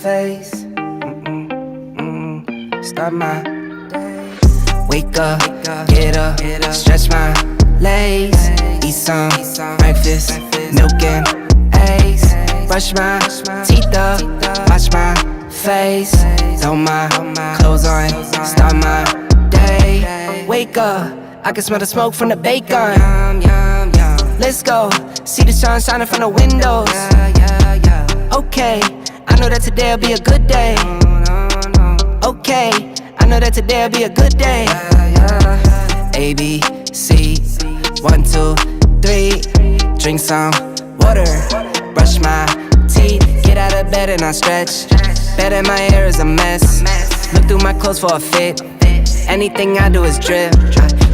face. Start my day. Wake up, get up, stretch my legs. Eat some breakfast, milk and eggs. Brush my teeth up, wash my face. Throw my clothes on, start my day. Wake up, I can smell the smoke from the bacon. Let's go, see the sun shining from the windows. Okay, I know that today'll be a good day. Okay, I know that today'll be a good day. A, B, C, 1, 2, 3. Drink some water, brush my teeth. Get out of bed and I stretch. Bed in my hair is a mess. Look through my clothes for a fit. Anything I do is drip.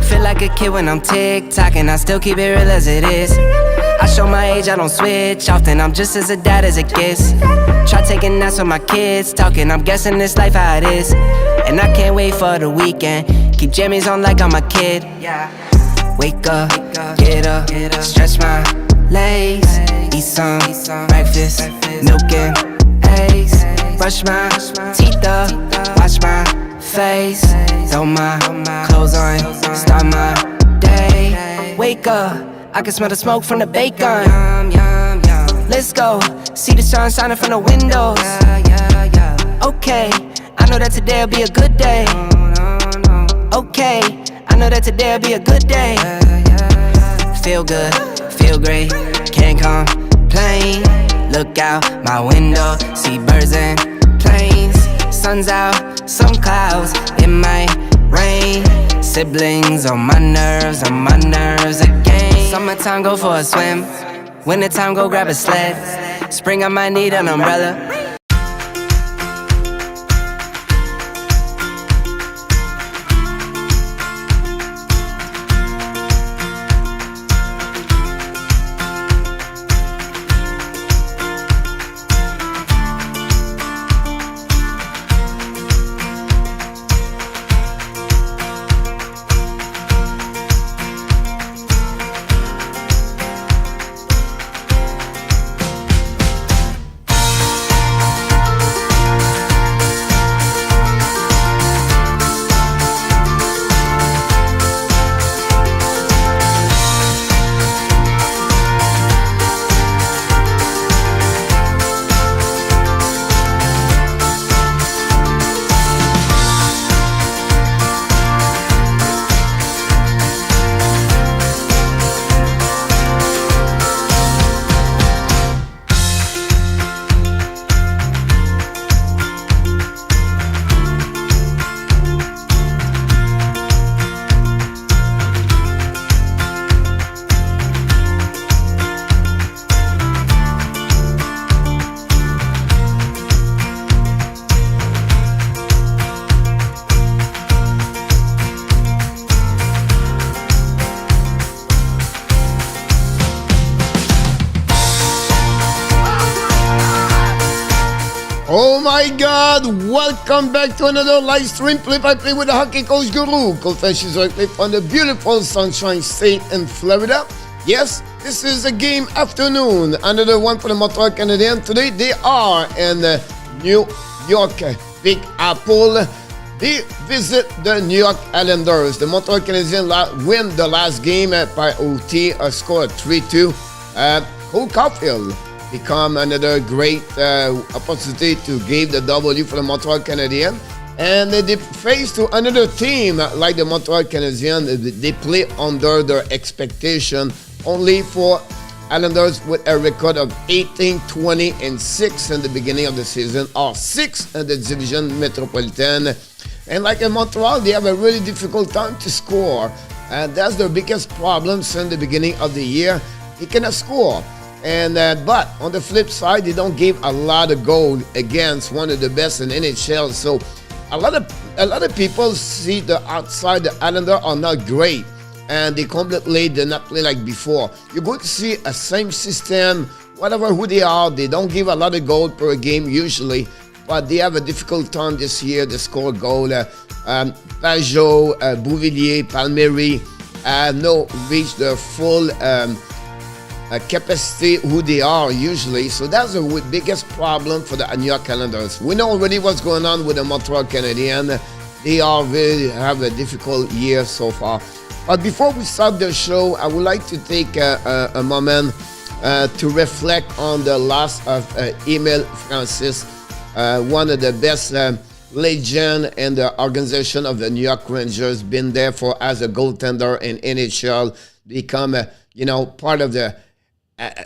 Feel like a kid when I'm tick-tocking. I still keep it real as it is. I show my age, I don't switch often. I'm just as a dad as it gets. Try taking naps with my kids talking. I'm guessing this life how it is. And I can't wait for the weekend. Keep jammies on like I'm a kid. Wake up, get up, stretch my legs. Eat some breakfast, milk and eggs. Brush my teeth up, wash my face. Throw my clothes on, start my day. Wake up, I can smell the smoke from the bacon. Let's go, see the sun shining from the windows. Okay, I know that today'll be a good day. Okay, I know that today'll be a good day. Feel good, feel great, can't complain. Look out my window, see birds and planes. Sun's out, some clouds, it might rain. Siblings on my nerves again. Summertime, go for a swim. Wintertime, go grab a sled. Spring, I might need an umbrella. Oh my God! Welcome back to another live stream play-by-play with the hockey coach Guru. Confessions right play from the beautiful Sunshine State in Florida. Yes, this is a game afternoon. Another one for the Montreal Canadiens. Today they are in New York, Big Apple. They visit the New York Islanders. The Montreal Canadiens win the last game by OT, a score of 3-2. Cole Caulfield become another great opportunity to give the W for the Montreal Canadiens. And they face to another team like the Montreal Canadiens. They play under their expectation. Only for Islanders with a record of 18-20-6 in the beginning of the season, or 6th in the division Metropolitan. And like in Montreal, they have a really difficult time to score. And that's their biggest problem since the beginning of the year. They cannot score. And but on the flip side, they don't give a lot of goal against one of the best in NHL. So a lot of people see the outside the Islanders are not great, and they completely did not play like before. You're going to see a same system, whatever who they are. They don't give a lot of goal per game usually, but they have a difficult time this year to score goal. Pajot, Bouvillier, Palmieri no reach their full capacity who they are usually. So that's the biggest problem for the New York Calendars. We know already what's going on with the Montreal Canadiens. They are really have a difficult year so far. But before we start the show, I would like to take a moment to reflect on the loss of Emile Francis, one of the best legend in the organization of the New York Rangers, been there for as a goaltender in NHL, become part of the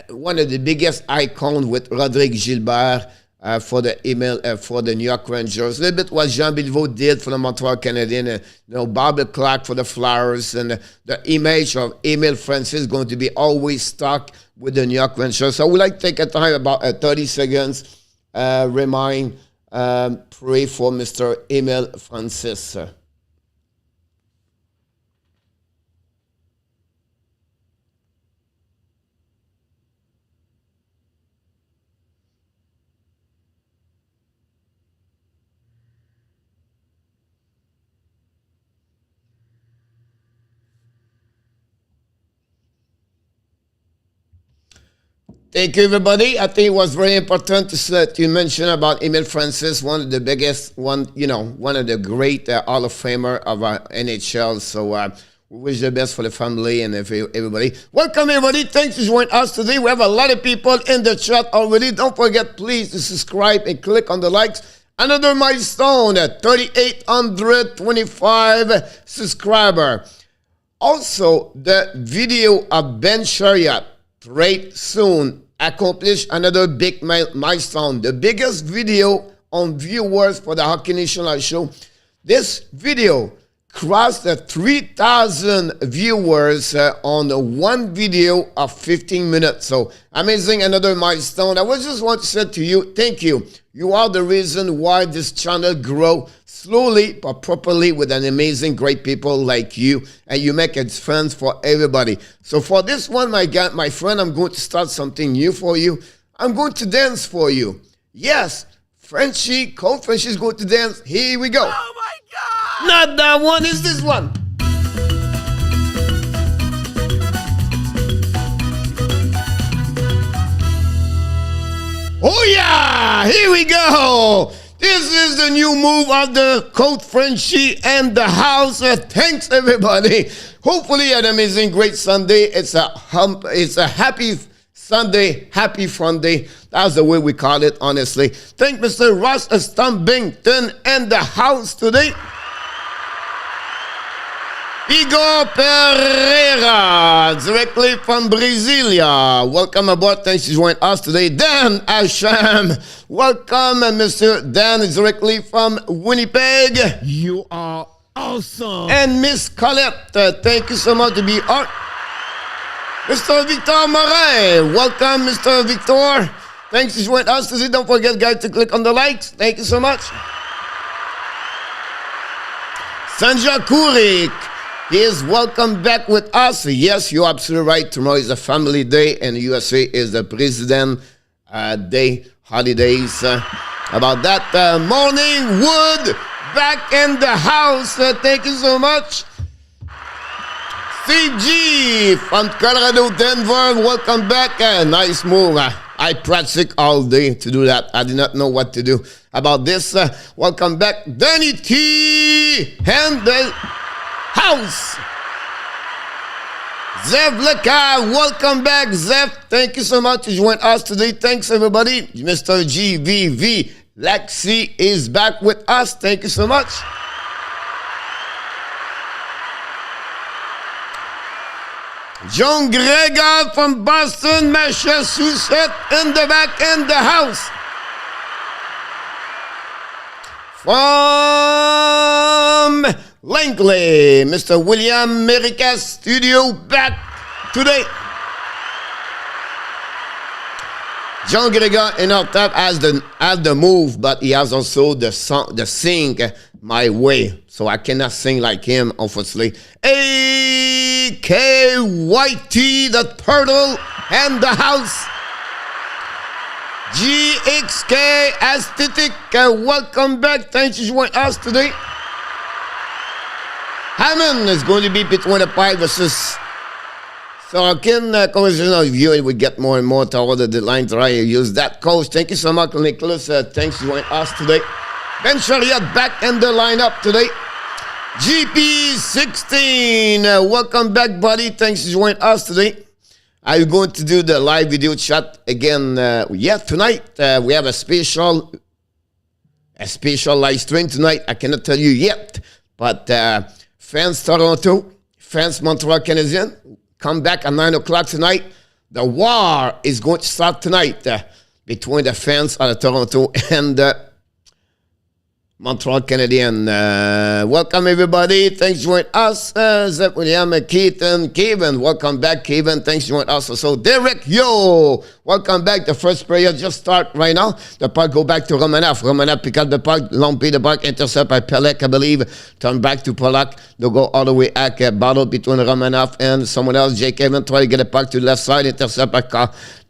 one of the biggest icons with Rodrigue Gilbert for the New York Rangers. A little bit what Jean Béliveau did for the Montreal Canadiens, Bobby Clark for the Flyers, and the image of Emile Francis is going to be always stuck with the New York Rangers. So I would like to take a time, about 30 seconds, pray for Mr. Emile Francis. Thank you, everybody. I think it was very important to mention about Emile Francis, one of the biggest, one of the great Hall of Famer of NHL. So we wish the best for the family and everybody. Welcome, everybody. Thanks for joining us today. We have a lot of people in the chat already. Don't forget, please, to subscribe and click on the likes. Another milestone, 3,825 subscriber. Also, the video of Ben Chariot, right soon, accomplish another big milestone. The biggest video on viewers for the Hockey National Show. This video crossed the 3,000 viewers on one video of 15 minutes. So amazing, another milestone. I just want to say to you, thank you. You are the reason why this channel grow slowly but properly with an amazing, great people like you, and you make it fun for everybody. So for this one, my friend, I'm going to start something new for you. I'm going to dance for you. Yes, Coach Frenchie is going to dance. Here we go. Oh my God! Not that one, it's this one. Oh yeah, here we go. This is the new move of the Coach Frenchie and the house. Thanks, everybody. Hopefully, an amazing, great Sunday. It's a happy Sunday, happy fun day. That's the way we call it, honestly. Thank Mr. Ross Stumbington and the house today. Igor Pereira, directly from Brasilia. Welcome aboard. Thanks for joining us today. Dan Asham. Welcome, Mr. Dan, directly from Winnipeg. You are awesome. And Miss Colette, thank you so much to be on. Mr. Victor Morin. Welcome, Mr. Victor. Thanks for joining us today. Don't forget, guys, to click on the likes. Thank you so much. Sanja Kurik is welcome back with us. Yes, you're absolutely right. Tomorrow is a family day, and the USA is the President Day holidays. About that, Morning Wood back in the house. Thank you so much. Steve G from Colorado, Denver. Welcome back. Nice move. I practiced all day to do that. I did not know what to do about this. Welcome back, Danny T. and the house. Zev Leka, welcome back, Zev. Thank you so much for joining us today. Thanks, everybody. Mr. GVV Lexi is back with us. Thank you so much. John Gregor from Boston, Massachusetts, in the back in the house. From Langley, Mr. William Mericas studio back today. John Gregor in our top has the move, but he has also the sing my way. So I cannot sing like him, unfortunately. AKYT, the turtle, and the house. GXK Aesthetic, welcome back. Thanks for joining us today. Hammond is going to be between the 5 versus Sorokin, conventional viewing would get more and more toward the line. Try to use that, coach. Thank you so much, Nicholas. Thanks for joining us today. Ben Chariot back in the lineup today. GP16, welcome back, buddy. Thanks for joining us today. Are you going to do the live video chat again? Tonight we have a special live stream tonight. I cannot tell you yet, but fans Toronto, fans Montreal Canadiens, come back at 9 o'clock tonight. The war is going to start tonight between the fans of Toronto and the Montreal Canadiens. Welcome, everybody. Thanks for joining us. Zep William, Keaton, Kevin. Welcome back, Kevin. Thanks for joining us. So, Derek, yo. Welcome back. The first period just start right now. The puck go back to Romanov. Romanov pick up the puck. Long play the puck. Intercept by Pelech, I believe. Turn back to Polak. They'll go all the way back. Battle between Romanov and someone else. Jake Kevin try to get the puck to the left side. Intercept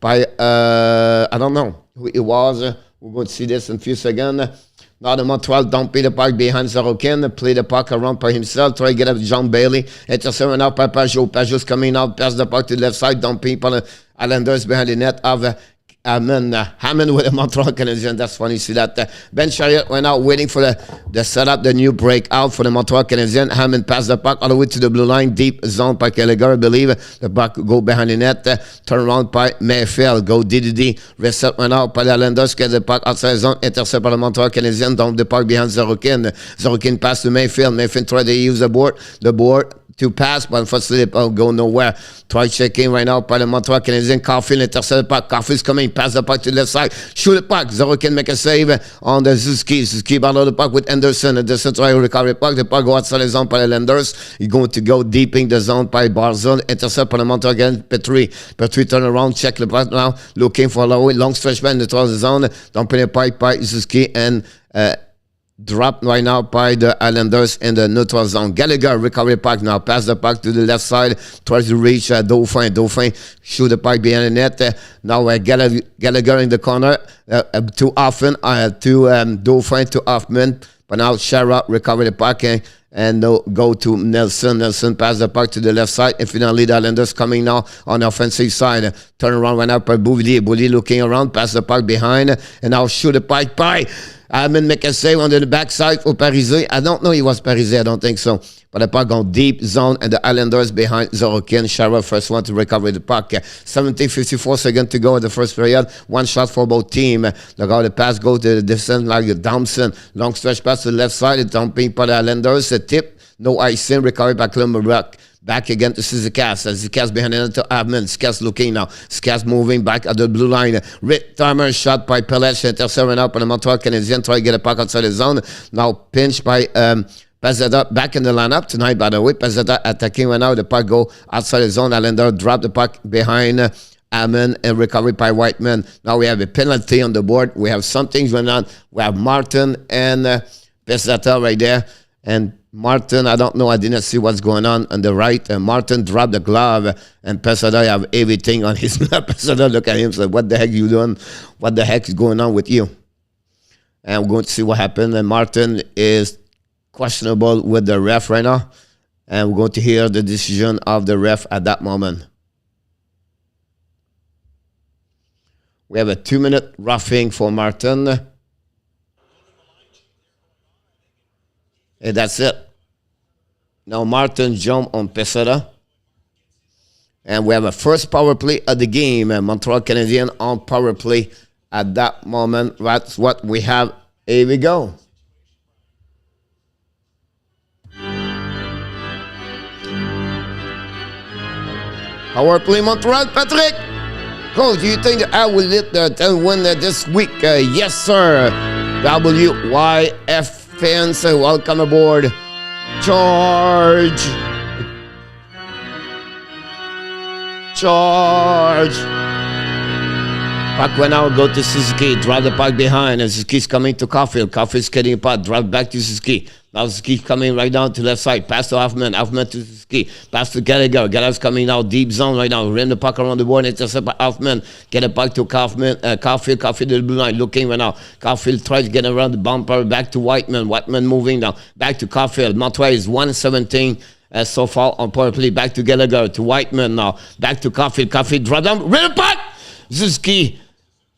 by I don't know who it was. We're going to see this in a few seconds. Now the Montreal don't play the puck behind Sorokin, play the puck around by himself, try to get up John Bailey. Intercept out by Pajot. Pajot's coming out, pass the puck to the left side, don't pay for the Islanders behind the net of Hammond with the Montreal Canadiens. That's funny to see that. Ben Chariot went out waiting for the setup, the new breakout for the Montreal Canadiens. Hammond passed the puck all the way to the blue line, deep zone by Gallagher, I believe. The puck go behind the net, turn around by Mayfield, go DDD. Reset went out by the Islanders, get the puck outside zone, intercept by the Montreal Canadiens, dump the puck behind Sorokin. Sorokin pass to Mayfield. Mayfield tried to use the board to pass, but unfortunately the puck go nowhere. Try checking right now by the Montreal Canadiens. Caulfield intercept the puck. Caulfield's coming, pass the puck to the left side, shoot the puck. Sorokin make a save on the Suzuki. Suzuki battle the puck with Anderson. Anderson try to recover the puck. The puck go outside the zone by the Landers. He's going to go deep in the zone by Barzon. Intercept by the Montreal again. Petry turn around, check the puck now, looking for a long stretch man in the zone. Dumping the pipe by Suzuki and dropped right now by the Islanders in the neutral zone. Gallagher recovery puck now. Pass the puck to the left side. Tries to reach Dauphin. Dauphin shoot the puck behind the net. Now Gallagher in the corner. Too often to Dauphin to Hoffman. But now Shara recover the puck and go to Nelson. Nelson pass the puck to the left side. And finally the Islanders coming now on the offensive side. Turn around right now by Bouvier. Bouvier looking around. Pass the puck behind. And now shoot the puck by Hammond make a save on the backside for Parisé. I don't know he was Parisé. I don't think so. But the puck on deep zone and the Islanders behind Sorokin. Shara first one to recover the puck. 54 seconds to go in the first period. One shot for both teams. Look how the pass go to the distance like Thompson. Long stretch pass to the left side. It's dumping by the Islanders. A tip. No icing. Recovery by Klumberbuck. Back again to Zikas. Zikas behind the net to Hammond. Zikas looking now. Zikas moving back at the blue line. Rick Timer shot by Pelech. Intercept up on the Montreal Canadiens. Try to get a puck outside the zone. Now pinched by Pazetta back in the lineup tonight, by the way. Pazetta attacking right now. The puck go outside the zone. Islander drop the puck behind Hammond and recovery by Whiteman. Now we have a penalty on the board. We have some things going on. We have Martin and Pazetta right there. And Martin, I don't know. I didn't see what's going on the right. And Martin dropped the glove, and Pesada have everything on his lap. Pesada look at him and say, what the heck you doing? What the heck is going on with you? And we're going to see what happened. And Martin is questionable with the ref right now. And we're going to hear the decision of the ref at that moment. We have a 2-minute roughing for Martin. And that's it. Now Martin jump on Pesada. And we have a first power play of the game. Montreal Canadiens on power play at that moment. That's what we have. Here we go. Power play Montreal, Patrick. Coach, do you think that I will win this week? Yes, sir. WYF fans, welcome aboard. Charge. Puck went out, go to Suzuki, drive the puck behind, and Suzuki's coming to Caulfield. Caulfield's getting a puck, drive back to Suzuki. Now Suzuki's coming right down to left side, pass to Hoffman, Hoffman to Suzuki, pass to Gallagher. Gallagher's coming out, deep zone right now, rim the puck around the board, intercept by Hoffman, get a puck to Caulfield to the blue line, looking right now. Caulfield tries to get around the bumper, back to Whiteman moving now, back to Caulfield. Montreal is 117 so far on power play. Back to Gallagher, to Whiteman now. Back to Caulfield. Caulfield drop down. Rid the puck. Suzuki.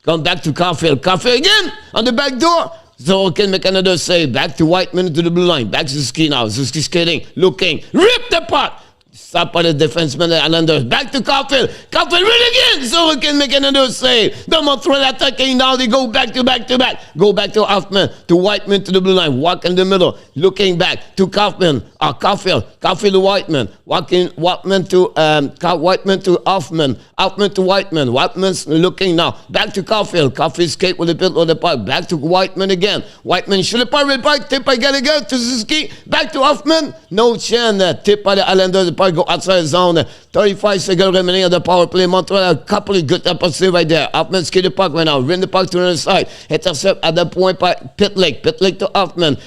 Come back to Caulfield. Caulfield again on the back door. Sorokin make another save. Back to Whiteman to the blue line. Back to Suzuki now. Suzuki skating. Looking. Rip the puck. Stop by the defenseman, the Islanders. Back to Caulfield. Caulfield really again. Sorokin make another save. The Montreal attacking now. They go back to back to back. Go back to Hoffman. To Whiteman to the blue line. Walk in the middle. Looking back to Kaufman. Caulfield. Caulfield to Whiteman. Whiteman to Hoffman. Hoffman to Whiteman. Whiteman's looking now. Back to Caulfield. Caulfield skate with a bit of the puck. Back to Whiteman again. Whiteman shoot the puck with puck. Tip by Gallagher to Suzuki. Back to Hoffman. No chance. Tip by the Islanders. The puck go outside the zone. 35 seconds remaining on the power play. Montreal a couple of good opportunities right there. Hoffman skate the puck right now. Rin the puck to the other side. Intercept at the point by Pitlick. Pitlick to Hoffman.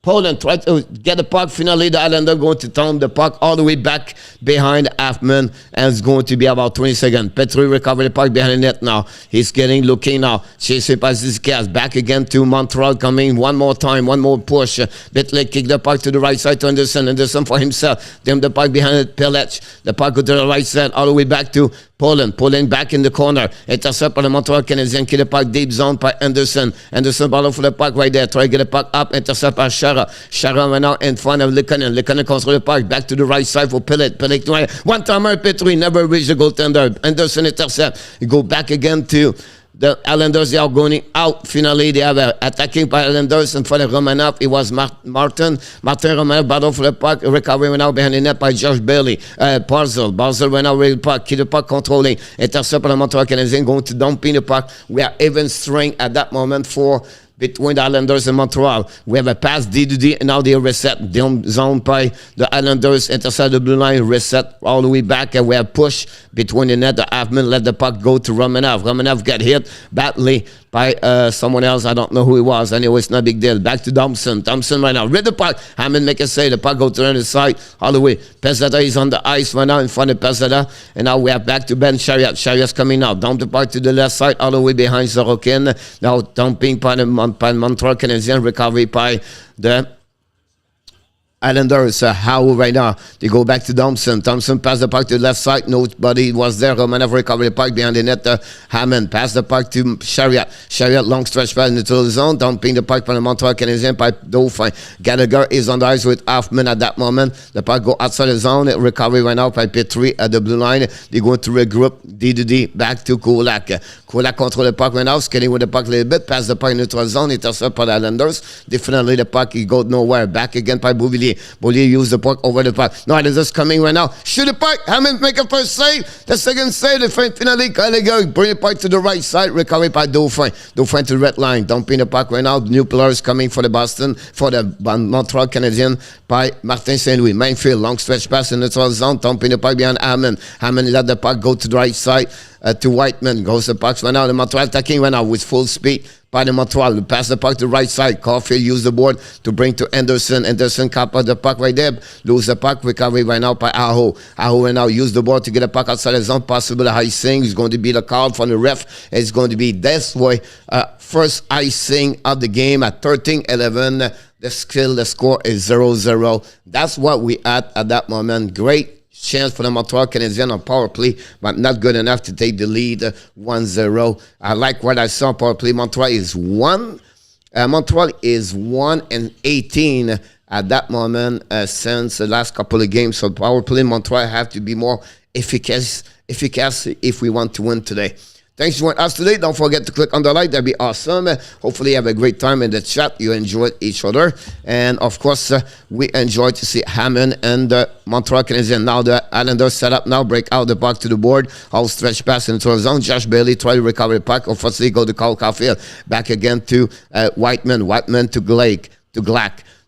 Poland tried to get the puck. Finally, the Islander going to turn the puck all the way back behind Hoffman, and it's going to be about 20 seconds. Petry recovered the puck behind the net now. He's looking now. Chasing past his cast. Back again to Montreal coming. One more time. One more push. Bitlick kick the puck to the right side to Anderson. Anderson for himself. Then the puck behind Pelech. The puck go to the right side all the way back to Poland back in the corner. Intercept by the Montreal Canadiens. Kick the puck deep zone by Anderson. Anderson ball for the puck right there. Try to get the puck up. Intercept by Shara. Shara went out in front of Likanen. Likanen control the puck. Back to the right side for Pellet. Pellet to one timer. Petry never reached the goaltender. Anderson intercept. You go back again to the Islanders. They are going out. Finally, they have attacking by Islanders in front of Romanov. It was Martin Romanov battle for the puck. Recovery went out behind the net by Josh Bailey. Barzal went out with the puck. Keep the puck controlling. Intercept by the Montreal Canadiens going to dumping the puck. We are even string at that moment for between the Islanders and Montreal. We have a pass D2D, and now they reset. Down zone by the Islanders, intercept the blue line, reset all the way back, and we have push between the net. The Hoffman let the puck go to Romanov. Romanov got hit badly by someone else. I don't know who it was. Anyway, it's not a big deal. Back to Thompson. Thompson right now. Read the puck. Hammond make a save. The puck go to the other side all the way. Pesada is on the ice right now in front of Pesada. And now we have back to Ben Chariot. Chariot's coming now. Dump the puck to the left side all the way behind Sorokin. Now dumping by the Montreal Canadiens. Recovery by the Islanders. How right now they go back to Thompson. Thompson passed the puck to the left side. Nobody was there. Romanov recovered the puck behind the net. Hammond passed the puck to Chariot. Chariot long stretch pass into the zone. Dumping the puck from the Montreal Canadiens by Dauphin. Gallagher is on the ice with Hoffman at that moment. The puck go outside the zone. Recovery right now by Petry at the blue line. They go to regroup. D back to Kulak. Kulak control the puck right now. Skating with the puck a little bit. Pass the puck into the zone. Intercept by the Islanders. Definitely the puck he go nowhere. Back again by Bouvillier. Bouvillier used the puck over the puck. No, it is just coming right now. Shoot the puck. Hammond make a first save. The second save. The finally Gallagher bring the puck to the right side. Recovery by Dauphin. Dauphin to the red line. Dumping the puck right now. New players coming for the Montreal Canadiens by Martin St. Louis. Mainfield long stretch pass in the neutral zone. Dumping the puck behind Hammond. Hammond let the puck go to the right side. To Whiteman. Goes the puck right now. The Montreal attacking right now with full speed by the Montreal. Pass the puck to the right side. Caulfield use the board to bring to Anderson. Anderson copper the puck right there. Lose the puck. Recovery right now by Aho. Aho right now use the board to get the puck outside the zone. Possible icing. It's going to be the call from the ref. It's going to be this way. First icing of the game at 13-11. The score is 0-0. That's what we had at that moment. Great chance for the Montreal Canadiens on power play, but not good enough to take the lead 1-0. I like what I saw on power play. Montreal is 1-18 at that moment since the last couple of games. So power play, Montreal have to be more efficacious if we want to win today. Thanks for joining us today. Don't forget to click on the like. That'd be awesome. Hopefully you have a great time in the chat. You enjoyed each other. And, of course, we enjoyed to see Hammond and Montreal Canadiens. Now the Islanders set up now. Break out the puck to the board. All stretch pass into the zone. Josh Bailey try to recover the puck. Unfortunately, go to Caulfield. Back again to Whiteman. Whiteman to Glack.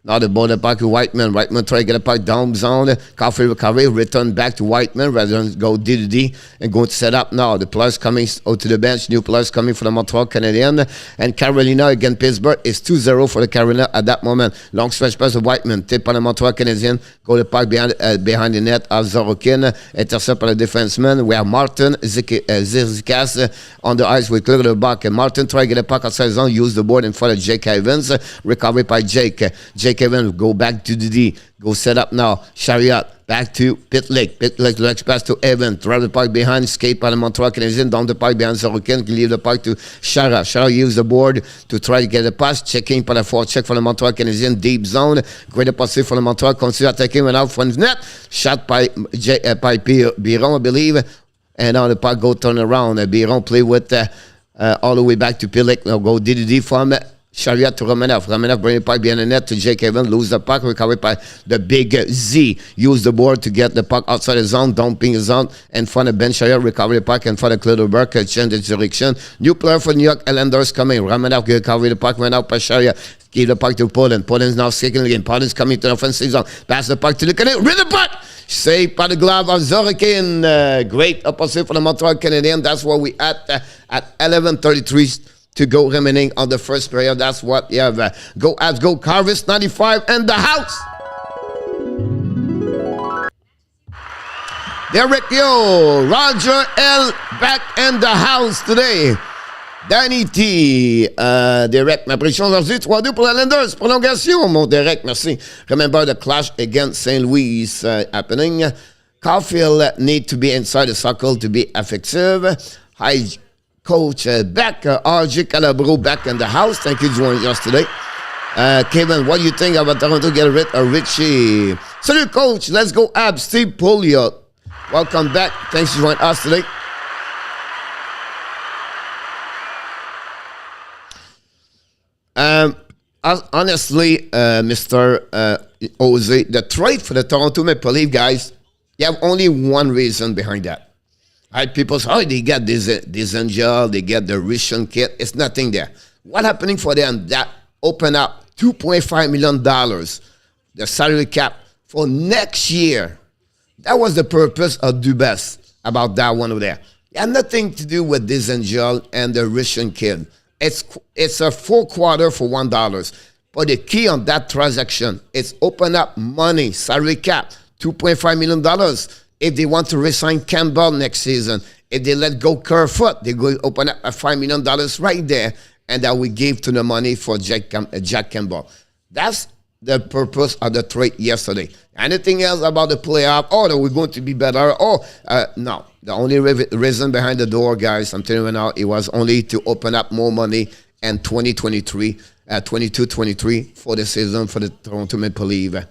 Now the ball back to Whiteman. Whiteman try to get a puck down zone. Caulfield recovery. Return back to Whiteman rather than go D2D and going to set up now. The players coming to the bench. New players coming for the Montreal Canadiens. And Carolina against Pittsburgh is 2-0 for the Carolina at that moment. Long stretch pass of Whiteman. Tip on the Montreal Canadiens. Go the puck behind the net of Sorokin. Intercept by the defenseman. We have Martin Zirzikas on the ice with clear the back. And Martin try to get a puck outside zone. Use the board in front of Jake Evans. Recovery by Jake. Jake Evans, go back to the D. Go set up now. Chariot, back to Pitlick. Pitlick, let's pass to Evans. Drive the puck behind, escape by the Montreal Canadiens. Down the puck behind Sorokin. Leave the puck to Chara. Chara use the board to try to get a pass. Checking for the forecheck for the Montreal Canadiens. Deep zone. Great pass for the Montreal. Continue attacking went out front net. Shot by Biron, I believe. And now the puck go turn around. Biron play with all the way back to Pitlick. Now go DDD from Chariot to Romanov. Romanov bring the puck behind the net to Jake Evans. Lose the puck. Recovered by the big Z. Use the board to get the puck outside the zone. Dumping the zone. In front of Ben Chariot. Recover the puck in front of Clutterberg. Change the direction. New player for New York Islanders coming. Romanov recover the puck. Went out by Chariot. Give the puck to Poland. Poland's now second again. Poland's coming to the offensive zone. Pass the puck to the Canadiens. Rid the puck. Saved by the glove of Zorokin. Great opposite for the Montreal Canadiens. That's where we at 11:33 to go remaining on the first period. That's what you have. Go Abs, go Carvis 95 and the house. Derek Yo, Roger L back in the house today. Danny T, Derek, ma prédiction aujourd'hui, 3-2 pour les Islanders. Prolongation, mon Derek, merci. Remember the clash against St. Louis happening. Caulfield need to be inside the circle to be effective. High coach back, RJ Calabro back in the house. Thank you for joining us today. Kevin, what do you think about Toronto get rid of Richie? Salut, coach. Let's go, Ab. Steve Pouliot. Welcome back. Thanks for joining us today. Honestly, Mr. Jose, the trade for the Toronto Maple Leafs, guys, you have only one reason behind that. Right, people say, oh, they get this angel, they get the Russian kit. It's nothing there. What happening for them? That open up $2.5 million, the salary cap for next year. That was the purpose of Dubas about that one over there. It had nothing to do with this angel and the Russian kid. It's a full quarter for $1. But the key on that transaction is open up money, salary cap, $2.5 million. If they want to resign Campbell next season, if they let go Kerfoot, they go open up a $5 million right there, and that we give to the money for Jack Campbell. That's the purpose of the trade yesterday. Anything else about the playoff? Oh, that we're going to be better? Oh, no. The only reason behind the door, guys, I'm telling you now, it was only to open up more money in 2023, 22-23 for the season for the Toronto Maple Leafs.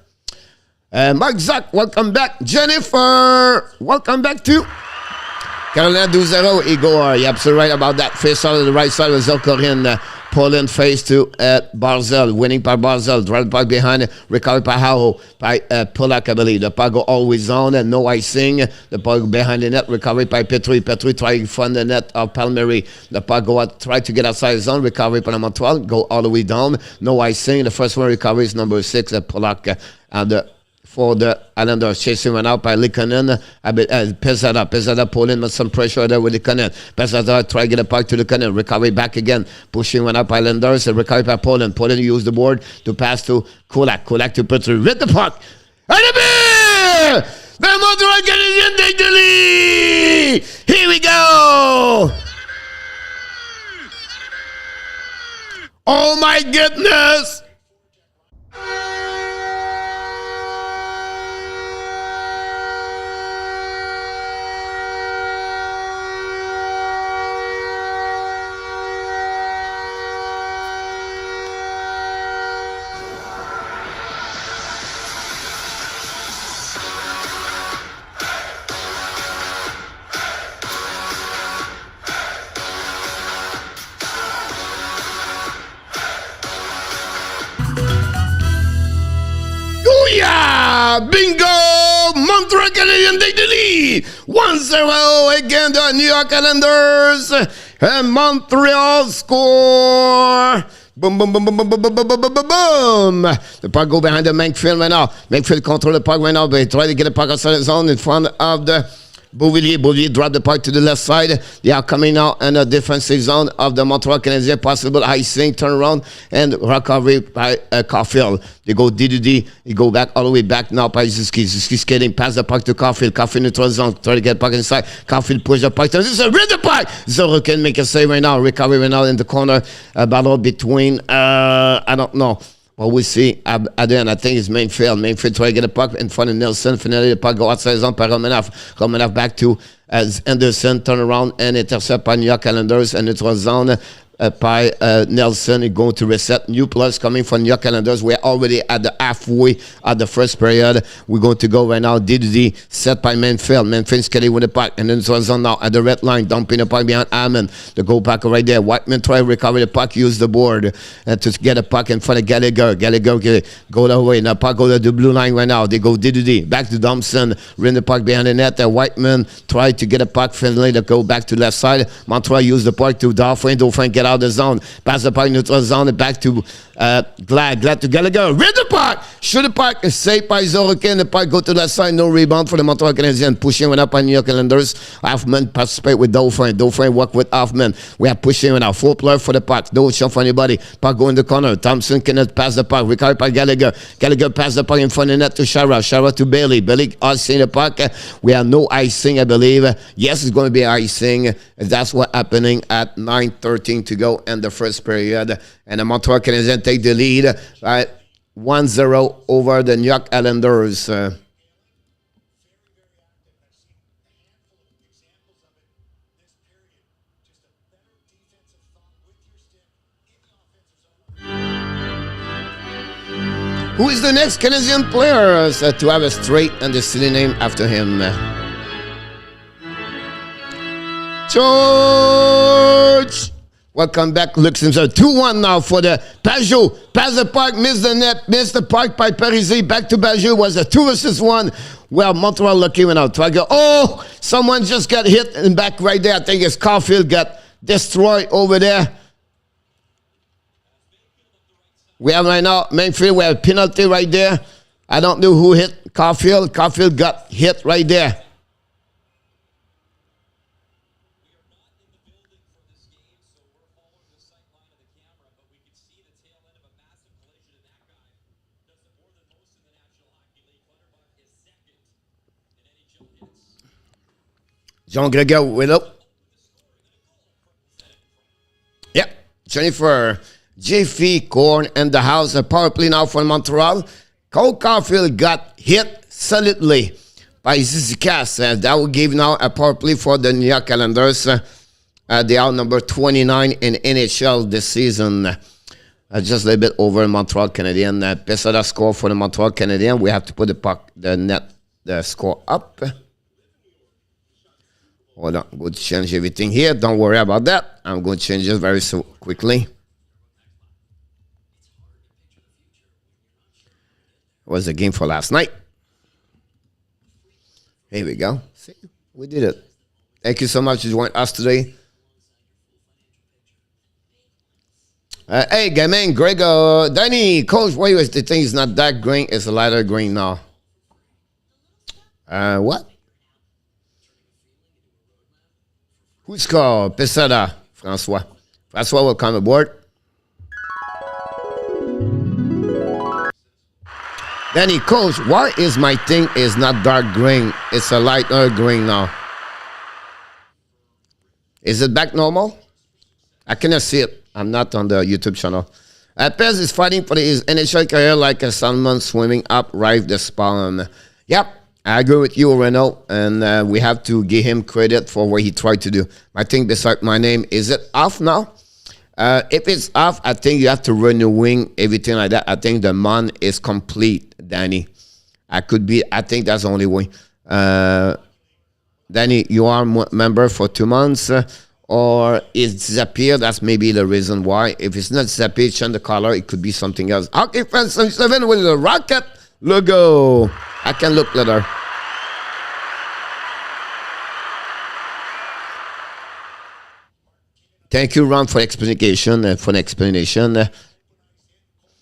Mark Zuck, welcome back. Jennifer, welcome back too. Carolina 2-0, Igor, you're absolutely right about that. Face out of the right side with Zelkorin. Poland face to Barzell, winning by Barzell. Drive back behind, recovered by Howe, by Polak, I believe. The puck go always on, and no icing. The puck behind the net, recovered by Petry. Petry trying to find the net of Palmieri. The puck go out, try to get outside the zone, recovered by Montreal, go all the way down. No icing. The first one recovery is number 6, Polak. And for the Islanders, chasing one out by Likanen. Pesada Poland with some pressure there with Likanen. Pesada try to get a puck to Likanen. Recovery back again. Pushing one up by Islanders. Recovery by Poland. Poland use the board to pass to Kulak. Kulak to Petry. With the puck. And the Montreal Canadiens take the lead. Here we go. Oh my goodness. Bingo! Montreal Canadiens take the lead. 1-0 against the New York Islanders. And Montreal score. Boom, boom, boom, boom, boom, boom, boom, boom, boom, boom, boom. The puck go behind the Mankfield right now. Mankfield control the puck right now, but he try to get the puck outside the zone in front of the Beauvillier. Beauvillier drop the puck to the left side. They are coming out in the defensive zone of the Montreal Canadiens. Possible icing, turn around, and recovery by Caulfield. They go DDD. He go back all the way back now by Ziski. Ziski skating past the puck to Caulfield. Caulfield neutral zone. Try to get puck inside. Caulfield push the puck. This is a rid the puck. Zoro can make a save right now. Recovery right now in the corner. A battle between, I don't know. Well, we see at the end, I think it's Mainfield. Mainfield try to get a puck in front of Nelson. Finally, the puck go outside zone by Romanov. Romanov back to Anderson, turn around and intercept by New York Islanders. And it was zone by Nelson. He's going to reset. New plus coming from New York Islanders. We're already at the halfway of the first period. We're going to go right now. DDD set by Manfield. Manfield's getting with the puck. And then it was on now at the red line. Dumping the puck behind Hammond. The goal back right there. Whiteman try to recover the puck. Use the board to get a puck in front of Gallagher. Gallagher go that way. Now puck go to the blue line right now. They go DDD. Back to Thompson. Ring the puck behind the net. Whiteman try to get a puck. Finally, to go back to left side. Montreal use the puck to Dauphin. Dauphin get out the zone. Pass the puck, neutral zone, and back to Glad to Gallagher. Rid the puck. Shoot the puck. Saved by Zorokin. The puck go to the side. No rebound for the Montreal Canadiens. Pushing went up on New York Islanders. Hoffman participate with Dauphin. Dauphin work with Hoffman. We are pushing with our 4 player for the puck. No shot for anybody. Puck go in the corner. Thompson cannot pass the puck. Recovered by Gallagher. Gallagher pass the puck in front of the net to Shara. Shara to Bailey. Bailey icing the puck. We have no icing, I believe. Yes, it's going to be icing. That's what's happening at 9:13 to go in the first period. And the Montreal Canadiens take the lead 1-0 over the New York Islanders. Who is the next Canadian player to have a straight and the city name after him? George! Welcome back. Looks himself 2-1 now for the Pajot. Pass the puck, missed the net, missed the puck by Parise. Back to Pajot was a 2-1. Well, Montreal lucky went out. Oh, someone just got hit in back right there. I think it's Caulfield got destroyed over there. We have right now, Mainfield, we have a penalty right there. I don't know who hit Caulfield. Caulfield got hit right there. Jean Gregor Willow. Yep. Jennifer J.F. Korn and the house. A power play now for Montreal. Cole Caulfield got hit solidly by Zizikas. That will give now a power play for the New York Islanders. They are number 29 in NHL this season. Just a little bit over Montreal Canadiens. Pesada score for the Montreal Canadiens. We have to put the score up. Hold on, I'm going to change everything here. Don't worry about that. I'm going to change it very so quickly. It was the game for last night. Here we go. See, we did it. Thank you so much for joining us today. Hey, Gamin, Gregor, Danny, Coach, why is the thing is not that green? It's a lighter green now. What? Who's called? Pesada, Francois. Francois will come aboard. Danny, Coach, why is my thing is not dark green? It's a lighter green now. Is it back normal? I cannot see it. I'm not on the YouTube channel. Pez is fighting for his NHL career like a salmon swimming up right the spawn. Yep. I agree with you, Renault, and we have to give him credit for what he tried to do. I think beside my name, is it off now? If it's off, I think you have to renewing everything like that. I think the month is complete, Danny. I think that's the only way. Danny, you are a member for 2 months, or it's disappeared. That's maybe the reason why. If it's not disappeared, change the color, it could be something else. Okay, friends, 77 with the Rocket logo. I can look later. Thank you, Ron, for explanation.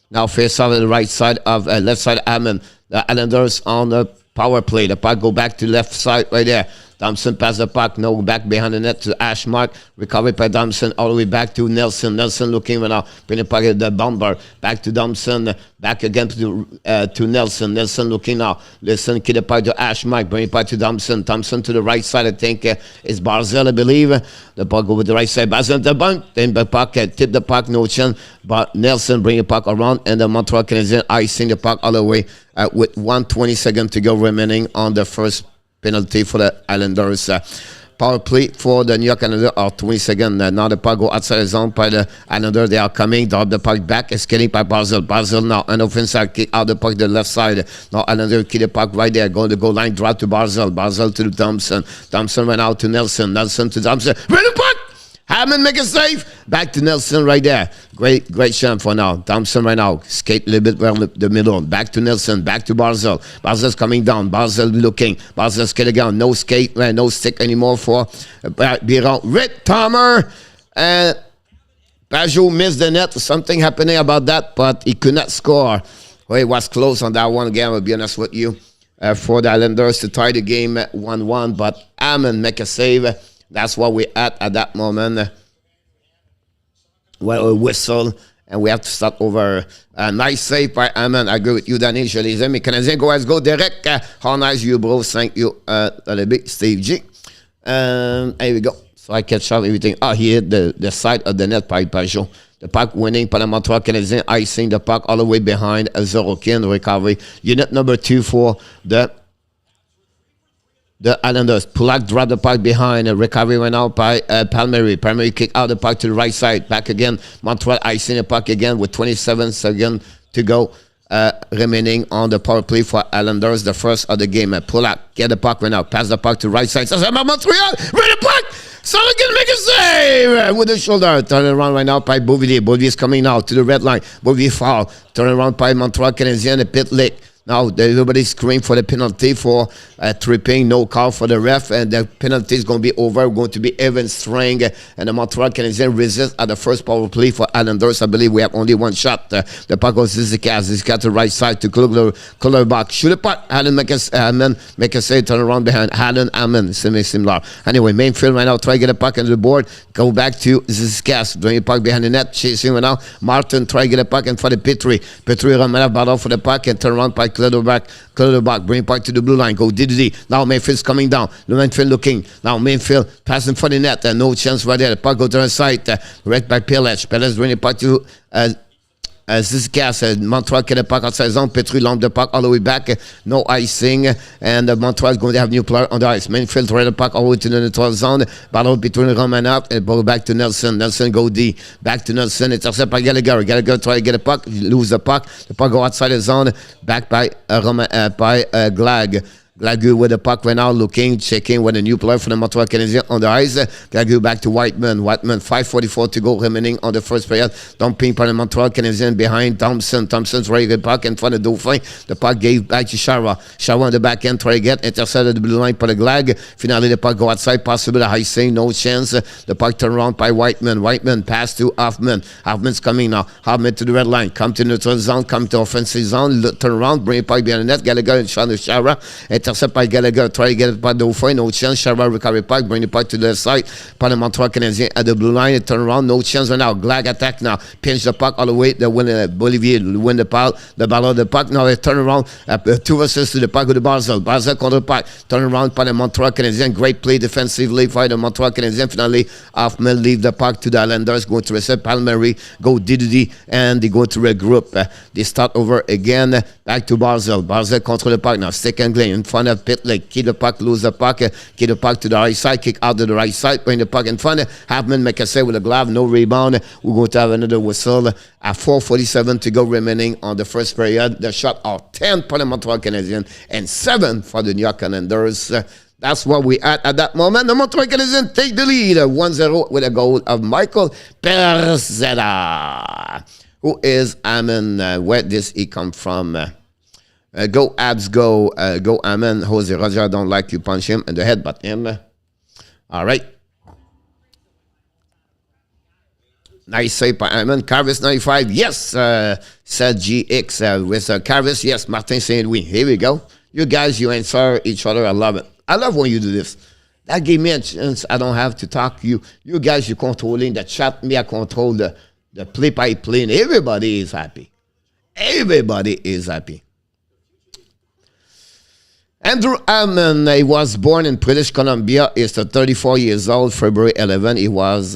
Now face off on the right side of left side Hammond. The Islanders on the power play. The puck go back to left side right there. Thompson pass the puck. No, back behind the net to Ashmark. Recovered by Thompson all the way back to Nelson. Nelson looking now. Bring the puck at the bomber. Back to Thompson. Back again to Nelson. Nelson looking now. Listen, kid the puck to Ashmark. Bring the puck to Thompson. Thompson to the right side. I think it's Barzell, I believe. The puck over the right side. Barzell at the bank. Then the puck. Tip the puck. No chance. But Nelson bring the puck around. And the Montreal Canadiens icing the puck all the way with 1:20 seconds to go remaining on the first penalty for the Islanders. Power play for the New York Canadiens are 20 seconds. Now the puck go outside the zone by the Islanders. They are coming. Drop the puck back. Escaping by Barzell. Barzell now an offensive kick out the puck to the left side. Now Islanders kick the puck right there. Go to the goal line. Drop to Barzell. Barzell to Thompson. Thompson went out to Nelson. Nelson to Thompson. Ready the puck! Hammond make a save. Back to Nelson right there. Great shot for now. Thompson right now. Escape a little bit around the middle. Back to Nelson. Back to Barzell. Barzell's coming down. Barzell looking. Barzell skating down. No skate. No stick anymore for Biron. Rick Tomer. And Pajot missed the net. Something happening about that, but he could not score. Well, it was close on that one again, I'll be honest with you. For the Islanders to tie the game at 1-1. But Hammond make a save. That's what we're at that moment. Well, a whistle, and we have to start over. Nice save by Hammond. I agree with you, Danny. Je les aime. Les Canadiens go direct. How nice you, bro. Thank you, the big Steve G. Here we go. So I catch up everything. He hit the side of the net by Pajot. The puck winning par le Montreal Canadiens, icing the puck all the way behind Zorokin recovery. Unit number 2 for the Islanders. Pulak dropped the puck behind. Recovery went out by Palmieri. Palmieri kicked out the puck to the right side. Back again. Montreal icing the puck again with 27 seconds to go. Remaining on the power play for Islanders. The first of the game. Pulak get the puck right now. Pass the puck to the right side. Montreal. Ready the puck. Sorokin make a save with the shoulder. Turn around right now by Beauvillier. Beauvillier is coming now to the red line. Beauvillier foul. Turn around by Montreal Canadiens. The pit lick. Now, everybody screamed for the penalty for tripping, no call for the ref, and the penalty is going to be over. We're going to be Evan String, and the Montreal Canadiens resist at the first power play for Islanders. I believe we have only one shot. The puck goes to Zizikas to the right side to color back. Shoot the puck. Hammond make a save, turn around behind. Hammond, similar. Anyway, main field right now, try to get a puck on the board. Go back to Zizikas, bring the puck behind the net, chasing right now. Martin try to get a puck in for the Petry. Petry run out battle for the puck and turn around by Colorado back, bring puck to the blue line, go Diddy. Now Mayfield's coming down. Mayfield looking. Now Mayfield passing for the net. No chance right there. The puck goes to the side. Wrecked by Pelech. Pelech bring the puck to Zizikas. Montreal get the puck outside zone. Petry lump the puck all the way back. No icing. And Montreal is going to have new player on the ice. Mayfield right the puck all the way to the neutral zone. Battle between Romanov and ball back to Nelson. Nelson go D. Back to Nelson. Intercept by Gallagher. Gallagher try to get the puck. Lose the puck. The puck go outside the zone. Back by Glag. Glagu with the puck right now, looking, checking with a new player for the Montreal Canadiens on the ice. Glagu back to Whiteman. 5:44 to go remaining on the first period. Dumping by the Montreal Canadiens behind Thompson. Thompson's ready to get the puck in front of Dauphin. The puck gave back to Shara. Shara on the back end, try to get intercepted the blue line by the Glag. Finally, the puck go outside, possible high save, no chance. The puck turn around by Whiteman. Whiteman pass to Hoffman. Hoffman's coming now. Hoffman to the red line. Come to neutral zone, come to offensive zone, turn around, bring the puck behind the net. Gallagher and Shara. Intercept by Gallagher, try to get it by Dauphin, no chance. Shara recovery puck, bring the puck to the side. Par the Montreal Canadiens at the blue line, turn around, no chance right now. Glag attack now, pinch the puck all the way. The winner, Bolivier, win the ball of the puck. Now they turn around, 2 versus to the puck of the Barzell. Barzell contre the puck, turn around by the Montreal Canadiens. Great play defensively by the Montreal Canadiens. Finally, Hoffman leave the puck to the Islanders, going to reset Palmieri, go Diddy, and they go to regroup. They start over again, back to Barzell. Barzell contre the puck now, stick and glare in front of Pit Lake. Keep the puck, lose the puck, kick the puck to the right side, kick out to the right side, bring the puck in front. Hammond make a save with a glove, no rebound. We're going to have another whistle at 4:47 to go remaining on the first period. The shot are 10 for the Montreal Canadiens and 7 for the New York Islanders. That's what we at that moment. The Montreal Canadiens take the lead 1-0 with a goal of Michael Perzetta. Who is Hammond? Where does he come from? Go Abs, go Hammond. Jose Roger, don't like you punch him in the head, but him. All right. Nice save by Hammond. Carvis 95. Yes, said GX with Carvis. Yes, Martin Saint Louis. Here we go. You guys, you answer each other. I love it. I love when you do this. That gave me a chance. I don't have to talk. You guys, you're controlling the chat. Me, I control the play-by-play. And everybody is happy. Everybody is happy. Andrew Hammond, he was born in British Columbia. He's 34 years old, February 11. He was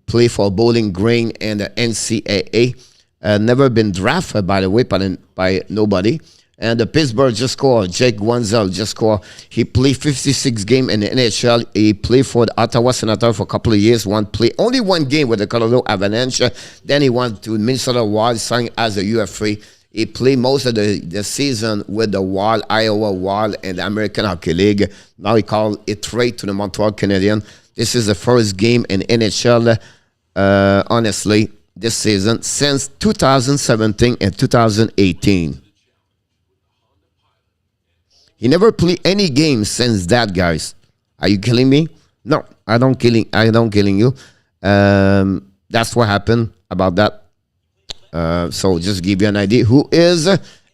played for Bowling Green and the NCAA. Never been drafted, by the way, by nobody. And the Pittsburgh just scored. Jake Wenzel just scored. He played 56 games in the NHL. He played for the Ottawa Senators for a couple of years. Only one game with the Colorado Avalanche. Then he went to Minnesota Wild, signed as a UFA. He played most of the season with the Wild, Iowa Wild, and the American Hockey League. Now he called it trade to the Montreal Canadiens. This is the first game in NHL, honestly, this season since 2017 and 2018. He never played any games since that, guys. Are you killing me? No, I don't killing you. That's what happened about that. So just give you an idea who is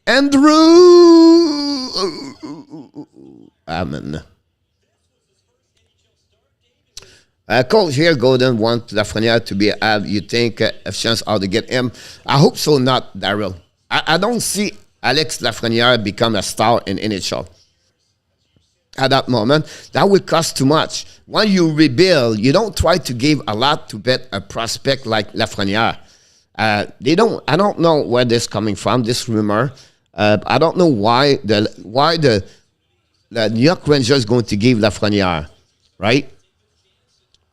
Andrew Hammond. Coach here, Golden want Lafreniere to be you think a chance how to get him? I hope so, not Daryl. I don't see Alex Lafreniere become a star in NHL. At that moment, that would cost too much. When you rebuild, you don't try to give a lot to bet a prospect like Lafreniere. I don't know where this is coming from, this rumor. I don't know why the New York Rangers is going to give Lafreniere, right?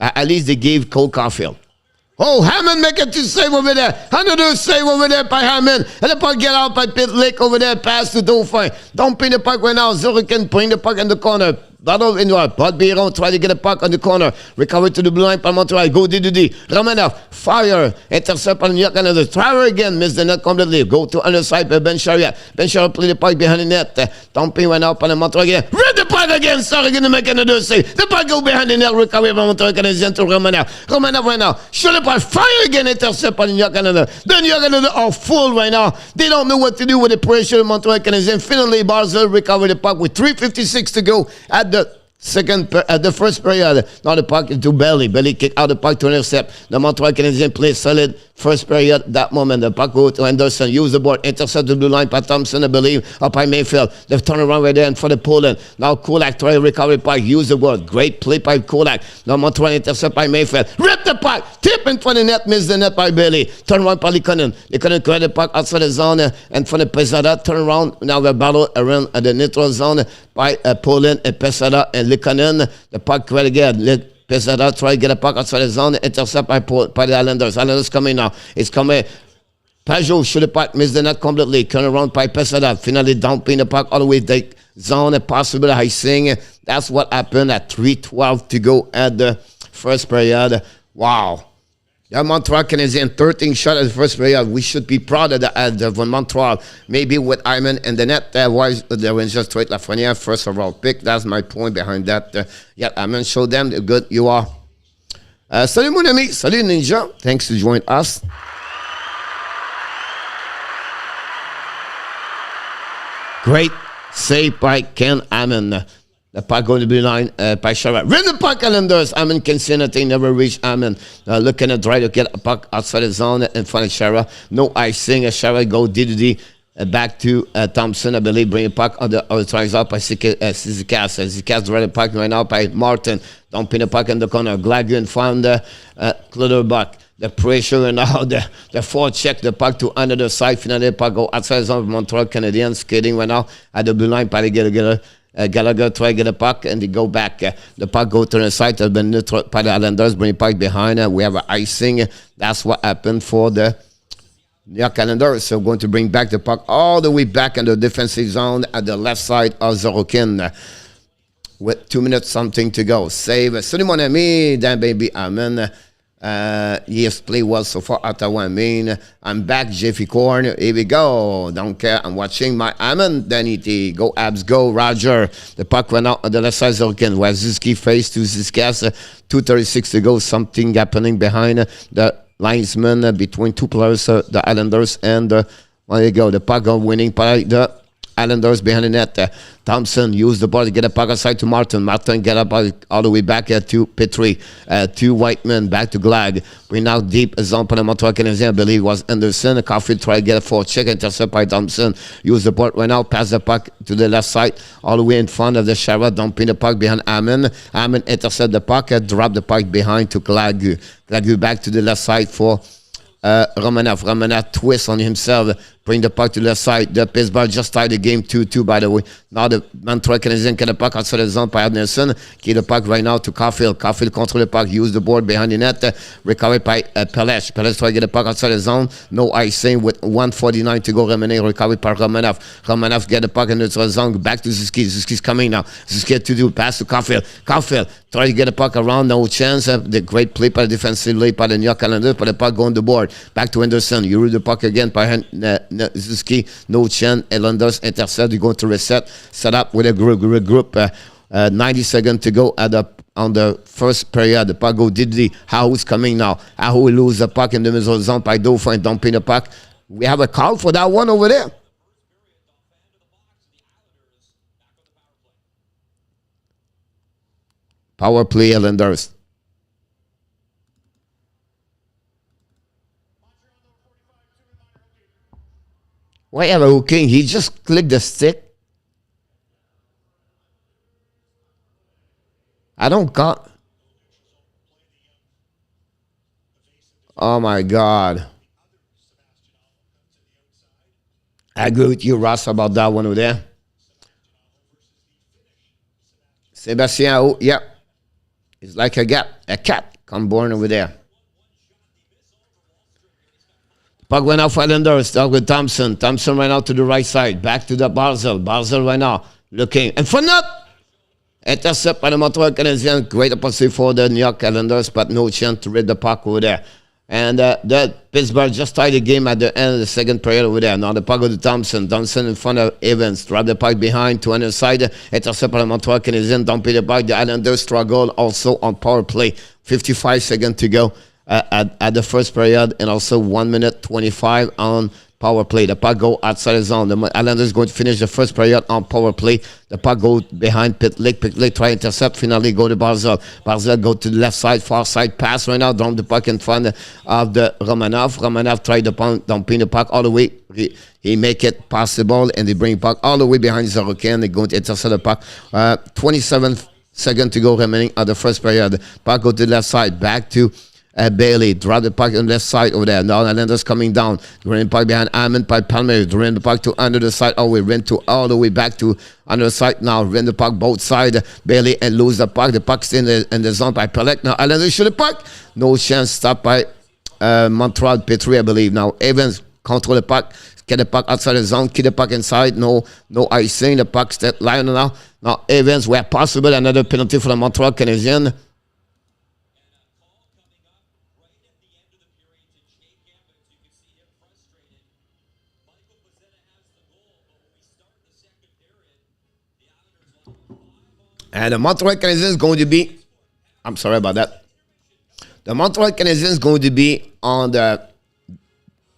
At least they gave Cole Caulfield. Oh, Hammond make it to save over there. Another save over there by Hammond. And the puck get out by Pit Lake over there. Pass to Dauphin. Don't pin the puck right now. Zurich bring the puck in the corner. Battle in the Paul Biron try to get a puck on the corner. Recover to the blue line by Montreal. Go DDD. Romanov. Fire. Intercept on New York. Another try again. Miss the net completely. Go to other side by Ben Chariot. Ben Chariot play the puck behind the net. Don't pin right now by the Montreal again. Read the puck again. Sorry, going to make another save. The puck go behind the net. Recover by Montreal Canadiens to Romanov. Romanov right now. Shoot the puck. Fire again. Intercept on New York. Another. The New York Canadiens are full right now. They don't know what to do with the pressure of Montreal Canadiens. Finally, Barzell recover the puck with 3:56 to go at the first period. Now the puck into Belly. Belly kick out the puck to intercept. The Montreal Canadiens play solid first period. That moment, the puck go to Anderson. Use the board. Intercept the blue line by Thompson, I believe. Up by Mayfield. The turnaround right there and for the Poland. Now Kulak try to recover the puck. Use the board. Great play by Kulak. Now Montreal intercept by Mayfield. Rip the puck. Tip in front of the net. Miss the net by Belly. Turn around by Likonen. Likonen carry the puck outside the zone. And for the Pesada. Turn around. Now the battle around the neutral zone by Poland and Pesada and Likonen. The puck right again. Pesada try to get a puck outside the zone. Intercept by the Islanders. Islanders coming now. It's coming. Pajot shoot the puck. Miss the net completely. Turn around by Pesada. Finally dumping the puck all the way to the zone. Possible icing. That's what happened at 3:12 to go at the first period. Wow. The Montreal Canadiens 13 shots at the first period. We should be proud of the Montreal. Maybe with Hyman and the net. Why the Rangers trade Lafreniere first overall pick. That's my point behind that. Yeah, Hyman show them the good you are. Salut mon ami. Salut Ninja. Thanks to join us. Great save by Ken Hammond. The puck going to be line by Sherrod. Rid the puck, Islanders. Hammond can see anything, never reach Hammond. Looking to try to get a puck outside the zone in front of Sherrod. No icing. Sherrod go DDD back to Thompson, I believe. Bring the puck on the other tries out by Zikas. Zikas right the puck right now by Martin. Don't pin the puck in the corner. Glagon found Clutterbuck. The pressure and now the forecheck the puck to another side. Finally, the puck go outside the zone of Montreal Canadiens. Skating right now at the blue line. Probably Gallagher try to get a puck and they go back. The puck go to the side. Has been neutral by the Islanders. Bring the puck behind. We have an icing. That's what happened for the New York Islanders. So going to bring back the puck all the way back in the defensive zone at the left side of Zorokin. With 2 minutes something to go. Save. Salut mon ami. Dan baby. Amen. He has played well so far. Ottawa, I mean, I'm back, Jeffy Corn. Here we go. Don't care. I'm watching my Hammond. Danny Go Abs, go. Roger. The puck went out on the left side of Zirkin. Waziski face to Ziskas. 2:36 to go. Something happening behind the linesman between two players, the Islanders and there you go. The puck winning by the Islanders behind the net. Thompson used the ball to get a puck outside to Martin. Martin get up all the way back to Petry. To Whiteman, back to Glad. Bring out deep zone for the Montreal Canadiens. I believe it was Anderson. Caulfield tried to get a forward check. Intercept by Thompson. Use the ball right now. Pass the puck to the left side. All the way in front of the Shara. Dumping the puck behind Hammond. Hammond intercept the puck. Drop the puck behind to Glad. Glad back to the left side for Romanov. Romanov twists on himself. Bring the puck to the left side. The Pittsburgh just tied the game 2-2, by the way. Now the Montreal Canadiens get the puck outside the zone by Anderson. Get the puck right now to Caulfield. Caulfield control the puck. Use the board behind the net. Recovered by Pelech. Pelech try to get the puck outside the zone. No icing with 1:49 to go remaining. Recovered by Romanov. Romanov get the puck into the zone. Back to Zuski. Zuski's coming now. Zuski to do pass to Caulfield. Caulfield try to get the puck around. No chance. The great play by the defensive play by the New York Islanders. But the puck go on the board. Back to Anderson. You read the puck again by Zuski, no chance. Islanders intercept. You're going to reset. Set up with a group. 90 seconds to go on the first period. The puck go Diddley. How is coming now? How will lose the puck in the middle zone by Dauphin dumping the puck. We have a call for that one over there. Power play Islanders. Why ever hooking? He just clicked the stick. I don't got. Oh my God. I agree with you, Ross, about that one over there. Sebastien, oh, yeah. It's like a cat come born over there. Puck went out for Islanders. Start with Thompson. Thompson ran out to the right side. Back to the Barzell. Barzell right now. Looking. And for net. Intercept by the Montreal Canadiens. Great opportunity for the New York Islanders, but no chance to rid the puck over there. And the Pittsburgh just tied the game at the end of the second period over there. Now the puck goes to Thompson. Thompson in front of Evans. Drop the puck behind to another side. Intercept by the Montreal Canadiens. Dumping the puck. The Islanders struggle also on power play. 55 seconds to go. At the first period, and also 1 minute 25 on power play. The puck go outside the zone. The Islanders going to finish the first period on power play. The puck go behind Pitlick. Pitlick try to intercept. Finally go to Barzell. Barzell go to the left side, far side pass right now. Dump the puck in front of the Romanov. Romanov try to dumping the puck all the way. He make it possible, and they bring puck all the way behind Zorokin. They're going to intercept the puck. 27 seconds to go remaining at the first period. Puck go to the left side. Back to Bailey. Drop the puck on the left side over there. Now the Islanders coming down. Drain the puck behind Hammond by Palmer. Drain the puck to under the side. Oh, we ran to all the way back to under the side. Now ran the puck both sides. Bailey and lose the puck. The puck's in the zone by Pelech. Now Islanders shoot the puck. No chance. Stopped by Montreal Petry, I believe. Now Evans control the puck. Get the puck outside the zone. Keep the puck inside. No icing. The puck's lying now. Now Evans, where possible, another penalty for the Montreal Canadiens. And the Montreal Canadiens is going to be, I'm sorry about that. The Montreal Canadiens is going to be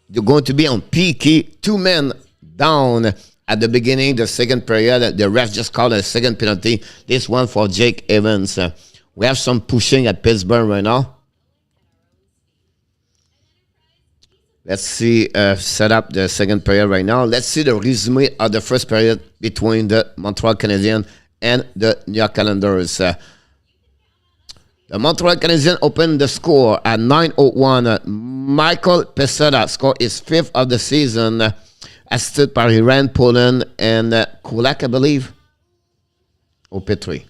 they're going to be on PK, 2 men down at the beginning, the second period. The ref just called a second penalty. This one for Jake Evans. We have some pushing at Pittsburgh right now. Let's see, set up the second period right now. Let's see the resume of the first period between the Montreal Canadiens and the New York Islanders. The Montreal Canadiens opened the score at 9:01. Michael Peseta scored his 5th of the season, assisted by Rand Poland and Kulak, I believe, or Petry.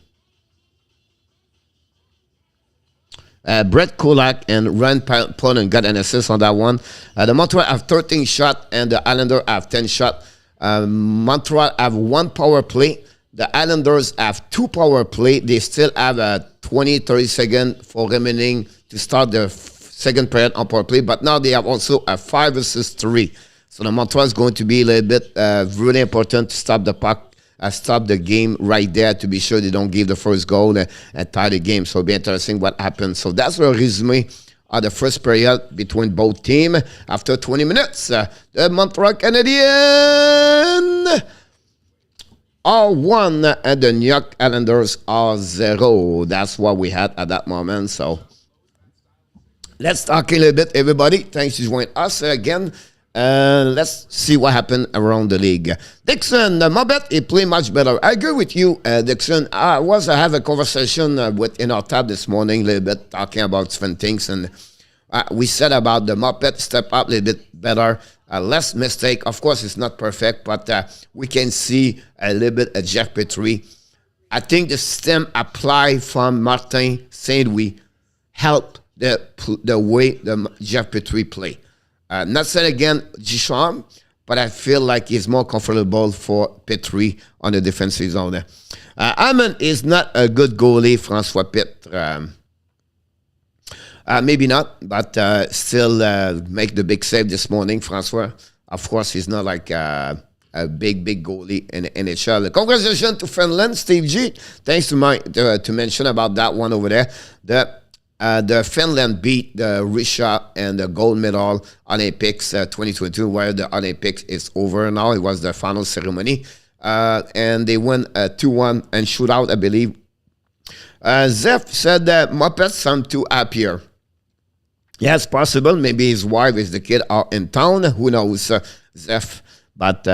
Brett Kulak and Rand Poland got an assist on that one. The Montreal have 13 shots and the Islanders have 10 shots. Montreal have 1 power play. The Islanders have 2 power play. They still have 20-30 seconds for remaining to start the second period on power play. But now they have also a 5 versus 3. So the Montreal is going to be a little bit really important to stop the puck, stop the game right there to be sure they don't give the first goal and tie the game. So it'll be interesting what happens. So that's the resume of the first period between both teams. After 20 minutes, the Montreal Canadiens are 1 and the New York Islanders are 0. That's what we had at that moment. So let's talk a little bit, everybody. Thanks for joining us again. Let's see what happened around the league. Dixon, my bet, he played much better. I agree with you, Dixon. I have a conversation with in our tab this morning, a little bit, talking about different things. And we said about the Muppet step up a little bit better, less mistake. Of course, it's not perfect, but we can see a little bit of Jeff Petry. I think the system applied from Martin Saint-Louis helped the way the Jeff Petry play. Not saying again Ducharme, but I feel like he's more comfortable for Petry on the defensive zone. Hammond is not a good goalie, Francois Pitre. Maybe not, but still make the big save this morning, Francois. Of course, he's not like a big goalie in the NHL. Congratulations to Finland, Steve G. Thanks to mention about that one over there. The Finland beat the Russia and the gold medal Olympics 2022, where the Olympics is over now. It was the final ceremony. And they won 2-1 and shootout, I believe. Zeph said that Muppets sound too happier. Yes, possible. Maybe his wife is the kid out in town. Who knows, Zeph? But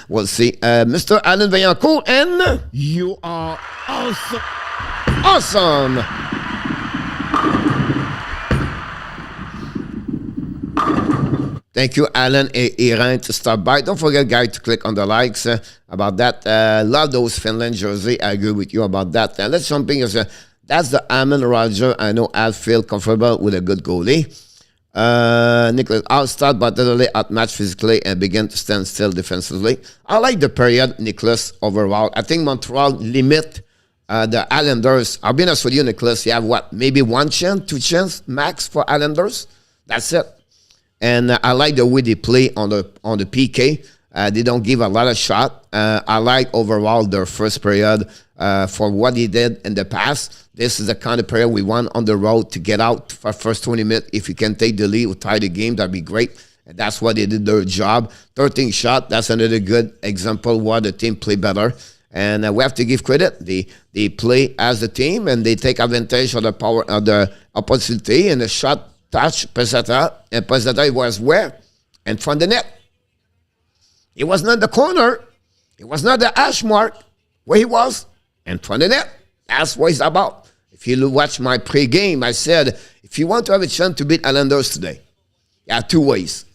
we'll see. Mr. Alan Vaillancourt, and You are awesome. awesome. Thank you, Alan and Iran, to stop by. Don't forget, guys, to click on the likes about that. Love those Finland jersey. I agree with you about that. Let's jump in. That's the Hammond Roger. I know I'll feel comfortable with a good goalie. Nicholas, I'll start but literally outmatched physically and begin to stand still defensively. I like the period, Nicholas, overall. I think Montreal limit the Islanders. I'll be honest with you, Nicholas. You have what? Maybe 1 chance, 2 chance max for Islanders. That's it. And I like the way they play on the PK. They don't give a lot of shot. I like overall their first period for what they did in the past. This is the kind of period we want on the road to get out for first 20 minutes. If you can take the lead or tie the game, that'd be great. And that's why they did their job. 13 shot, that's another good example why the team play better. And we have to give credit. They play as a team and they take advantage of the power of the opportunity and the shot touch Pesata, and Pesata was where? In front of the net. It was not the corner. It was not the hash mark. Where he was? In front of the net. That's what it's about. If you watch my pre-game, I said, if you want to have a chance to beat Islanders today, you have 2 ways.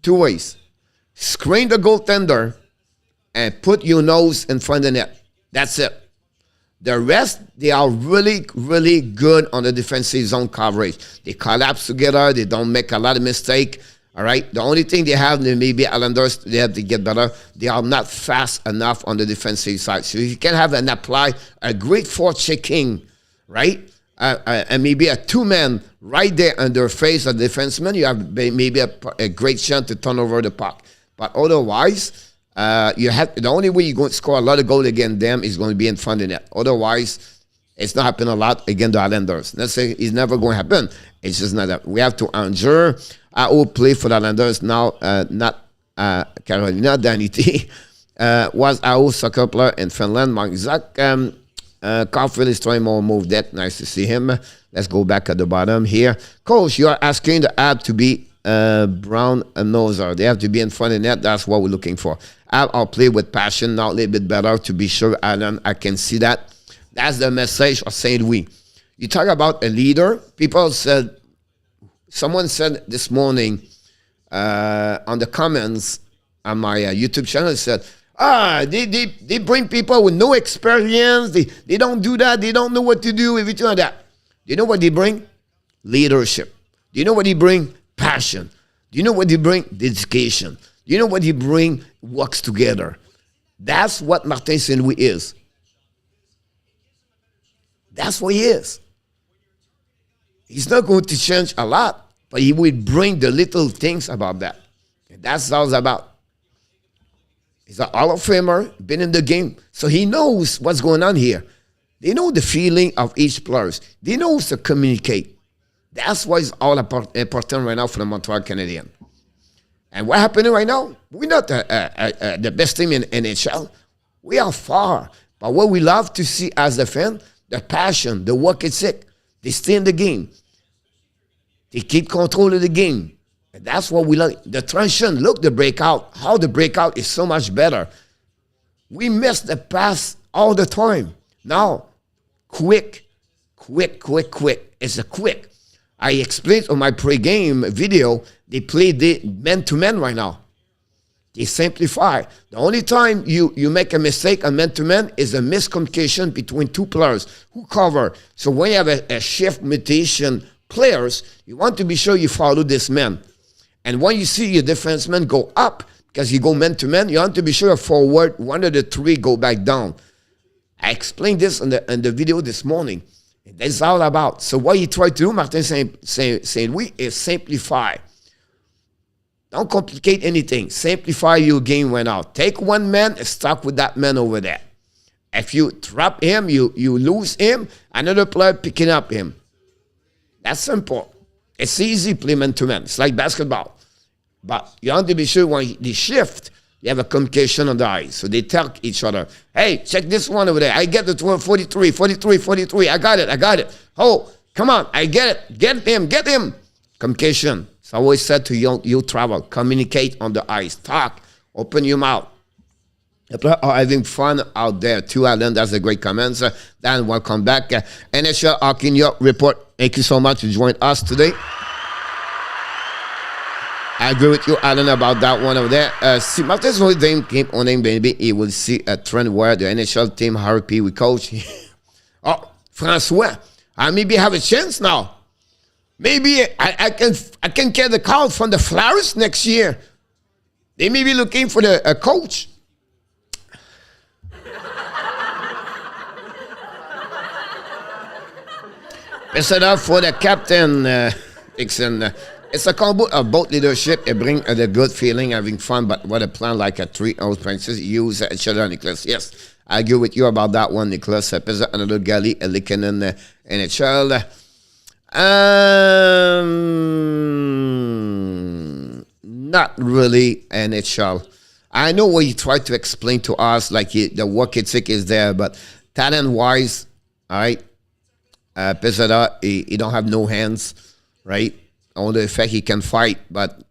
2 ways. Screen the goaltender and put your nose in front of the net. That's it. The rest, they are really, really good on the defensive zone coverage. They collapse together. They don't make a lot of mistake. All right. The only thing they have, maybe Islanders, they have to get better. They are not fast enough on the defensive side. So you can have and apply a great forechecking, right? And maybe a 2-man right there on their face of the defenseman. You have maybe a great chance to turn over the puck. But otherwise, you have the only way you're going to score a lot of goals against them is going to be in front of the net. Otherwise, it's not happening a lot against the Islanders. Let's say it's never going to happen. It's just not that. We have to endure. I will play for the Islanders now, not Carolina. Danny T was our soccer player in Finland. Mark Zach. Caulfield is trying more move that. Nice to see him. Let's go back at the bottom here. Coach, you are asking the app to be brown and noser. They have to be in front of the net. That's what we're looking for. I'll play with passion now a little bit better to be sure, Alan. I can see that. That's the message of St. Louis. You talk about a leader. People said, someone said this morning on the comments on my YouTube channel, said, they bring people with no experience. They don't do that. They don't know what to do, everything like that. Do you know what they bring? Leadership. Do you know what they bring? Passion. Do you know what they bring? Dedication. Do you know what they bring? Works together. That's what Martin St. Louis is. That's what he is. He's not going to change a lot, but he will bring the little things about that. And that's all it's about. He's a Hall of Famer, been in the game, so he knows what's going on here. They know the feeling of each player. They know how to communicate. That's why it's all important right now for the Montreal Canadiens. And what happening right now? We're not the best team in NHL. We are far. But what we love to see as a fan, the passion, the work ethic. They stay in the game. They keep control of the game. And that's what we like. The transition, look, the breakout. How the breakout is so much better. We miss the pass all the time. Now, quick. It's a quick. I explained on my pre-game video, they play the man-to-man right now. They simplify. The only time you make a mistake on man-to-man is a miscommunication between two players who cover. So when you have a shift mutation players, you want to be sure you follow this man. And when you see your defenseman go up, because you go man-to-man, you want to be sure forward, one of the three go back down. I explained this in the video this morning. That's all about. So what you try to do, Martin St. Louis, is simplify. Don't complicate anything. Simplify your game right now. Take one man and stuck with that man over there. If you trap him, you lose him, another player picking up him. That's simple. It's easy play man-to-man. It's like basketball. But you have to be sure when they shift, you have a communication on the ice. So they tell each other, hey, check this one over there. I get the 43. I got it. Oh, come on. I get it. Get him. Communication. So I always said to you travel, communicate on the ice. Talk. Open your mouth. The players are having fun out there too, Alan. That's a great comment. Dan, welcome back. NHL Hockey New York report. Thank you so much for joining us today. I agree with you, Alan, about that one over there. See, Martin's whole game came on him, baby. He will see a trend where the NHL team RP with coach. Oh, Francois, I maybe have a chance now. Maybe I can get the call from the Flyers next year. They may be looking for a coach. It's enough for the captain, Dixon. It's a combo of both leadership. It brings a good feeling, having fun, but what a plan like a 3-0 Francis use each other, Nicholas. Yes, I agree with you about that one, Nicholas. Another Gali, Likkanen, NHL. Not really NHL. I know what you try to explain to us, like the work ethic is there, but talent-wise, all right, Pesada, he don't have no hands, right? Only the fact he can fight, but,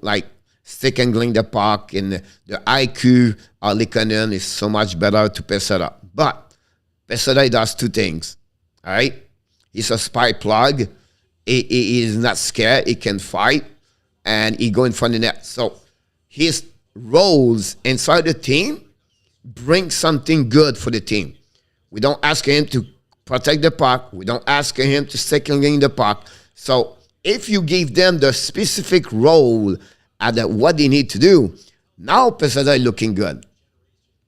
like stick angling the puck and the IQ of Likkanen is so much better to Pesada. But Pesada does two things, all right? He's a spy plug. He is not scared. He can fight, and he go in front of the net. So his roles inside the team bring something good for the team. We don't ask him to protect the puck. We don't ask him to stick angling the puck. So if you give them the specific role at what they need to do, now Pesada is looking good.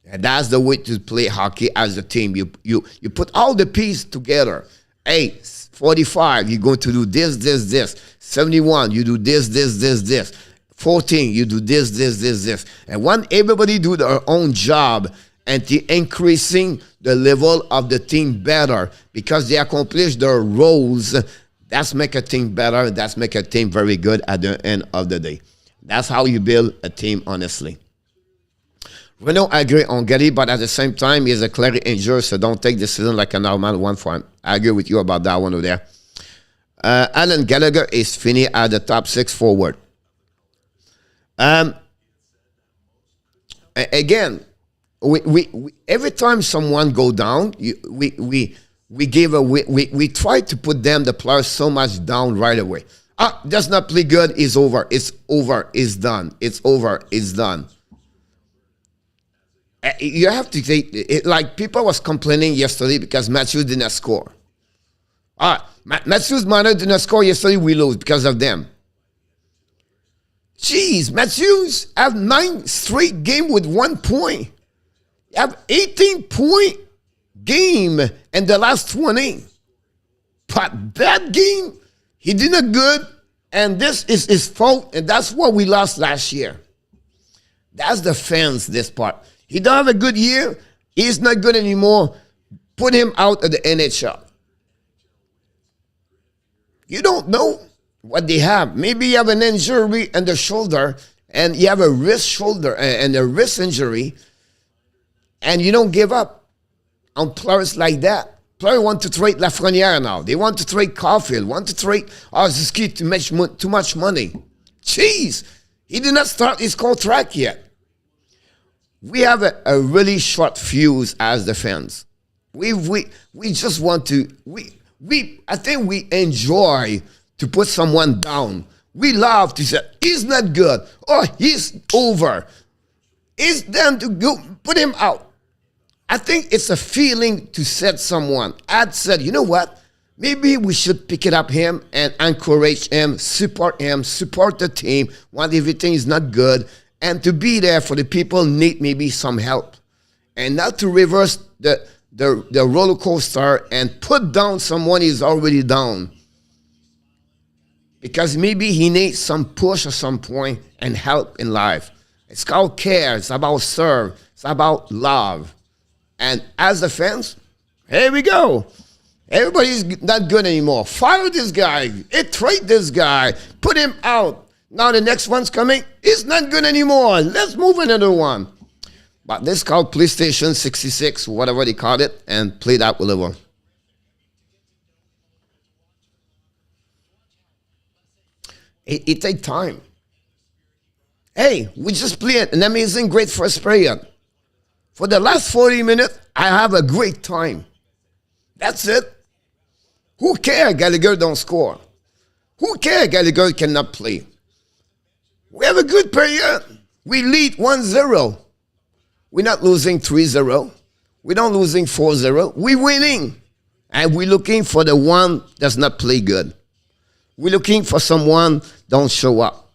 And that's the way to play hockey as a team. You put all the pieces together. Hey, 45, you're going to do this. 71, you do this. 14, you do this. And when everybody do their own job and increasing the level of the team better because they accomplish their roles, that's make a team better. That's make a team very good at the end of the day. That's how you build a team, honestly. Renault, I agree on Getty, but at the same time, he's a clearly injured, so don't take the season like a normal one for him. I agree with you about that one over there. Alan Gallagher is finished at the top 6 forward. Again, we every time someone go down, we try to put them, the players, so much down right away. Does not play good, it's over. It's over, it's done. It's over, it's done. You have to take it, like people was complaining yesterday because Matthews didn't score. Matthews minor didn't score yesterday, we lose because of them. Jeez, Matthews have 9 straight game with 1 point. You have 18-point game in the last 20. But that game, he did not good, and this is his fault, and that's what we lost last year. That's the fans, this part. He don't have a good year. He's not good anymore. Put him out of the NHL. You don't know what they have. Maybe you have an injury in the shoulder, and you have a wrist shoulder and a wrist injury, and you don't give up on players like that. Players want to trade Lafreniere now. They want to trade Caulfield, want to trade Suzuki to make too much money. Jeez, he did not start his contract yet. We have a really short fuse as the fans. We just want to, I think we enjoy to put someone down. We love to say, he's not good, or he's over. It's them to go put him out. I think it's a feeling to set someone. I'd said, you know what? Maybe we should pick it up him and encourage him, support the team when everything is not good, and to be there for the people need maybe some help. And not to reverse the roller coaster and put down someone who's already down. Because maybe he needs some push at some point and help in life. It's called care. It's about serve. It's about love. And as the fans, here we go. Everybody's not good anymore. Fire this guy. Trade this guy. Put him out. Now the next one's coming. He's not good anymore. Let's move another one. But this is called PlayStation 66, whatever they called it, and play that with one. It takes time. Hey, we just played an amazing, great first period. For the last 40 minutes, I have a great time. That's it. Who cares Gallagher don't score? Who cares Gallagher cannot play? We have a good period. We lead 1-0. We're not losing 3-0. We're not losing 4-0. We're winning. And we're looking for the one that's not play good. We're looking for someone don't show up.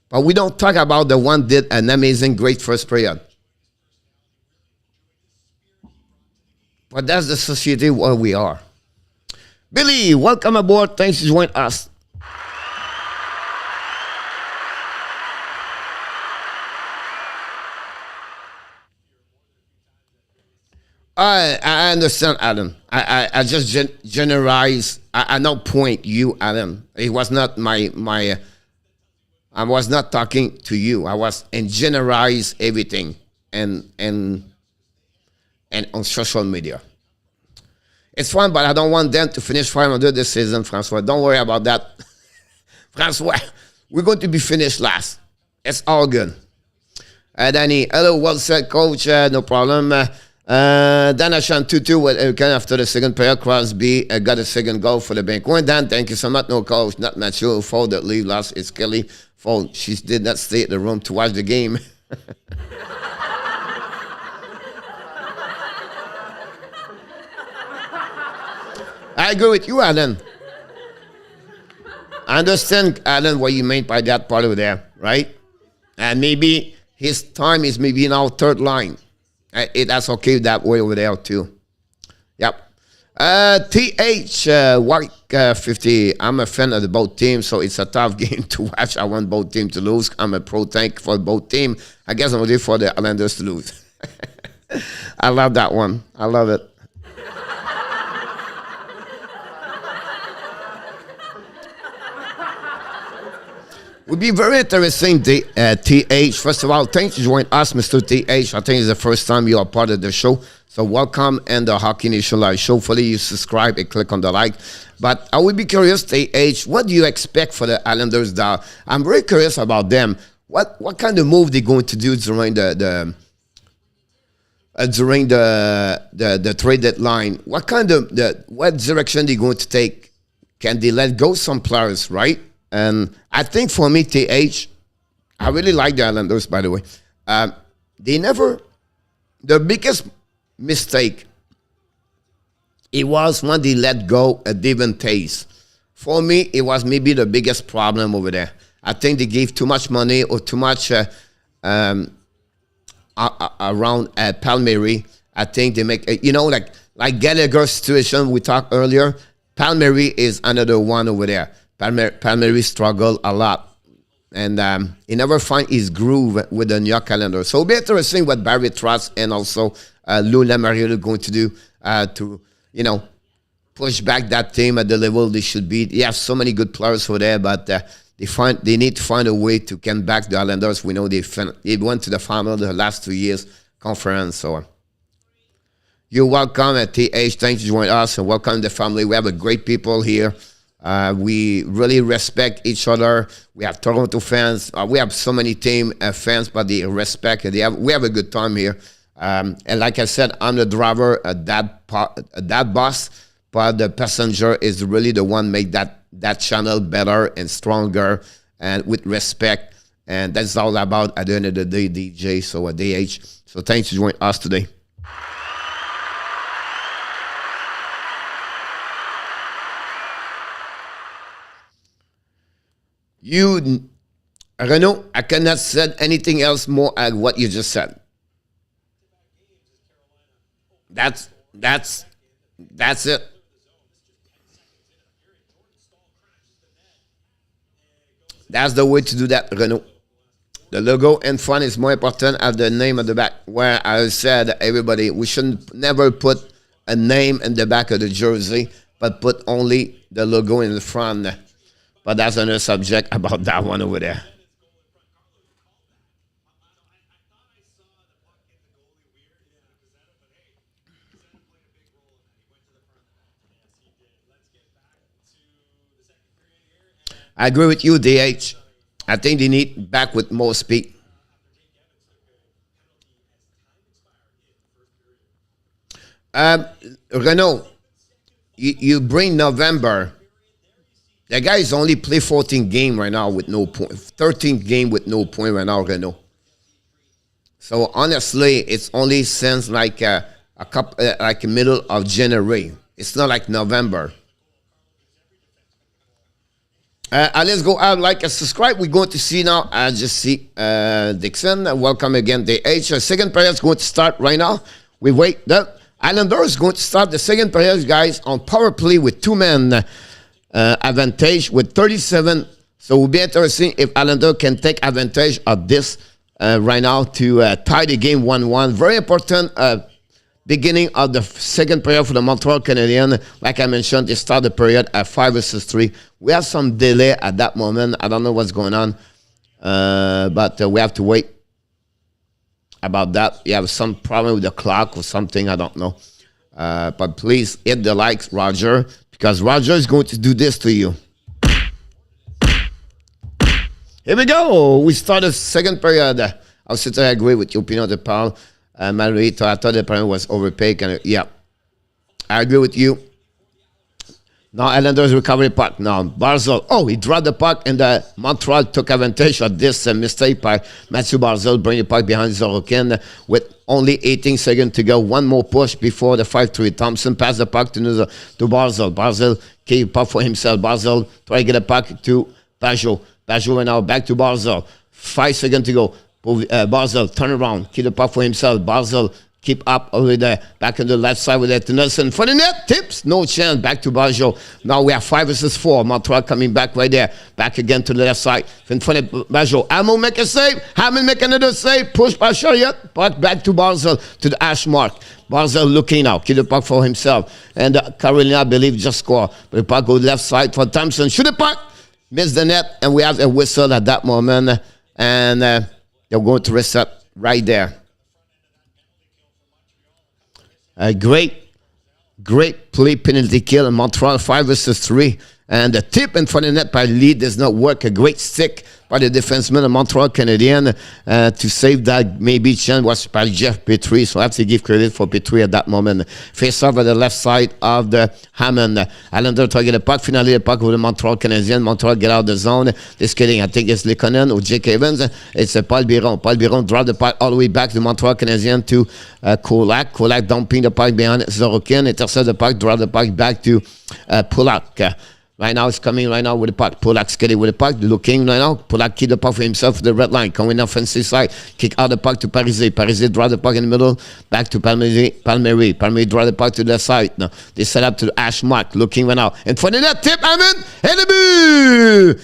But we don't talk about the one did an amazing, great first period. But that's the society where we are. Billy, welcome aboard. Thanks for joining us. I understand, Adam. I just generalize. I don't point you, Adam. It was not my. I was not talking to you. I was in generalize everything and on social media. It's fun, but I don't want them to finish 500 this season, Francois. Don't worry about that. Francois, we're going to be finished last. It's all good. Danny, hello, well said, coach. No problem. Dan Ashan 2-2 after the second period. Crosby got a second goal for the bank. Dan, thank you so much. No coach, not Matthew. For the leave last is Kelly. For she did not stay in the room to watch the game. I agree with you, Alan. I understand, Alan, what you meant by that part over there, right? And maybe his time is maybe in our third line. That's okay that way over there, too. Yep. TH, White 50. I'm a fan of the both teams, so it's a tough game to watch. I want both teams to lose. I'm a pro tank for both teams. I guess I'm ready for the Islanders to lose. I love that one. I love it. Would be very interesting, TH. First of all, thanks for joining us, Mr. TH. I think it's the first time you are part of the show. So welcome and the Hockey Nation Live show. Hopefully you subscribe and click on the like. But I would be curious, TH, what do you expect for the Islanders now? I'm very curious about them. What kind of move they're going to do during the trade deadline? What direction they're going to take? Can they let go some players, right? And I think for me, TH, I really like the Islanders, by the way. The biggest mistake, it was when they let go a Devon Tays. For me, it was maybe the biggest problem over there. I think they gave too much money or too much around Palmieri. I think they make, like Gallagher's situation we talked earlier, Palmieri is another one over there. Palmieri struggled a lot. And he never find his groove with the New York Calendar. So it'll be interesting what Barry Trotz and also Lou Lamoriello are going to do to, push back that team at the level they should be. They have so many good players over there, but they they need to find a way to get back the Islanders. We know they went to the final the last 2 years conference. So you're welcome at TH. Thanks for joining us and welcome the family. We have a great people here. We really respect each other. We have Toronto fans. We have so many team fans, but they respect. We have a good time here. And like I said, I'm the driver, that bus, but the passenger is really the one make that channel better and stronger and with respect. And that's all about at the end of the day, DJ. So DH. So thanks for joining us today. Renaud, I cannot say anything else more at what you just said. That's it. That's the way to do that, Renaud. The logo in front is more important than the name at the back. Where I said, everybody, we shouldn't never put a name in the back of the jersey, but put only the logo in the front. But that's another subject about that one over there. I agree with you, DH. I think they need back with more speed. Renaud, you bring November. The guy is only play 14 game right now with no point. 13 game with no point right now, Renaud. So honestly, it's only since like a couple, like middle of January. It's not like November. Let's go out, like, and subscribe. We're going to see now. I just see Dixon. Welcome again. The second period is going to start right now. We wait. The Islanders is going to start the second period, guys, on power play with 2-man advantage with 37. So it will be interesting if Islanders can take advantage of this right now to tie the game 1-1. Very important beginning of the second period for the Montreal Canadiens. Like I mentioned, they start the period at 5-3. We have some delay at that moment. I don't know what's going on, but we have to wait about that. You have some problem with the clock or something. I don't know. But please hit the likes, Roger, because Roger is going to do this to you. Here we go. We start the second period. I'll sit there, I agree with you, Pinot de Paul. Margarita, I thought the period was overpaid. And yeah, I agree with you. Now Islanders recovery puck. Now Barzal. Oh, he dropped the puck, and Montreal took advantage of this mistake by Matthew Barzal, bringing the puck behind Sorokin with only 18 seconds to go. One more push before the 5-3. Thompson passed the puck to Barzal. Barzal keep puck for himself. Barzal try to get a puck to Pajot. Pajot now back to Barzal. 5 seconds to go. Barzal turn around, keep the puck for himself. Barzal keep up over there, back on the left side with that to Nelson for the net. Tips, no chance. Back to Bajo. Now we have 5-4. Montreal coming back right there, back again to the left side. In front of Bajo. Hammond make a save. Hammond make another save. Push by Chariot. Puck back to Barzal to the hash mark. Barzal looking now, keep the puck for himself. And Carolina, I believe, just score. But the puck goes left side for Thompson. Shoot the puck, miss the net, and we have a whistle at that moment. And they're going to reset right there. A great play, penalty kill in Montreal, 5-3. And the tip in front of the net by Lee does not work. A great stick by the defenseman of Montreal Canadiens to save that maybe chance was by Jeff Petry. So I have to give credit for Petry at that moment. Face off at the left side of the Hammond. Islander try to get a puck. Finally, a puck with the Montreal Canadiens. Montreal get out of the zone. Just kidding. I think it's Lekonen or Jake Evans. It's Paul Biron. Paul Biron dropped the puck all the way back to Montreal Canadiens to Kolak. Kolak dumping the puck behind Sorokin. Intercept the puck. Drop the puck back to Polak. Right now, it's coming right now with the puck. Polak's getting with the puck. Looking right now. Polak keep the puck for himself to the red line. Coming offensive side. Kick out the puck to Parise. Parise draw the puck in the middle. Back to Palmieri. Palmieri draw the puck to the side. Now, they set up to the hash mark. Looking right now. And for the net tip, Hammond. And the boo!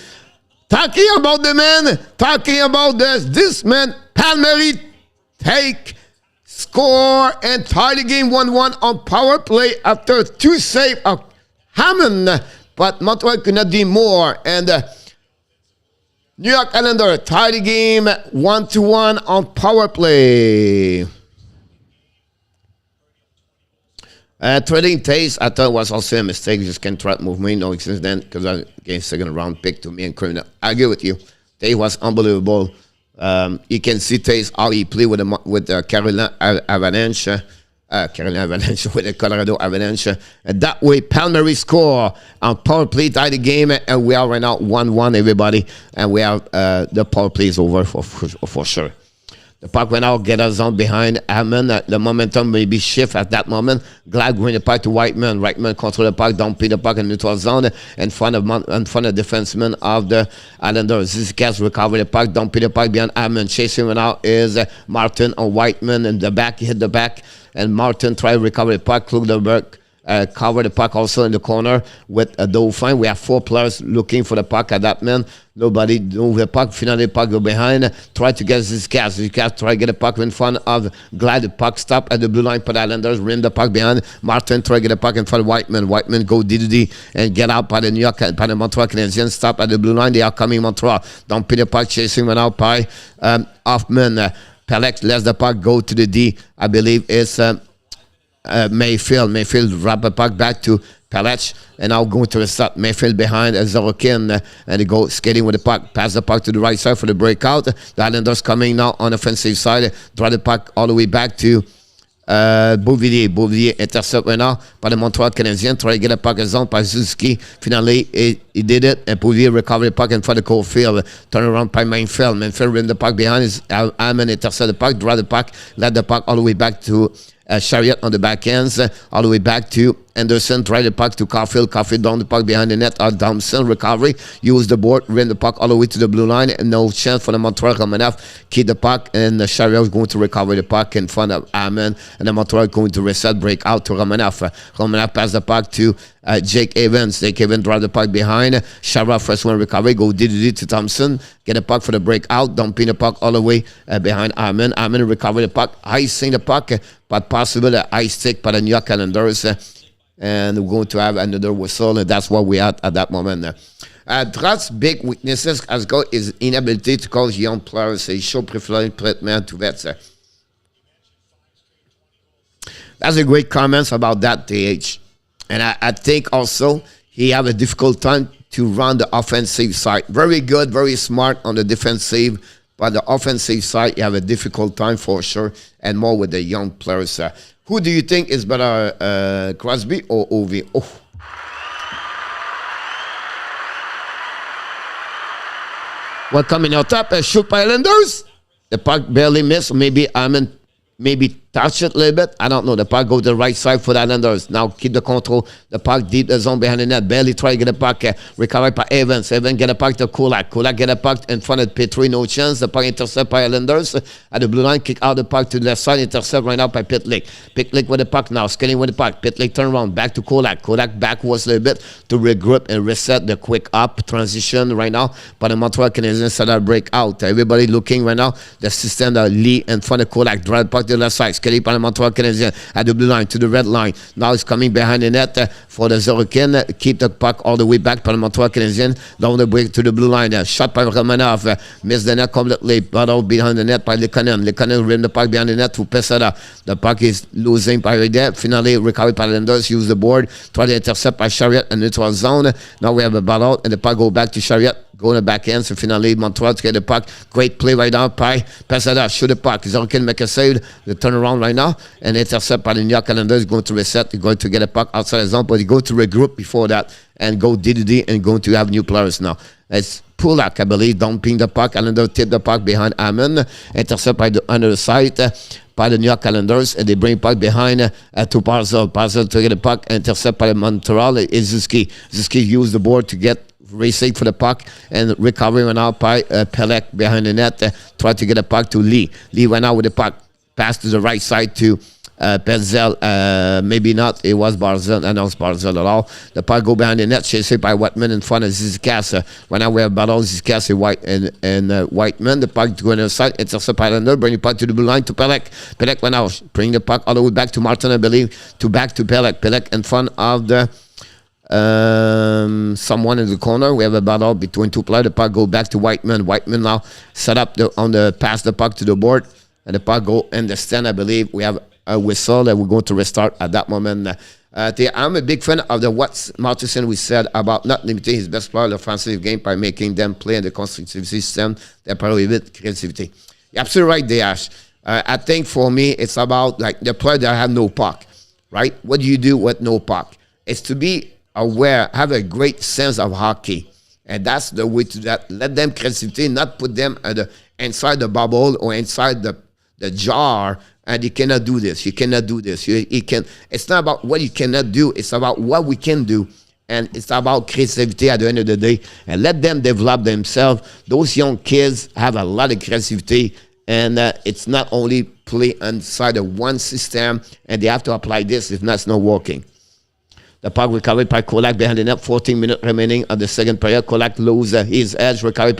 Talking about the man. Talking about this man. Palmieri take, score, and tie the game 1-1 on power play after 2 saves of Hammond. But Montreal could not do more. And New York Islanders tie the game 1-1 on power play. Trading Taste, I thought was also a mistake. Just can't try to move me. No accident because I gave second round pick to me and Criminal. I agree with you. Taste was unbelievable. You can see Taste how he played with the Carolina Avalanche. With the Colorado Avalanche. And that way, Palmieri score on power play, tie the game, and we are right now 1-1, everybody. And we have the power play is over for sure. The puck went out, get us on behind Hammond. The momentum may be shift at that moment. Glad going the puck to Whiteman. Whiteman control the puck, don't pay the puck in neutral zone in front of defenseman of the Islanders. Zizkas recover the puck, don't pay the puck behind Hammond. Chasing him out is Martin on Whiteman in the back. He hit the back, and Martin try to recover the puck. Klugerberg cover the puck also in the corner with a Dauphin. We have 4 players looking for the puck at that man. Nobody move the puck. Finally, the puck go behind. Try to get Zizkas. Zizkas try to get the puck in front of Glad. The puck stop at the blue line for the Islanders. Rim the puck behind. Martin try to get the puck in front of Whiteman. Whiteman go DDD and get out by the Montreal Canadiens. Stop at the blue line. They are coming Montreal. Don't pin the puck. Chasing one out by Hoffman. Pelech lets the puck go to the D. I believe it's Mayfield. Mayfield wrap the puck back to Pelech, and now going to the stop. Mayfield behind Zorokin, and they go skating with the puck. Pass the puck to the right side for the breakout. The Islanders coming now on the offensive side. Draw the puck all the way back to Bouvier. Bouvier intercept right now by the Montreal Canadiens. Try to get a puck in zone by Suzuki. Finally, he did it, and Bouvier recovered the puck in front of Caulfield. Turn around by Mayfield. Mayfield ran the puck behind his Hammond, intercept the puck, draw the puck, let the puck all the way back to Chariot on the back ends, all the way back to Anderson, try the puck to Caulfield. Caulfield down the puck behind the net. Thompson recovery, use the board, ran the puck all the way to the blue line, and no chance for the Montreal Romanov. Keep the puck, and the Chariot is going to recover the puck in front of Hammond, and the Montreal going to reset, break out to Romanov. Romanov pass the puck to Jake Evans. Jake Evans drive the puck behind. Chariot first one recovery, go DDD to Thompson, get the puck for the breakout, dumping the puck all the way behind Hammond. Hammond recover the puck, icing the puck, but possibly the ice stick by the New York Islanders. And we're going to have another whistle, and that's what we at that moment. Trot's big weaknesses has got his inability to call young players. He show preferring treatment to vets. That's a great comments about that, TH. And I think also he have a difficult time to run the offensive side. Very good, very smart on the defensive, but the offensive side, you have a difficult time for sure, and more with the young players. Who do you think is better, Crosby or Ovi? Oh. What coming out top? Shoot by Islanders. The puck barely missed. Maybe maybe touch it a little bit. I don't know. The puck go to the right side for the Islanders. Now keep the control. The puck deep the zone behind the net. Barely try to get the puck. Recovered by Evans. Evans get a puck to Kulak. Kulak get a puck in front of Petry. No chance. The puck intercept by Islanders. At the blue line, kick out the puck to the left side. Intercept right now by Pitlick. Pitlick with the puck now. Skating with the puck. Pitlick turn around. Back to Kulak. Kulak backwards a little bit to regroup and reset the quick up transition right now. But the Montreal Canadiens set that break out. Everybody looking right now. The system that Lee in front of Kulak. Drive the puck to the left side. Skating by the Montreal Canadiens at the blue line to the red line. Now it's coming behind the net for the Zorokin. Keep the puck all the way back by the Montreal Canadiens. Down the break to the blue line. Shot by Romanov. Missed the net completely. Battle behind the net by Lekanen. Lekanen rim the puck behind the net to Pesada. The puck is losing by there. Finally recovered by Islanders. Use the board. Try to intercept by Chariot in neutral zone. Now we have a battle and the puck go back to Chariot. Go in the back end, so finally Montreal to get the puck. Great play right now by Pesada. Shoot the puck. Zorokin make a save. The turnaround right now. And intercept by the New York Islanders. Going to reset. They're going to get the puck outside the zone, but they go to regroup before that and go DDD and going to have new players now. It's Pulak, I believe, dumping the puck. Islanders tip the puck behind Hammond. Intercept by the under the side by the New York Islanders, and they bring puck behind to Barzal. Barzal to get the puck. Intercept by the Montreal. Is Zuski. Zuski used the board to get racing for the puck and recovering went out by Pelech behind the net. Tried to get a puck to Lee. Lee went out with the puck. Pass to the right side to Petzel. Maybe not. It was Barzal. I know it's Barzal at all. The puck go behind the net. Chased by Whiteman in front of Zizkas. Right now we have battle Zizkas and Whiteman. The puck going inside. Intercept by Lander. Bring the puck to the blue line to Pelech. Pelech went out. Bring the puck all the way back to Martin, I believe. Back to Pelech. Pelech in front of the someone in the corner. We have a battle between two players. The puck go back to Whiteman. Whiteman now set up pass the puck to the board. And the puck go in the stand, I believe. We have a whistle that we're going to restart at that moment. I'm a big fan of what Martinson we said about not limiting his best player in the offensive game by making them play in the constructive system. They're probably with creativity. You're absolutely right, Dash. I think for me, it's about like the player that have no puck, right? What do you do with no puck? It's to be aware, have a great sense of hockey. And that's the way to that. Let them creativity, not put them inside the bubble or inside the jar. And you cannot do this. You cannot do this. You can. It's not about what you cannot do. It's about what we can do. And it's about creativity at the end of the day. And let them develop themselves. Those young kids have a lot of creativity. And it's not only play inside of one system. And they have to apply this. If not, it's not working. The puck recovered by Kolak behind the net. 14 minutes remaining of the second period. Kolak loses his edge. Recovered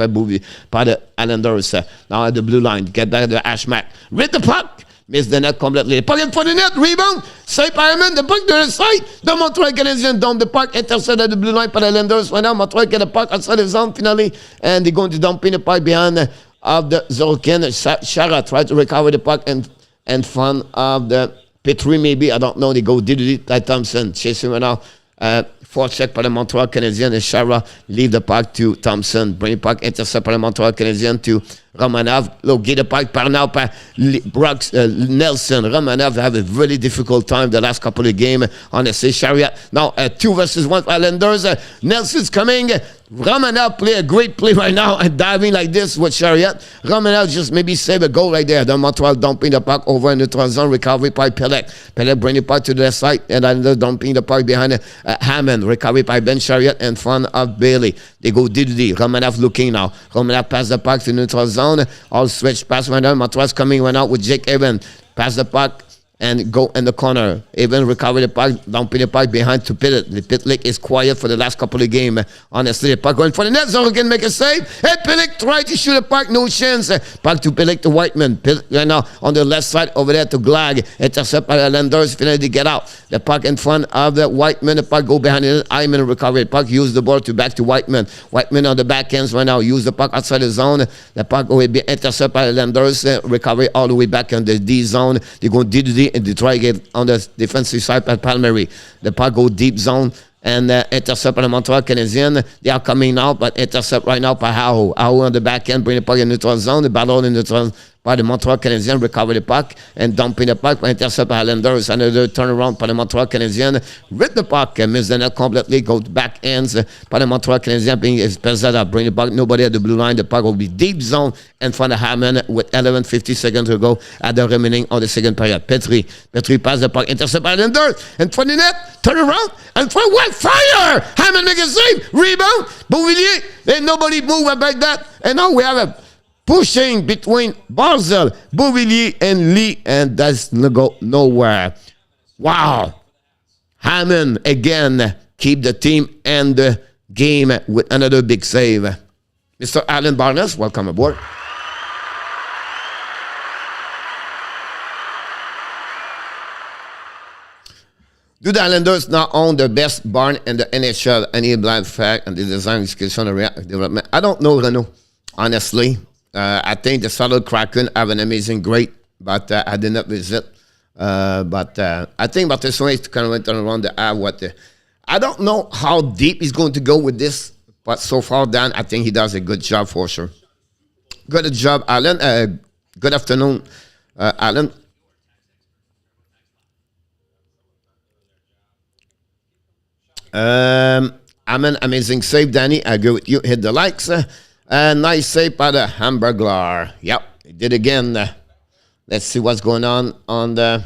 by the Islanders. Now at the blue line. Get back to the Ashmack. Read the puck. Missed the net completely. Puck in for the net. Rebound. Save by Hammond. The puck to the side. The Montreal Canadiens down the puck. Intercepted at the blue line by the Islanders. Right now, Montreal get the puck outside the zone finally. And they're going to dump in the puck behind of the Zorokin. Shara tried to recover the puck in front of the Petry maybe. I don't know. They go did it by Thompson. Chasing right now. Forecheck by the Montreal Canadiens. And Shara leave the puck to Thompson. Bring the puck. Intercept by the Montreal Canadiens to Romanov. Look, get the puck par now by Nelson. Romanov have a really difficult time the last couple of games. Honestly, Chariot. Now, 2 versus 1 Islanders. Nelson's coming. Romanov play a great play right now and diving like this with Chariot. Romanov just maybe save a goal right there. The Montreal dumping the puck over in the neutral zone. Recovery by Pellet. Pellet bring the puck to the left side. And Islanders dumping the puck behind Hammond. Recovery by Ben Chariot in front of Bailey. They go Diddy. Romanov looking now. Romanov pass the puck to the neutral zone. All switch pass right now. Montreal's coming right out with Jake Evans. Pass the puck and go in the corner. Even recover the puck, dumping the puck behind to Pitt. The Pitt Lick is quiet for the last couple of games. Honestly, the puck going for the net. Zoro can make a save. Hey, Pitt try to shoot the puck. No chance. Puck to Pitt to Whiteman. Pitt right now on the left side over there to Glag. Intercept by the Landers. Finally get out. The puck in front of the Whiteman. The puck go behind it. Iman recover the puck. Use the ball to back to Whiteman. Whiteman on the back ends right now. Use the puck outside the zone. The puck will be intercepted by the Landers. Recovery all the way back in the D zone. They go D and they try to get on the defensive side by Palmieri. The puck go deep zone and intercept by the Montreal Canadiens. They are coming out, but intercept right now by Aho. Aho on the back end, bring the puck in the neutral zone. The battle in the neutral by the Montreal Canadiens, recover the puck and dumping the puck by intercept by Islanders. Another turnaround by the Montreal Canadiens. With the puck and miss the net completely. Go back ends by the Montreal Canadiens being Pezada. Bring the puck. Nobody at the blue line. The puck will be deep zone in front of Hammond with 11:50 seconds to go at the remaining of the second period. Petry pass the puck. Intercept by Islanders. In front of the net. Turn around. And for what? Fire! Hammond make a save. Rebound. Beauvillier. And nobody move about that. And now we have a pushing between Barzell, Beauvillier, and Lee, and that's no go nowhere. Wow. Hammond, again, keep the team and the game with another big save. Mr. Alan Barnes, welcome aboard. Do the Islanders not own the best barn in the NHL? Any blind fact and the design discussion and development? I don't know, Renaud, honestly. I think the Seattle Kraken have an amazing great, but I did not visit. But I think Martinson is kind of turn around the eye. I don't know how deep he's going to go with this, but so far, Dan, I think he does a good job for sure. Good job, Alan. Good afternoon, Alan. I'm an amazing save, Danny. I agree with you. Hit the likes. Nice save by the Hamburglar. Yep, he did again. Let's see what's going on the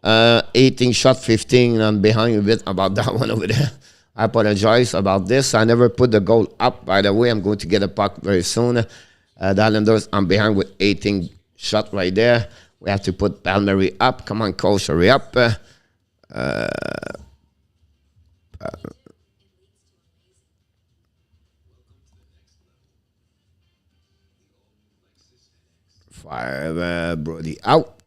18 shot 15 and behind a bit about that one over there. I apologize about this. I never put the goal up, by the way. I'm going to get a puck very soon. The Islanders, I'm behind with 18 shot right there. We have to put Palmieri up. Come on, coach, hurry up. Fire Brody out.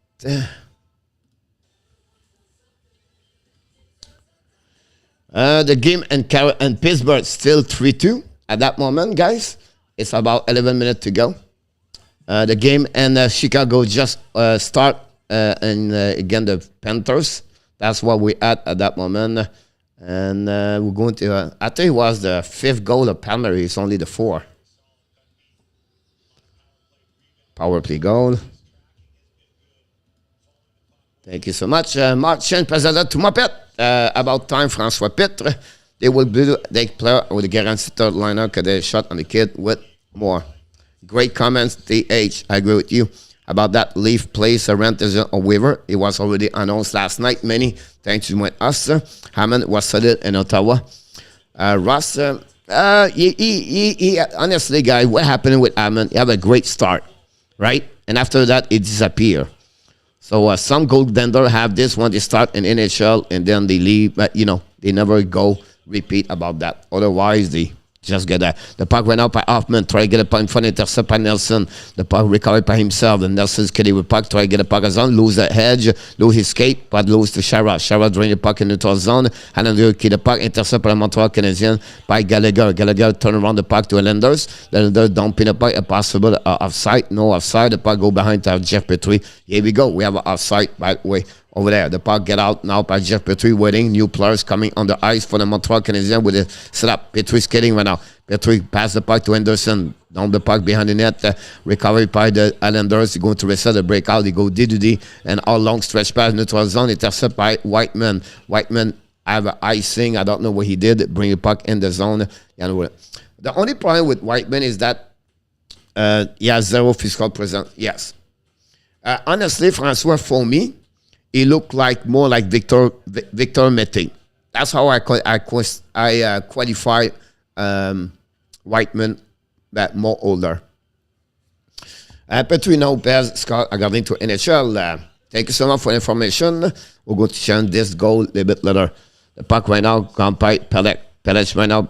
The game in Pittsburgh still 3-2 at that moment, guys. It's about 11 minutes to go. The game in Chicago just start and again the Panthers. That's what we at that moment. And we're going to, I think it was the fifth goal of Palmer. It's only the four. Power play goal. Thank you so much. Martin President to my pet. About time, François Petry. They will be the player with the guaranteed third liner because they shot on the kid with more. Great comments, DH. I agree with you about that Leaf place rent is a waiver. It was already announced last night. Many thanks to us. Hammond was solid in Ottawa. Ross, he honestly, guys, what happened with Hammond? He had a great start, right? And after that, it disappeared. So some goaltenders have this one. They start in NHL and then they leave. But, they never go repeat about that. Otherwise, they just get that. The puck went out by Hoffman. Try to get a puck in front. Intercept by Nelson. The puck recovered by himself. And Nelson's kidding with puck. Try to get a puck zone. Lose the hedge. Lose his skate. But lose to Shara. Shara drain the puck in the neutral zone. And then they the puck. Intercept by the Montreal Canadiens by Gallagher. Gallagher turn around the puck to Islanders. The Islanders dumping the puck. A possible offside. No offside. The puck go behind to Jeff Petry. Here we go. We have an offside by the way. Over there, the puck get out now by Jeff Petry waiting. New players coming on the ice for the Montreal Canadiens with a setup. Petry skating right now. Petry pass the puck to Anderson. Down the puck behind the net. Recovery by the Islanders. They're going to reset the breakout. They go D2D and all long stretch pass neutral zone. Intercept by Whiteman. Whiteman have an icing. I don't know what he did. Bring the puck in the zone. The only problem with Whiteman is that he has zero physical presence. Yes. Honestly, Francois, for me, he looked like more like Victor Mete. That's how I qualify Whiteman, but more older. Petry now Pez, Scott, according to NHL. Thank you so much for the information. We'll go to change this goal a little bit later. The puck right now, gone by Pelech. Pelech right now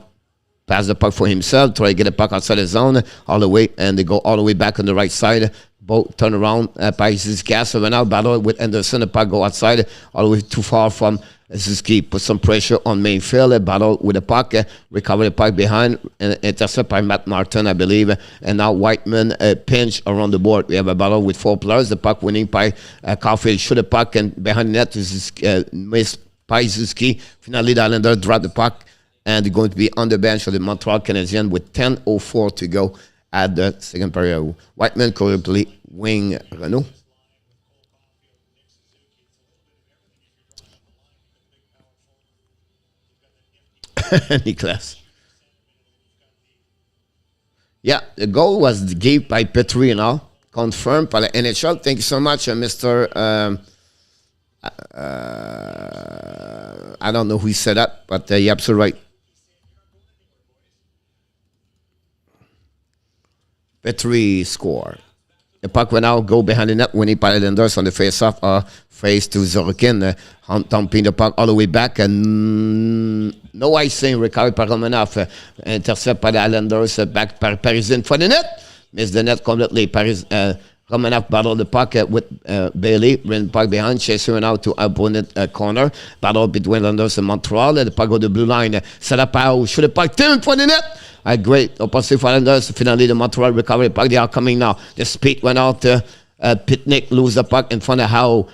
pass the puck for himself, try to get the puck outside the zone all the way, and they go all the way back on the right side. Both turn around, Paris gas right now, battle with Anderson, the puck go outside, all the way too far from Ziski. Put some pressure on Mayfield, battle with the puck, recover the puck behind, and intercept by Matt Martin, I believe. And now Whiteman pinch around the board. We have a battle with four players, the puck winning by Caulfield, shoot the puck, and behind the net is miss by Ziski. Finally, the Islander drop the puck, and they're going to be on the bench for the Montreal Canadiens with 10:04 to go at the second period. Whiteman currently wing Renault. Nicholas. Yeah, the goal was given by Petry and all. Confirmed by the NHL. Thank you so much, Mr. I don't know who said that, but you're absolutely right. Petry score. The puck went out, go behind the net, winning by the Islanders on the face-off, face to Zorokin, dumping the puck all the way back, and no icing, recovered by Romanov, intercept by the Islanders, back by Parizin for the net, missed the net completely. Romanov battled the puck with Bailey, ran the puck behind, chasing out to opponent corner, battle between Islanders and Montreal, and the puck go to the blue line, set up out, shoot the puck, Tim for the net. Great. Opposite for Islanders. Finally, the Montreal recovery puck. They are coming now. The speed went out. Pitnick lose the puck in front of Howe.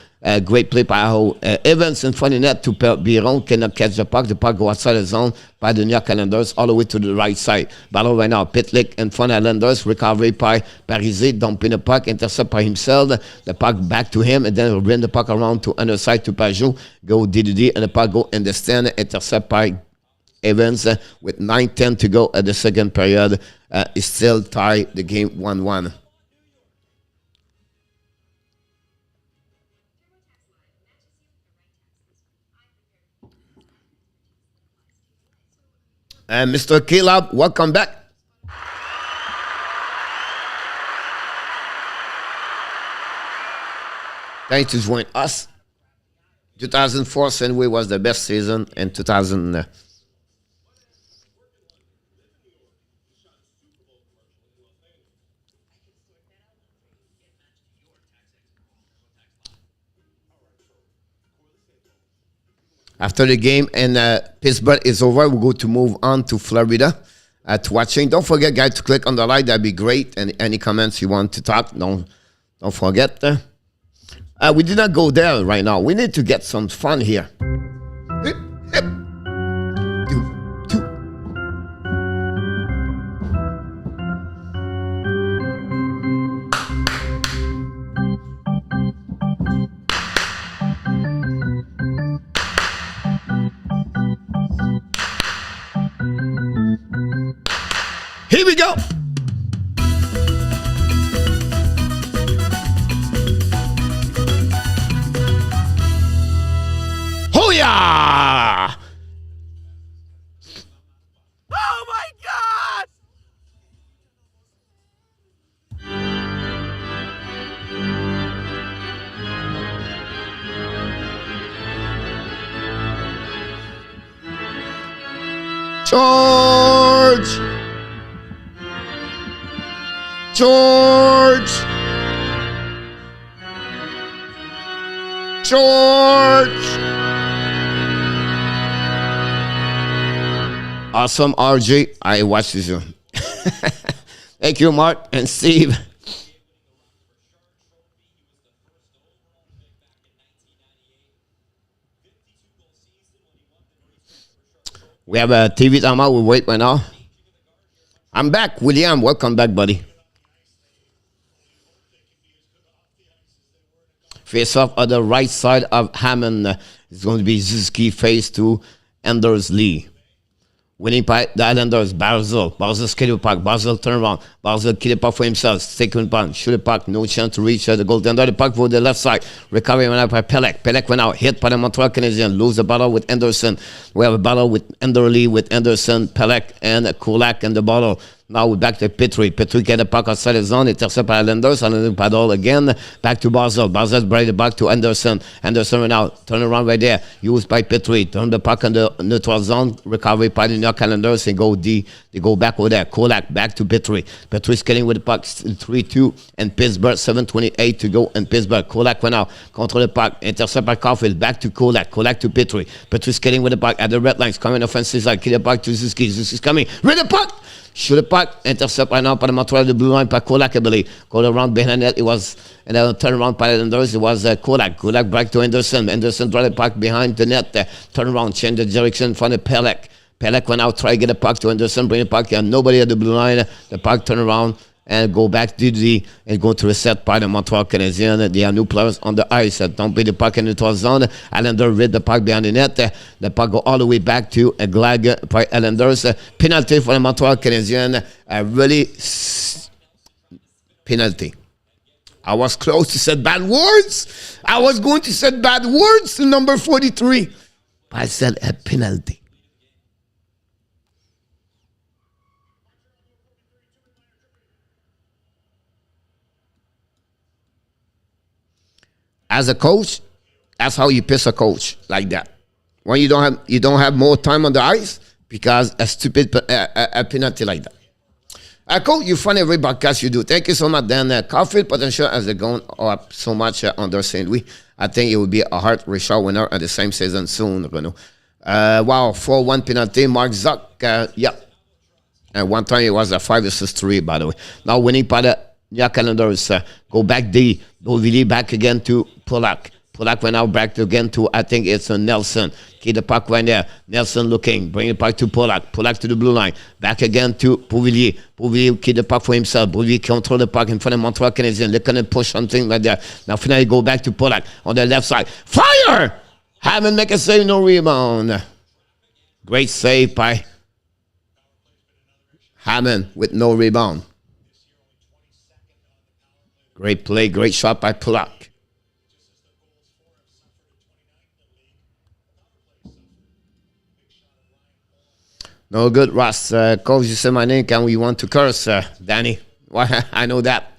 Great play by Howe. Evans in front of the net to Biron. Cannot catch the puck. The puck go outside the zone by the New York Islanders all the way to the right side. Battle right now. Pitlick in front of Islanders. Recovery by Parizzi. Dumping the puck. Intercept by himself. The puck back to him. And then bring the puck around to other side to Pajot. Go DDD. And the puck go in the stand. Intercept by Evans with 9:10 to go at the second period. Is still tied the game 1-1. And Mr. Caleb, welcome back. Thanks to join us. 2004 anyway was the best season, and 2000. After the game and Pittsburgh is over, we're going to move on to Florida to watching. Don't forget, guys, to click on the like. That'd be great. And any comments you want to talk, don't forget. We did not go there right now. We need to get some fun here. Hip, hip. Do, do. Here we go. Oh yeah! Oh my God! George! George! George! Awesome, RJ. I watched this one. Thank you, Mark and Steve. We have a TV timeout. We'll wait right now. I'm back. William, welcome back, buddy. Face off on the right side of Hammond. It's going to be Zuski face to Anders Lee. Winning by the Islanders, Barzil. Barzil skate the puck. Barzil turn around. Barzil kill the puck for himself. Second puck. Shoot the puck. No chance to reach the goaltender. The puck for the left side. Recovery went out by Pelech. Pelech went out. Hit by the Montreal Canadiens. Lose the battle with Anderson. We have a battle with Enderley, with Anderson, Pelech, and Kulak in the battle. Now we're back to Petry. Petry get the puck outside the zone. Intercept by Islanders. Islanders paddle again. Back to Barzil. Barzil bring the back to Anderson. Anderson went out. Turn around right there. Used by Petry. Turn the puck in the neutral zone. Recovery by the New York Islanders. And go D. They go back over there. Kulak back to Petry. Petry skating with the puck. 3-2. And Pittsburgh. 7:28 to go in Pittsburgh. Kulak went out. Control the puck. Intercept by Caulfield. Back to Kulak. Kulak to Petry. Petry skating with the puck at the red lines. Coming offensive side. Kill the puck to Zuski. Zuski's coming. Read the puck. Shoot the puck, intercept right now by the Montreal, the blue line by Kulak, I believe. Go around behind net, it was, and then turn around by the Islanders, it was Kulak. Kulak back to Anderson. Anderson draw the puck behind the net, turn around, change the direction from the Pelech. Pelech went out, try to get the puck to Anderson, bring the puck, and nobody at the blue line. The puck turn around and go back to the, and go to reset by the Montreal Canadiens. They are new players on the ice. Don't beat the puck in the neutral zone. Islander read the puck behind the net. The puck go all the way back to a Glag by Islanders. Penalty for the Montreal Canadiens. Really penalty. I was close to say bad words. I was going to say bad words to number 43. But I said a penalty. As a coach, that's how you piss a coach, like that. When you don't have more time on the ice because a stupid a penalty like that. Coach, you find every broadcast you do. Thank you so much. Then Caulfield potential as they're going up so much under St. Louis. I think it will be a Hart Richard winner at the same season soon. Wow, 4-1 penalty. Mark Zuck, yeah. And one time it was a 5 versus 3, by the way. Now winning by the New York Islanders. Go back D. Beauvillier back again to Polak. Polak went out back again to, I think it's Nelson. Keep the puck right there. Nelson looking. Bring it back to Polak. Polak to the blue line. Back again to Beauvillier. Beauvillier keep the puck for himself. Beauvillier control the puck in front of Montreal Canadiens. They can push something like that. Now finally go back to Polak on the left side. Fire! Hammond make a save, no rebound. Great save by Hammond with no rebound. Great play, great shot by Polak. No good, Ross. Coach, you said my name. Can we want to curse, Danny? Why? I know that.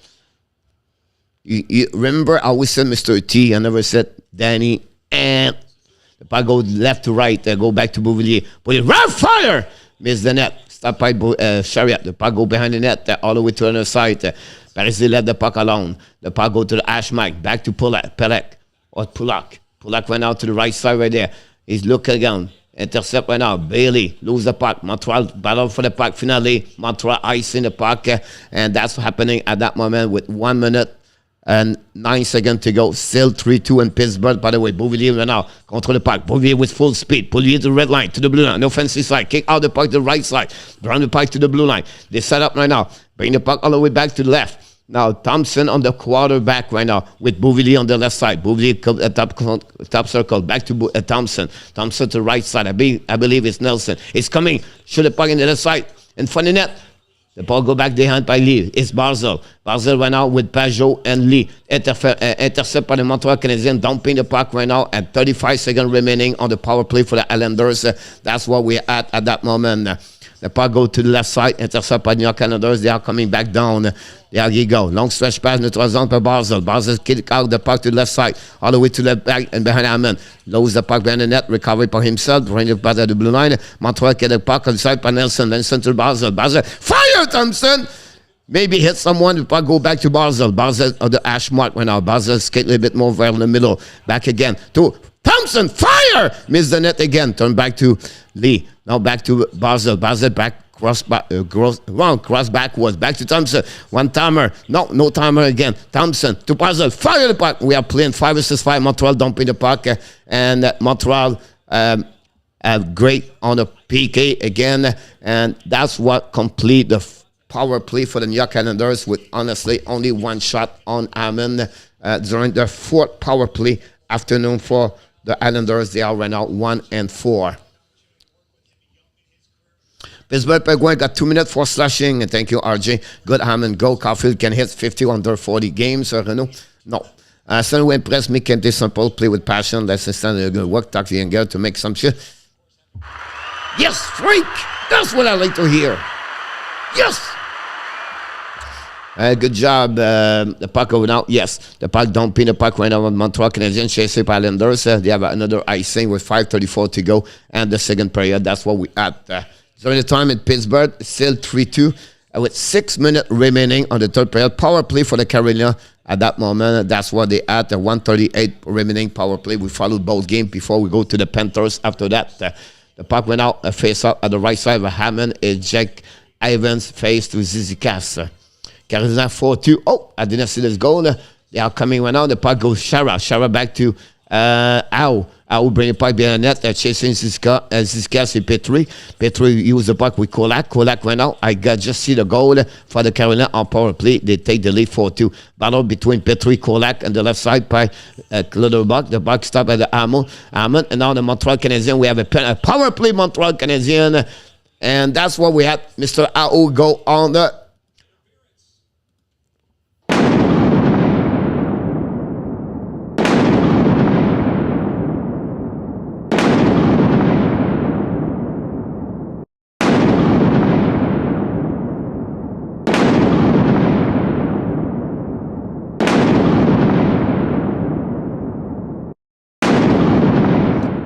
You remember I always said Mr. T. I never said Danny. And the puck go left to right. Go back to Beauvillier. But it ran fire. Miss the net. Stop by Chariot. The puck go behind the net. All the way to the other side. Paris let the puck alone. The puck go to the Ash Mike. Back to Pelech. Or Pulak. Pulak went out to the right side right there. He's looking again. Intercept right now. Bailey lose the puck. Montreal battle for the puck. Finally, Montreal icing the puck. And that's happening at that moment with 1 minute and 9 seconds to go. Still 3-2 in Pittsburgh. By the way, Bouvillier right now control the puck. Bouvillier with full speed. Bouvillier to the red line, to the blue line. No offensive side. Kick out the puck to the right side. Run the puck to the blue line. They set up right now. Bring the puck all the way back to the left. Now, Thompson on the quarterback right now with Bouvillier on the left side. Bouvillier at top circle. Back to Thompson. Thompson to the right side. I believe it's Nelson. It's coming. Shoot the puck in the left side. In front of the net. The ball go back behind by Lee. It's Barzal. Barzal right now with Pajot and Lee. Intercept by the Montreal Canadiens. Dumping the puck right now at 35 seconds remaining on the power play for the Islanders. That's what we're at that moment. The puck go to the left side. Intercept by the New York Islanders. They are coming back down. There you go. Long stretch pass. Neutral zone by Barzal. Barzal kick out the puck to the left side. All the way to the back and behind Hammond. Lose the puck behind the net. Recovery by himself. Bring it back at the blue line. Montreal get the puck on the side by Nelson. Nelson to Barzal. Barzal. Fire, Thompson! Maybe hit someone. The puck go back to Barzal. Barzal on the hash mark right now. Barzal skate a little bit more right in the middle. Back again to Thompson. Fire! Miss the net again. Turn back to Lee. Now back to Barzal. Barzal back. Cross backwards. Back to Thompson. One timer. No timer again. Thompson to Barzal. Fire the puck. We are playing 5 versus 5. Montreal dumping the puck. And Montreal great on the PK again. And that's what complete the power play for the New York Islanders with honestly only one shot on Hammond during their fourth power play afternoon for the Islanders. They are right now 1-4. Pittsburgh Penguins got 2 minutes for slashing. And thank you, RJ. Good Hammond. Go. Caulfield can hit 50 under 40 games. Renault? No. Suddenly impressed me. Can't they simple play with passion? Let's stand a good work. Talk to the girl to make some shit. Yes, freak. That's what I like to hear. Yes. Good job. The puck over now. Yes. The puck dumping the puck right now on Montreal Canadiens. Chasing Islanders. They have another icing with 5:34 to go. And the second period. That's what we at. During the time in Pittsburgh, still 3-2 with 6 minutes remaining on the third period. Power play for the Carolina at that moment. That's what they at. The 1:38 remaining power play. We followed both games before we go to the Panthers. After that, the puck went out, a face up at the right side of Hammond. Jack Evans face to Zizikas. Carolina 4-2. Oh, I didn't see this goal. They are coming right now. The puck goes Shara. Shara back to Au. I will bring the puck behind the net. Chasing Zizikas and Petry. Petry use the puck with Kolak. Kolak went out. I just see the goal for the Carolina on power play. They take the lead 4-2. Battle between Petry, Kolak, and the left side by Clutterbuck. The puck stopped at the Hammond. And now the Montreal Canadiens. We have a power play Montreal Canadiens. And that's what we had. Mr. Au go on the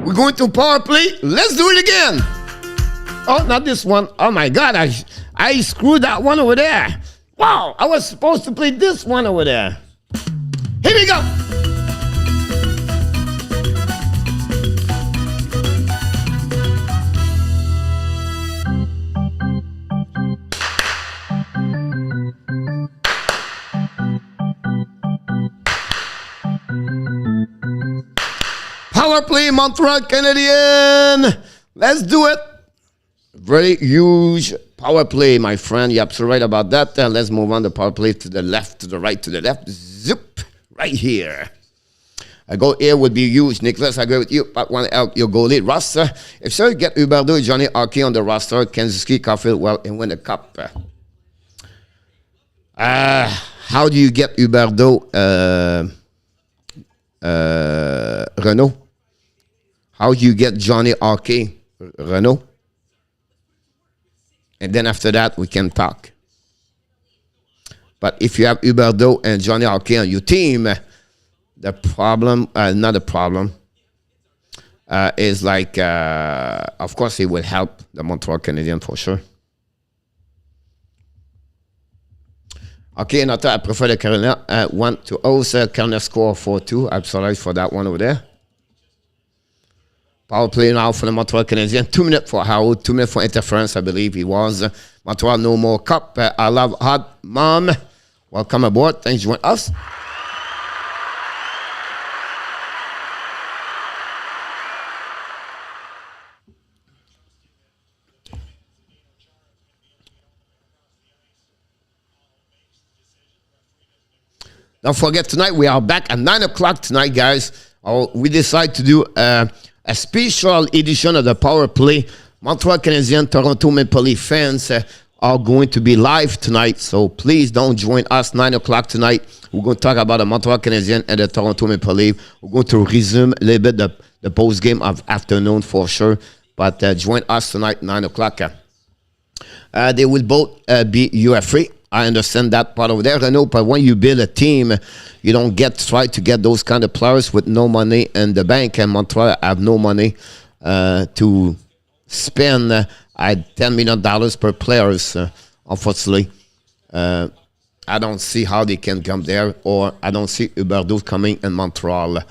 We're going to power play. Let's do it again. Oh, not this one. Oh my God, I screwed that one over there. Wow, I was supposed to play this one over there. Here we go. Power play, Montreal Canadiens. Let's do it. Very huge power play, my friend. You're absolutely right about that. Let's move on the power play to the left, to the right, to the left. Zip, right here. A goal here would be huge. Nicholas, I agree with you. But want to help your goalie. Roster. If so, get Huberdeau and Johnny Hockey on the roster. Kanzinski, Caulfield, well, and win the cup. How do you get Huberdeau, Renault? How do you get Johnny Hockey, Renault? And then after that, we can talk. But if you have Huberdeau and Johnny Hockey on your team, the problem, not a problem, is like, of course, it will help the Montreal Canadiens for sure. Okay, not I prefer the Carolina 1-0. Carolina score 4-2. I'm sorry for that one over there. Power play now for the Montreal Canadiens. 2 minutes for Howard, 2 minutes for interference, I believe he was. Montreal no more cup. I love hot mom. Welcome aboard. Thanks for joining us. Don't forget, tonight we are back at 9 o'clock tonight, guys. We decide to do a special edition of the Power Play. Montreal Canadiens, Toronto Maple Leaf fans are going to be live tonight, so please don't join us 9 o'clock tonight. We're going to talk about the Montreal Canadiens and the Toronto Maple Leaf. We're going to resume a little bit the post-game of afternoon for sure, but join us tonight 9 o'clock. They will both be UF3. I understand that part over there. I know, but when you build a team, you don't try to get those kind of players with no money in the bank. And Montreal have no money to spend at $10 million per players. Unfortunately, I don't see how they can come there, or I don't see Huberdeau coming in Montreal.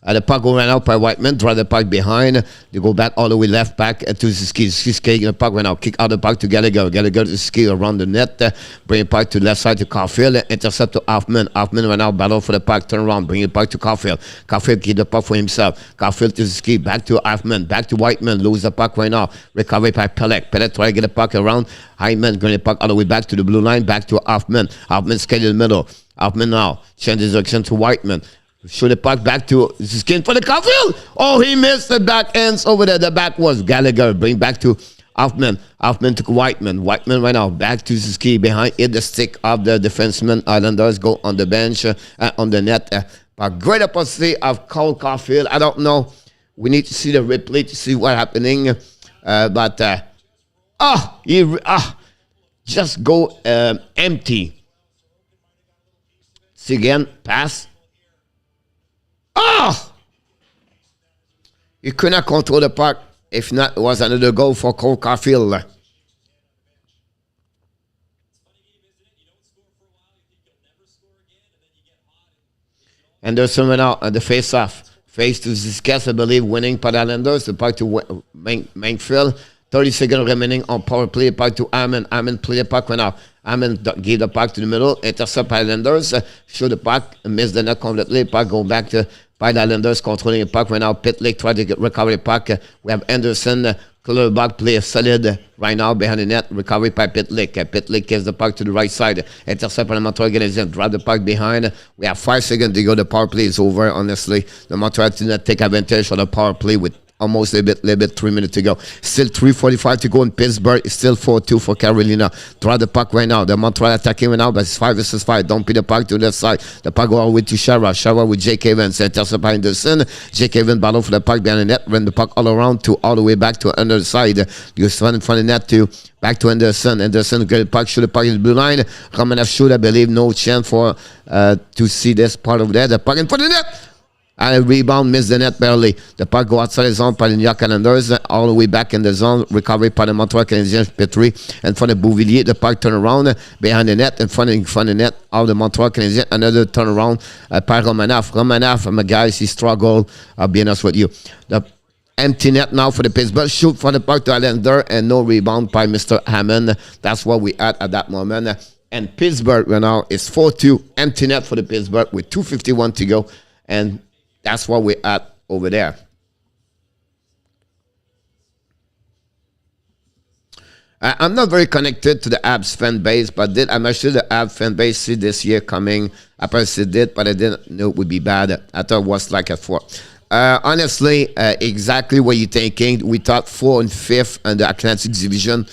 The puck go ran out by Whiteman, draw the puck behind. They go back all the way left back to Ski. The puck went out, kick out the puck to Gallagher. Gallagher to Ski around the net, bring the puck to the left side to Caulfield, intercept to Hoffman. Hoffman went out, battle for the puck, turn around, bring the puck to Caulfield. Caulfield keep the puck for himself. Caulfield to Ski, back to Hoffman, back to Whiteman, lose the puck right now. Recovery by Pellet. Pellet try to get the puck around. Hyman bring the puck all the way back to the blue line, back to Hoffman. Hoffman skate in the middle. Hoffman now changes direction to Whiteman. Show the puck back to Skin for the Caulfield. Oh, he missed the back ends over there. The back was Gallagher. Bring back to Hoffman. Hoffman to Whiteman. Whiteman right now back to Ski behind. Hit the stick of the defenseman. Islanders go on the bench, on the net. But great opportunity of Cole Caulfield. I don't know. We need to see the replay to see what's happening. Just go empty. See again. Pass. He could not control the puck. If not, it was another goal for Cole Caulfield. Anderson went out on the face-off. Face to Ziskas, I believe, winning by the Islanders. The puck to Mankfield. 30 seconds remaining on power play. Puck to Hammond. Hammond play the puck went out. Hammond gave the puck to the middle. Intercept by Islanders. Show the puck. Miss the net completely. Puck go back to by the Islanders controlling the puck right now. Pitlick try to recover the puck. We have Anderson. Clutterbuck play solid right now behind the net. Recovery by Pitlick. Pitlick gives the puck to the right side. Intercept by the Montreal Canadiens. Drop the puck behind. We have 5 seconds to go. The power play is over. Honestly, the Montreal did not take advantage of the power play with almost a little bit, 3 minutes to go. Still 3:45 to go in Pittsburgh. It's still 4-2 for Carolina. Draw the puck right now. The Montreal attacking right now, but it's 5 versus 5. Don't put the puck to the left side. The puck go all the way to Shara. Shara with Jake Evans. Intercept by Anderson. Jake Evans battle for the puck behind the net. Run the puck all around to all the way back to under the side. Just run in front of the net to back to Anderson. Anderson get the puck, shoot the puck in the blue line. Romanov shoot, I believe. No chance for to see this part of there. The puck in front of the net. And a rebound, missed the net barely. The puck go outside the zone by the New York Islanders, all the way back in the zone. Recovery by the Montreal Canadiens, Petry. In front of Bouvillier, the puck turn around behind the net, in front of the net of the Montreal Canadiens. Another turnaround by Romanov. Romanov, my guys, he struggled. I'll be honest with you. The empty net now for the Pittsburgh. Shoot for the puck to Islander, and no rebound by Mr. Hammond. That's what we at that moment. And Pittsburgh right now is 4-2. Empty net for the Pittsburgh with 2:51 to go. And that's what we're at over there. I'm not very connected to the Abs fan base, but I'm actually the Abs fan base see this year coming. I personally did, but I didn't know it would be bad. I thought it was like a 4. Honestly, exactly what you're thinking. We thought 4 and 5th in the Atlantic Division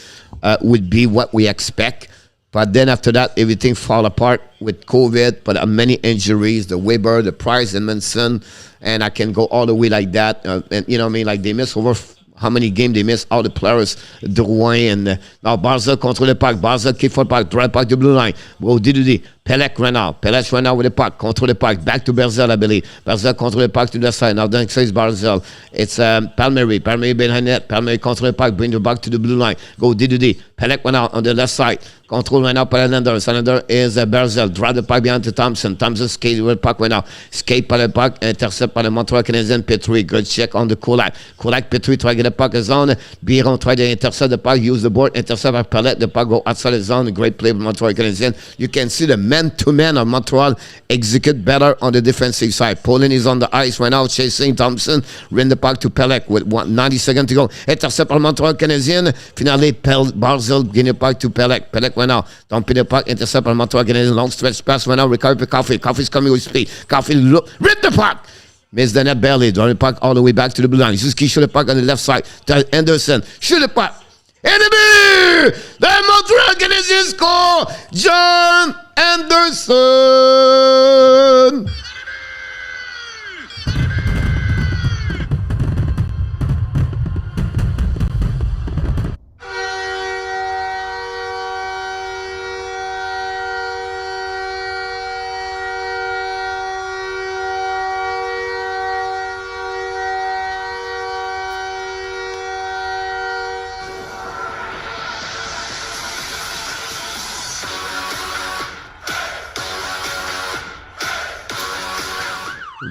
would be what we expect. But then after that, everything fall apart with COVID, but many injuries, the Weber, the Price, and Manson, and I can go all the way like that. And you know what I mean? Like they miss over how many games they miss, all the players, Drouin, and now Barza control the puck. Barza kick for the puck, drive puck to blue line. Go Diddy. Pelech right now. Pelech right now with the puck. Control the puck. Back to Barzal, I believe. Barzal control the puck to the side. Now the next is Barzal. It's Palmieri. Palmieri behind net. Palmieri control the puck. Bring the puck to the blue line. Go D2D. Pelech right now on the left side. Control right now by Islanders. Islanders is Barzal. Drive the puck behind to Thompson. Thompson skate with the puck right now. Skate by the puck. Intercept by the Montreal Canadiens. Petry. Good check on the Kulak. Kulak, Petry try to get the puck in zone. Biron try to intercept the puck. Use the board. Intercept by Pelech. The puck go outside the zone. Great play by Montreal Canadiens. You can see the man-to-man of Montreal execute better on the defensive side. Poland is on the ice right now, chasing Thompson. Rin the puck to Pelech with 90 seconds to go. Intercept by Montreal Canadiens. Finally, Barzal getting the puck to Pelech. Pelech right now. Dumping the puck. Intercept by Montreal Canadiens. Long stretch pass right now. Recover for Coffee. Coffee's coming with speed. Coffee look. Rin the puck. Miss the net barely. Draw the puck all the way back to the blue line. Suzuki shoot the puck on the left side. To Anderson. Shoot the puck. Enemy! The Montreal Canadiens score! John Anderson!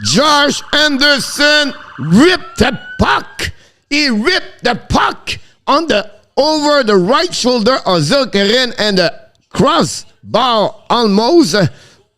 Josh Anderson ripped the puck. He ripped the puck over the right shoulder of Zilkerin and the crossbar almost.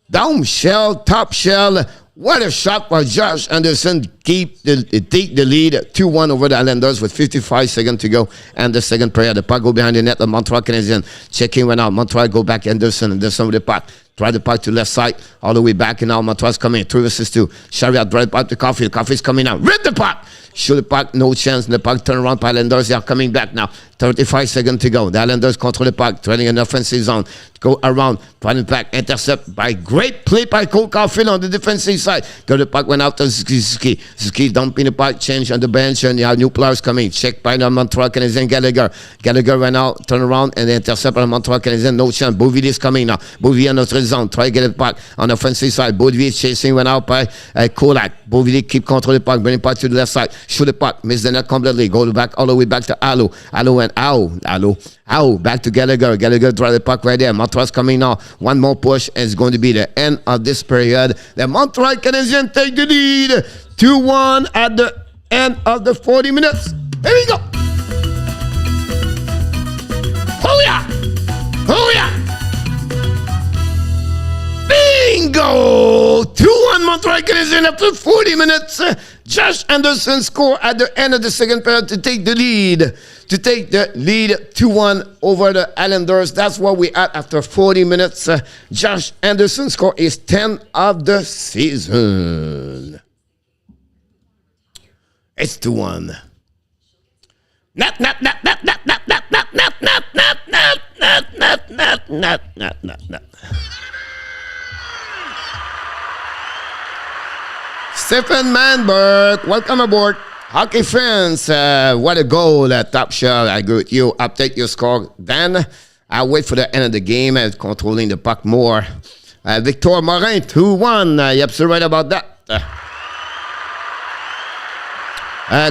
Down shell, top shell. What a shot by Josh Anderson. Take the lead 2-1 over the Islanders with 55 seconds to go. And the second period, the puck go behind the net. The Montreal Canadiens checking right now. Montreal go back Anderson. Anderson with the puck. Try the puck to left side. All the way back. And now Montreal's coming. 3 versus 2. Chariot drive back to Coffee. Coffee's coming out. Rip the puck. Shoot the puck. No chance. The puck turn around. Islanders. They are coming back now. 35 seconds to go. The Islanders control the puck. Trailing an offensive zone. Go around. Trying the puck. Intercept by great play by Cole Caulfield on the defensive side. Go the puck went out to Suzuki. Suzuki dumping the puck. Change on the bench. And you have new players coming. Check by the Montreal Canadiens. Gallagher. Gallagher went out. Turn around. And intercept by the Montreal Canadiens. No chance. Beauvillier is coming now. Beauvillier on notre zone. Try to get it back on the offensive side. Beauvillier chasing. Went out by Kolak. Beauvillier keep control the puck. Bring the puck to the left side. Shoot the puck. Miss the net completely. Go back all the way back to Allo. Allo and Allo. Back to Gallagher. Gallagher drive the puck right there. Montreal's coming now. One more push, and it's going to be the end of this period. The Montreal Canadiens take the lead 2-1 at the end of the 40 minutes. Here we go. Oh yeah! Oh yeah! Bingo! 2-1 Montreal Canadiens after 40 minutes. Josh Anderson scored at the end of the second period to take the lead. 2-1 over the Islanders. That's where we at after 40 minutes. Josh Anderson score is 10 of the season. It's 2-1. Not. Stephen Manberg, welcome aboard. Hockey fans, what a goal, top shot. I agree with you. Update your score. Then I'll wait for the end of the game and controlling the puck more. Victor Morin, 2-1. You're absolutely right about that.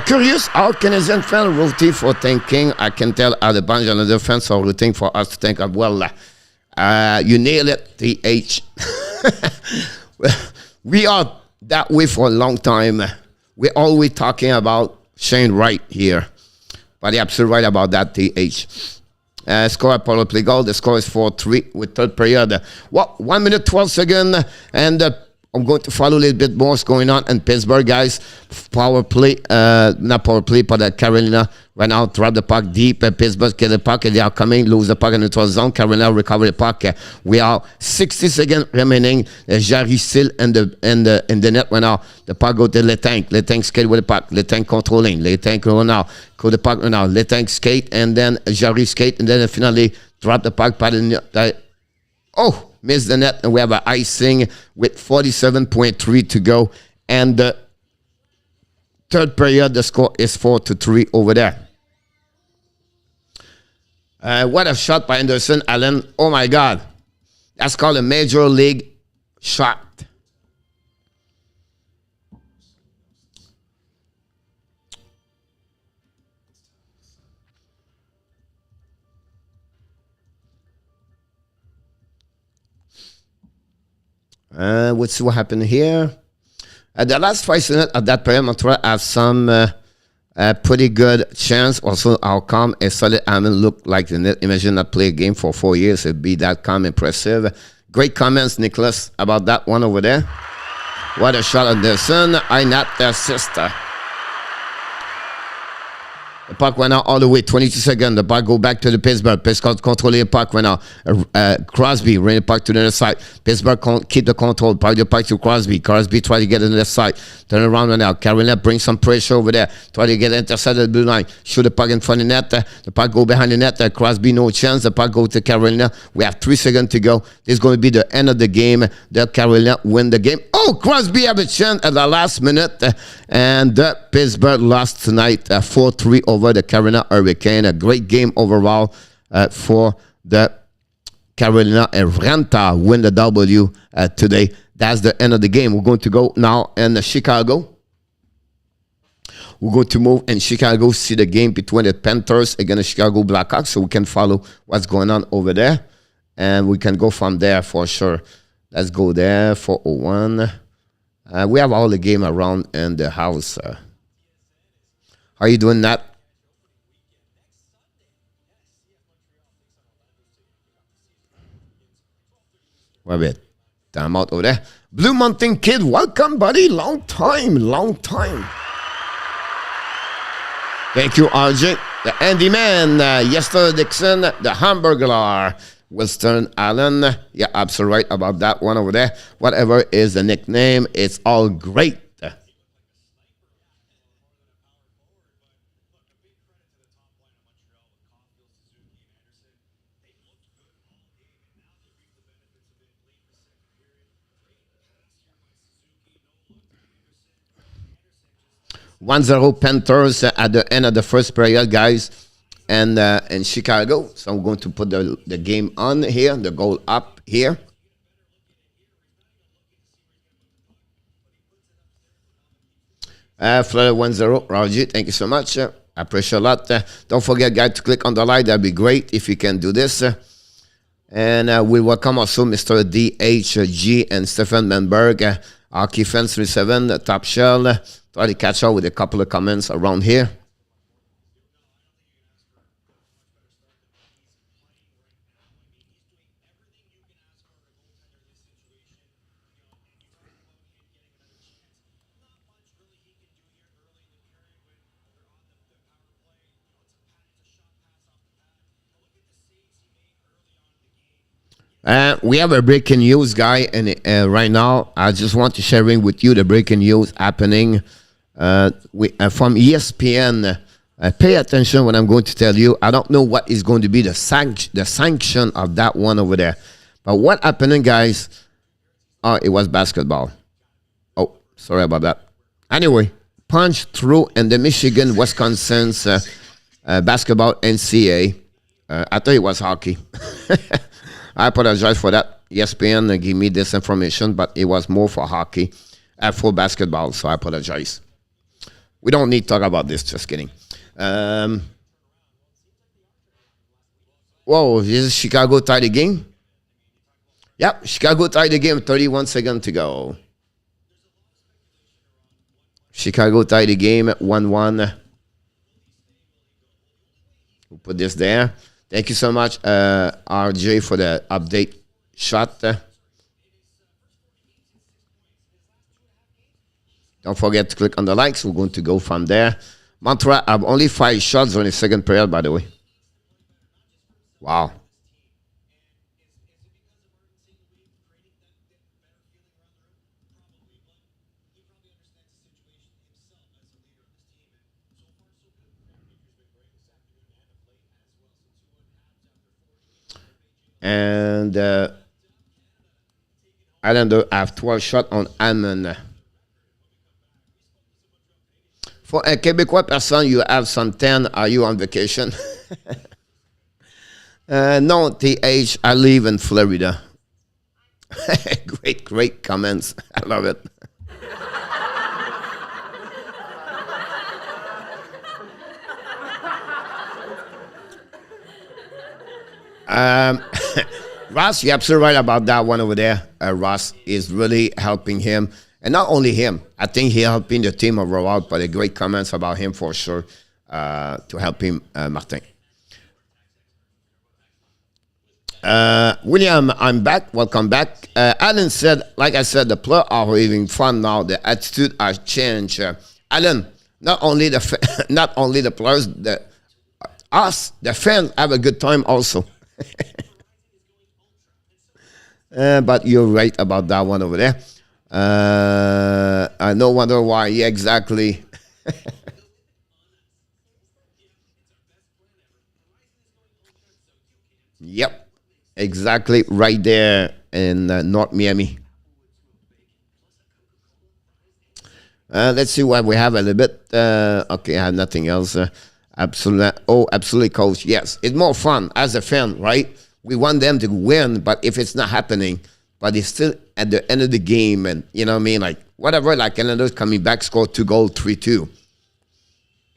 Curious how Canadian fans rooting for thinking. I can tell how the bunch of the fans are rooting for us to think of, well, you nailed it, TH. We are that way for a long time. We're always talking about Shane Wright here. But you're absolutely right about that, TH. Score at power play goal. The score is 4-3 with third period. 1 minute, 12 seconds. And I'm going to follow a little bit more what's going on in Pittsburgh, guys. Power play, not power play, but Carolina right now drop the puck deep. Pittsburgh get the puck, and they are coming, lose the puck in the neutral zone. Carolina recover the puck. We are 60 seconds remaining. Jarry still in the net right now. The puck go to Letang. Letang skate with the puck. Letang controlling. Letang right now. Go the puck right now. Letang skate, and then Jarry skate, and then finally drop the puck. Missed the net, and we have an icing with 47.3 to go. And the third period, the score is 4-3 over there. What a shot by Anderson. Allen, oh my God. That's called a major league shot. Let's see what happened here. At the last 5 minutes of that period, Montreal have some pretty good chance. Also, outcome a solid Hammond looked like the net. Imagine not play a game for 4 years. It'd be that calm, impressive. Great comments, Nicholas, about that one over there. What a shot, Anderson. I not their sister. The puck went out all the way, 22 seconds. The puck go back to the Pittsburgh. Pittsburgh controlling the puck right now. Crosby ran the puck to the other side. Pittsburgh keep the control. Puck the puck to Crosby. Crosby try to get on the left side. Turn around right now. Carolina bring some pressure over there. Try to get intercepted the blue line. Shoot the puck in front of the net. The puck go behind the net. Crosby no chance. The puck go to Carolina. We have 3 seconds to go. This is going to be the end of the game. The Carolina win the game. Oh, Crosby have a chance at the last minute. And the Pittsburgh lost tonight 4-3 over the Carolina Hurricane. A great game overall for the Carolina, and Ranta win the W today. That's the end of the game. We're going to go now in Chicago. We're going to move in Chicago, see the game between the Panthers against the Chicago Blackhawks, so we can follow what's going on over there. And we can go from there for sure. Let's go there, 401. We have all the game around in the house. How are you doing that? Wait a bit. Time out over there. Blue Mountain Kid, welcome, buddy. Long time. Thank you, RJ. The Andy Man, yesterday Dixon, the Hamburglar, Winston Allen. Yeah, absolutely right about that one over there. Whatever is the nickname, it's all great. (1-0) Panthers at the end of the first period, guys, and in Chicago. So I'm going to put the game on here, the goal up here. Florida 1-0. Raji, thank you so much. I appreciate a lot. Don't forget, guys, to click on the like. That'd be great if you can do this. And we welcome also Mr. DHG and Stefan Menberg, Hockey Fans 37, the Top Shell. Try to catch up with a couple of comments around here. We have a breaking news, guy, and right now I just want to sharing with you the breaking news happening from ESPN. Pay attention when I'm going to tell you. I don't know what is going to be the sanction of that one over there, but what happening, guys? Oh, it was basketball. Oh, sorry about that. Anyway, punch through in the Michigan Wisconsin's basketball NCAA. I thought it was hockey. I apologize for that. ESPN gave me this information, but it was more for hockey, for basketball, so I apologize. We don't need to talk about this, just kidding. Whoa, is Chicago tied the game? Yep, Chicago tied the game, 31 seconds to go. Chicago tied the game at 1-1. We'll put this there. Thank you so much, RJ, for the update shot. Don't forget to click on the likes. We're going to go from there. Montreal have only 5 shots on the second period, by the way. Wow. And Islander have 12 shots on Hammond. For a Québécois person, you have some 10. Are you on vacation? No, TH, I live in Florida. Great comments. I love it. Ross, you're absolutely right about that one over there. Ross is really helping him. And not only him, I think he's helping the team overall, but the great comments about him for sure to help him, Martin. William, I'm back. Welcome back. Alan said, like I said, the players are having fun now. The attitude has changed. Alan, not only the players, us, the fans have a good time also. But you're right about that one over there. I no wonder why. Yeah, exactly. Yep, exactly right there in North Miami. Let's see what we have a little bit. Okay, I have nothing else. Absolutely, coach. Yes, it's more fun as a fan, right? We want them to win, but if it's not happening, but it's still at the end of the game, and you know what I mean, like whatever, like Canada's coming back, score 2 goals, 3-2.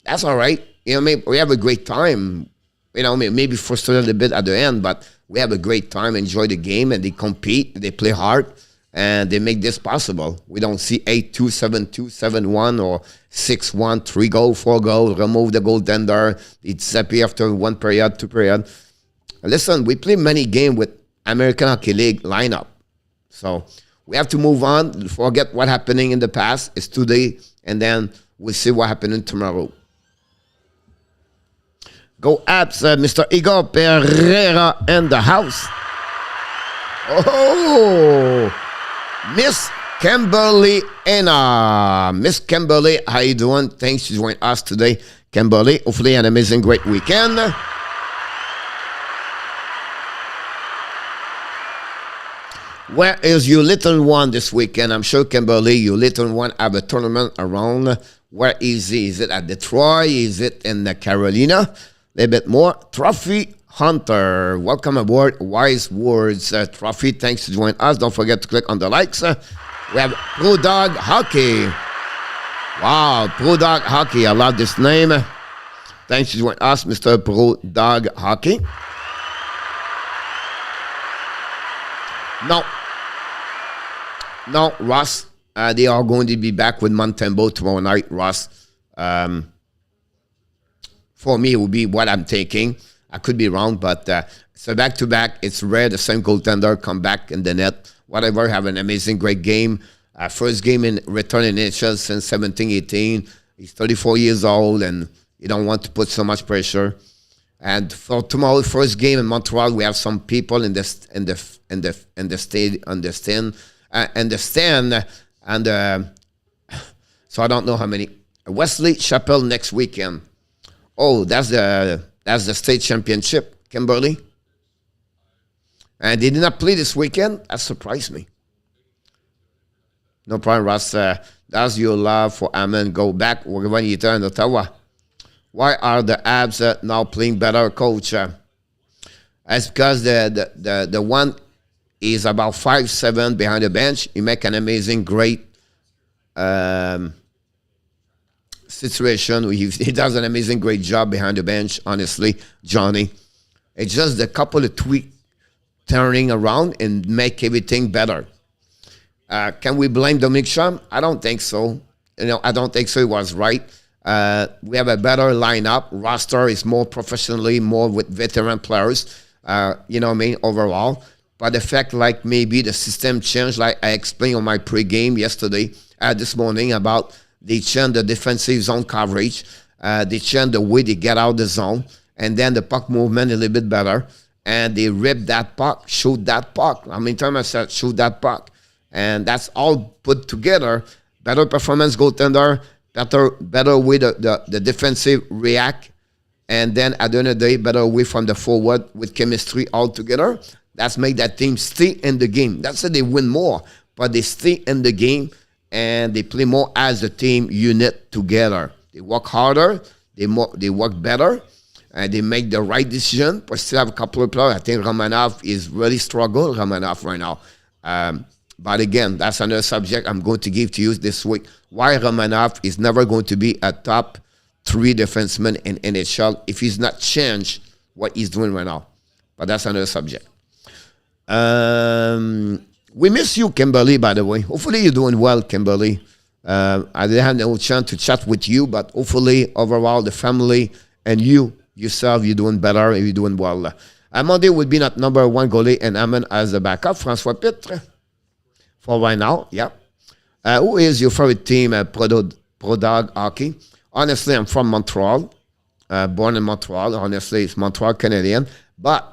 That's all right. You know what I mean? We have a great time. You know, maybe frustrated a bit at the end, but we have a great time, enjoy the game, and they compete, they play hard, and they make this possible. We don't see 8-2, 7-2, 7-1, or 6-1, 3 goals, 4 goals, remove the goaltender, it's happy after 1 period, 2 period. Listen, we play many games with American Hockey League lineup. So we have to move on, forget what happening in the past. It's today, and then we'll see what happening tomorrow. Go Abs, Mr. Igor Pereira in the house. Oh, Miss Kimberly Anna. Miss Kimberly, how you doing? Thanks for joining us today, Kimberly. Hopefully an amazing, great weekend. Where is your little one this weekend? I'm sure, Kimberly, your little one have a tournament around. Where is he? Is it at Detroit? Is it in Carolina? A little bit more. Trophy Hunter. Welcome aboard. Wise Words. Trophy, thanks for joining us. Don't forget to click on the likes. We have Pro Dog Hockey. Wow, Pro Dog Hockey. I love this name. Thanks for joining us, Mr. Pro Dog Hockey. No, Ross. They are going to be back with Montembeault tomorrow night, Ross. For me, it will be what I'm taking. I could be wrong, but so back-to-back, it's rare the same goaltender come back in the net. Whatever, have an amazing, great game. First game in return in NHL since 17-18. He's 34 years old, and you don't want to put so much pressure. And for tomorrow, first game in Montreal, we have some people in the stand, and so I don't know how many. Wesley Chapel next weekend. Oh, that's the state championship, Kimberly. And they did not play this weekend. That surprised me. No problem, Ross. That's your love for Hammond. Go back when you turn Ottawa. Why are the Abs now playing better, coach? That's because the one is about 5'7" behind the bench. He make an amazing, great situation. He does an amazing, great job behind the bench, honestly, Johnny. It's just a couple of tweaks turning around and make everything better. Can we blame Dominic Schum? I don't think so. I don't think so. He was right. We have a better lineup. Roster is more professionally, more with veteran players, overall. But the fact, like maybe the system changed, like I explained on my pregame yesterday, this morning, about they changed the defensive zone coverage. They changed the way they get out the zone. And then the puck movement a little bit better. And they rip that puck, shoot that puck. I mean, time I said shoot that puck. And that's all put together. Better performance goaltender, better way the defensive react. And then at the end of the day, better way from the forward with chemistry all together. That's make that team stay in the game. That's how they win more. But they stay in the game and they play more as a team unit together. They work harder. They work better. And they make the right decision. But still have a couple of players. I think Romanov is really struggle. Romanov right now. But again, that's another subject I'm going to give to you this week. Why Romanov is never going to be a top 3 defenseman in NHL if he's not changed what he's doing right now. But that's another subject. We miss you, Kimberly, by the way. Hopefully you're doing well, Kimberly. I didn't have no chance to chat with you, but hopefully overall the family and you yourself, you're doing better and you're doing well. Monday would be not number 1 goalie and Hammond as the backup. François Petry for right now, yeah. Who is your favorite team, Pro Dog Hockey? Honestly, I'm from Montreal, born in Montreal. Honestly, it's Montreal Canadiens. But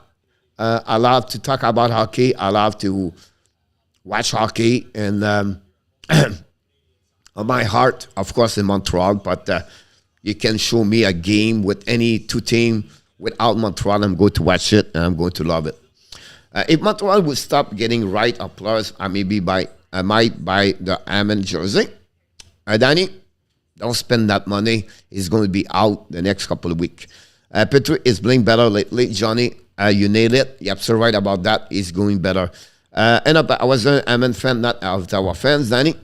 I love to talk about hockey. I love to watch hockey. And on my heart, of course, in Montreal. But you can show me a game with any 2 teams without Montreal. I'm going to watch it, and I'm going to love it. If Montreal would stop getting right up players, I might buy the Hammond jersey. Danny, don't spend that money. He's going to be out the next couple of weeks. Petry is playing better lately. Johnny, you nailed it. You're absolutely right about that. He's going better. And I was an Hammond fan, not our fans, Danny.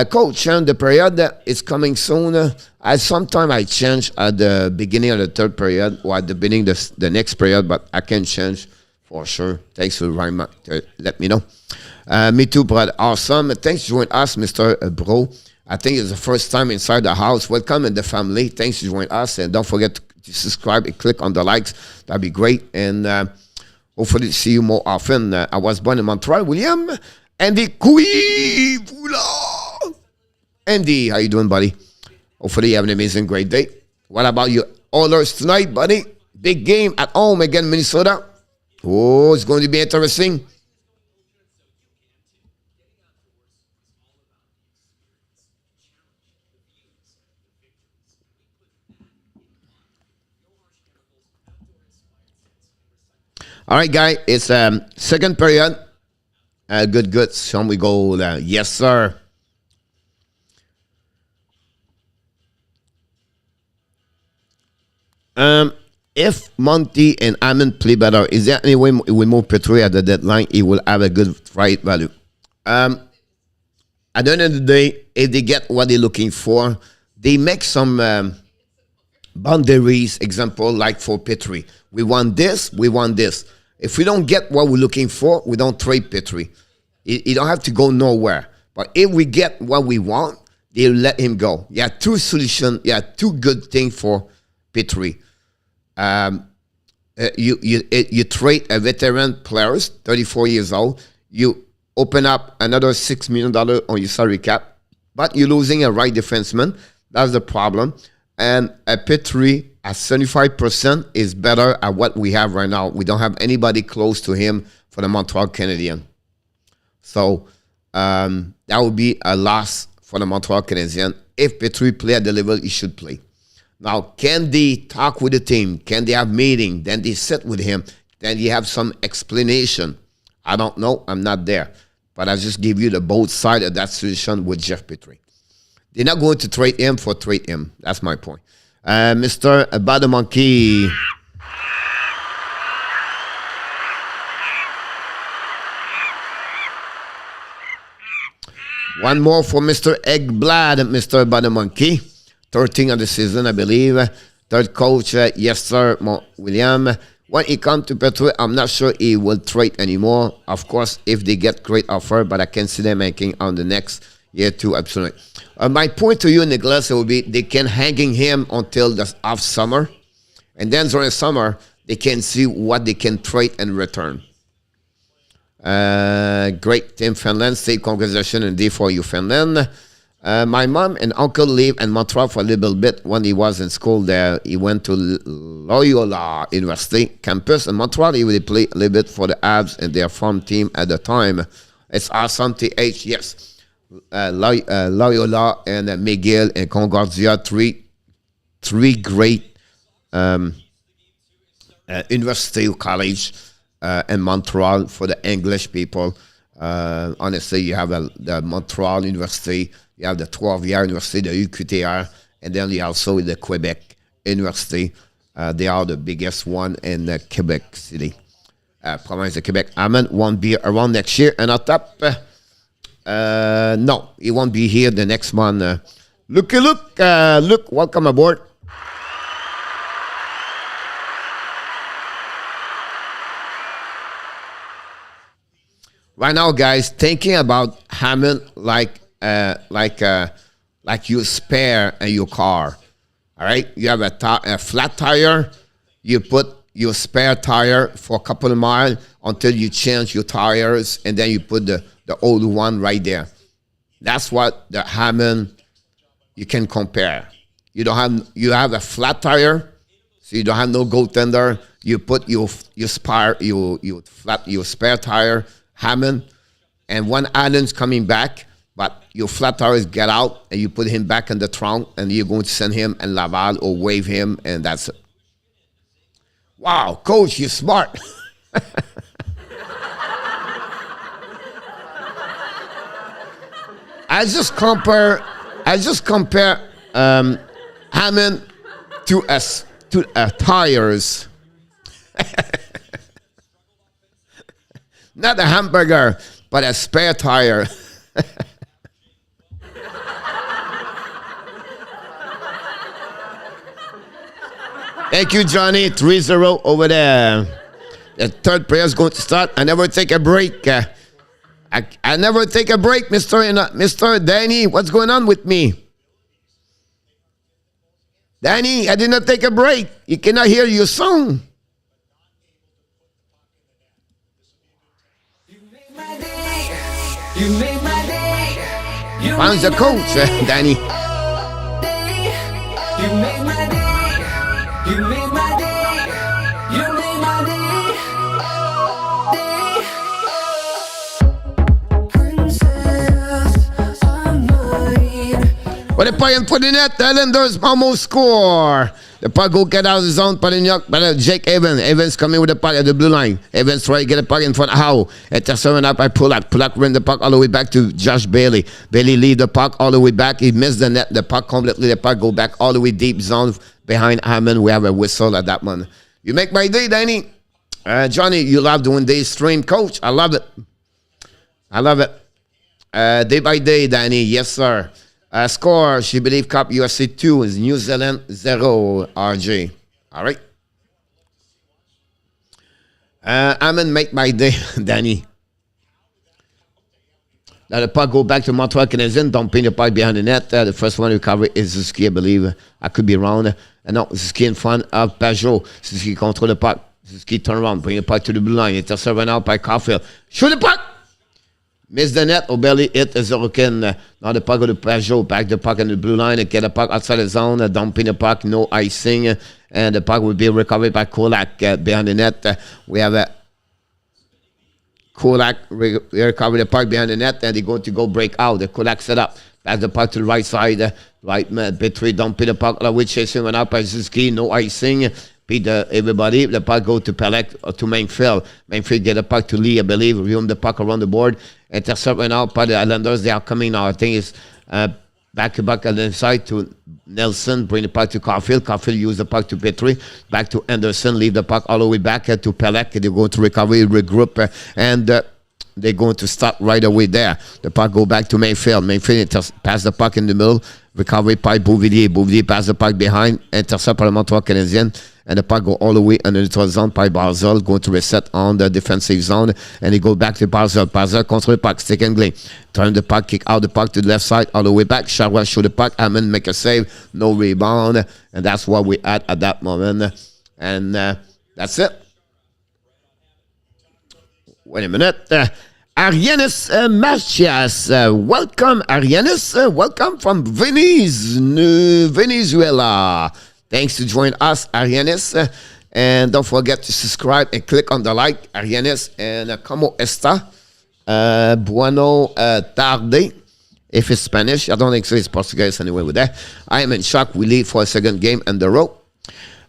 Coach, change the period. It's coming soon. Sometimes I change at the beginning of the 3rd period or at the beginning of the next period, but I can change for sure. Thanks for let me know. Me too, brother. Awesome. Thanks for joining us, Mr. Bro. I think it's the first time inside the house. Welcome in the family. Thanks for joining us. And don't forget to subscribe and click on the likes. That'd be great. And hopefully see you more often. I was born in Montreal. William. Andy Kuivula. Andy, how you doing, buddy? Hopefully you have an amazing, great day. What about your Oilers tonight, buddy? Big game at home against Minnesota. Oh, it's going to be interesting. All right, guys, it's 2nd period. Good. Shall we go? Yes, sir. If Monty and Hammond play better, is there any way we move Petry at the deadline? He will have a good fight value. At the end of the day, if they get what they're looking for, they make some boundaries. Example, like for Petry, we want this, we want this. If we don't get what we're looking for, we don't trade Petry. You don't have to go nowhere. But if we get what we want, they'll let him go. You have 2 solutions. You have 2 good things for Petry. You trade a veteran player, 34 years old. You open up another $6 million on your salary cap, but you're losing a right defenseman. That's the problem. And a Petry at 75% is better at what we have right now. We don't have anybody close to him for the Montreal Canadiens. So that would be a loss for the Montreal Canadiens. If Petry play at the level he should play. Now, can they talk with the team? Can they have meeting? Then they sit with him. Then you have some explanation. I don't know. I'm not there. But I just give you the both sides of that solution with Jeff Petry. They're not going to trade him for trade him. That's my point. Mr. Badamonkey. One more for Mr. Eggblad, Mr. Badamonkey. 13th of the season, I believe. 3rd coach, yes, sir, William. When it comes to Petry, I'm not sure he will trade anymore. Of course, if they get great offer, but I can see them making on the next year too, absolutely. My point to you, Nicholas, will be they can hanging him until the off summer. And then during the summer, they can see what they can trade and return. Great, Team Finland. Say congratulations indeed for you, Finland. My mom and uncle lived in Montreal for a little bit when he was in school there. He went to Loyola University campus in Montreal. He would play a little bit for the Avs and their farm team at the time. It's awesome, TH, yes. Loyola and McGill and Concordia, three great university or college in Montreal for the English people. Honestly, you have the Montreal University, you have the 12-year University, the UQTR, and then you also the Quebec University. They are the biggest one in Quebec City. province de Quebec. Hammond won't be around next year. And on top, no, he won't be here the next month. Luke, welcome aboard. Right now, guys, thinking about Hammond like you spare in your car. All right, you have a flat tire. You put your spare tire for a couple of miles until you change your tires, and then you put the old one right there. That's what the Hammond you can compare. You have a flat tire, so you don't have no goaltender. You put your spare tire Hammond, and when Allen's coming back, but your flat tires get out, and you put him back in the trunk, and you're going to send him in Laval or wave him, and that's it. Wow, coach, you're smart. I just compare Hammond to tires. Not a hamburger, but a spare tire. Thank you, Johnny. 3-0 over there. The third player is going to start. I never take a break. I never take a break, Mr. Danny. What's going on with me? Danny, I did not take a break. You cannot hear your song. You make my day. Found the coach, Danny. You make my day. You make my day. You make my day. Princess of mine. What a play for the net. The Islanders almost score. The puck go get out of the zone. Palignac, but Jake Evans. Evans coming with the puck at the blue line. Evans try to get the puck in front of Howe. Intercepted up by Pulock. Pulock ran the puck all the way back to Josh Bailey. Bailey lead the puck all the way back. He missed the net. The puck completely. The puck go back all the way deep zone behind Hammond. We have a whistle at that one. You make my day, Danny. Johnny, you love doing day stream, coach. I love it. I love it. Day by day, Danny. Yes, sir. Score, She Believe Cup USA 2 is New Zealand 0, RJ. All right. I'm going to make my day, Danny. Now the puck go back to Montreal Canadiens. Dumping the puck behind the net. The first one to recover is Suzuki, I believe. I could be wrong. No, Suzuki in front of Pajot. Suzuki control the puck. Suzuki turn around, bring the puck to the blue line. Intercept out by Caulfield. Shoot the puck! Miss the net, O'Belly hit as Hurricane. Now the puck go to Pajot, back the puck in the blue line, and get the puck outside the zone, dumping the puck, no icing, and the puck will be recovered by Kolak behind the net. We have a Kolak recover the puck behind the net, and they're going to go break out. The Kolak set up, back the puck to the right side, right Petry dumping the puck, which chasing went out by Ziski, no icing. Beat everybody. The puck go to Pelec or to Mainfield. Mainfield get the puck to Lee, I believe. Resume the puck around the board. Intercept right now by the Islanders. They are coming now. I think it's back to back on the side to Nelson. Bring the puck to Caulfield. Caulfield use the puck to Petry. Back to Anderson. Leave the puck all the way back to Pelec. They're going to recover, regroup, and they're going to start right away there. The puck go back to Mayfield. Mayfield pass the puck in the middle. Recovery by Bouvier. Bouvier pass the puck behind. Intercept by the Montreal Canadiens. And the puck go all the way under the neutral zone by Barzal. Going to reset on the defensive zone. And he go back to Barzal. Barzal control the puck. Stick and glade. Turn the puck. Kick out the puck to the left side. All the way back. Charlotte shoot the puck. Hammond make a save. No rebound. And that's what we had at that moment. And that's it. Wait a minute. Arianis Macias. Welcome, Arianis. Welcome from Venice, Venezuela. Thanks to join us, Arianis. And don't forget to subscribe and click on the like, Arianis. And como esta? Bueno tarde. If it's Spanish, I don't think so. It's Portuguese anyway with that. I am in shock. We leave for a second game in the row.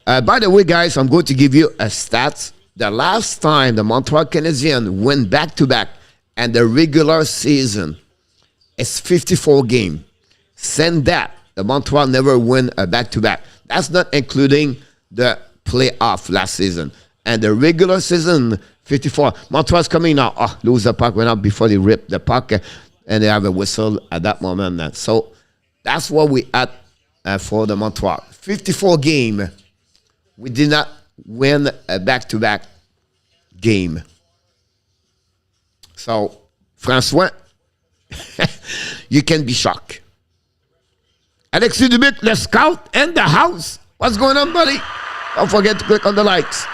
By the way, guys, I'm going to give you a stats. The last time the Montreal Canadiens win back-to-back and the regular season is 54 games. Since that, the Montreal never win a back-to-back. That's not including the playoff last season. And the regular season, 54. Montreal's coming now. Lose the puck, went up before they rip the puck, and they have a whistle at that moment. So that's what we had for the Montreal. 54 game. We did not win a back-to-back game. So, François, you can be shocked. Alexis Dubik, the scout, in the house. What's going on, buddy? Don't forget to click on the likes.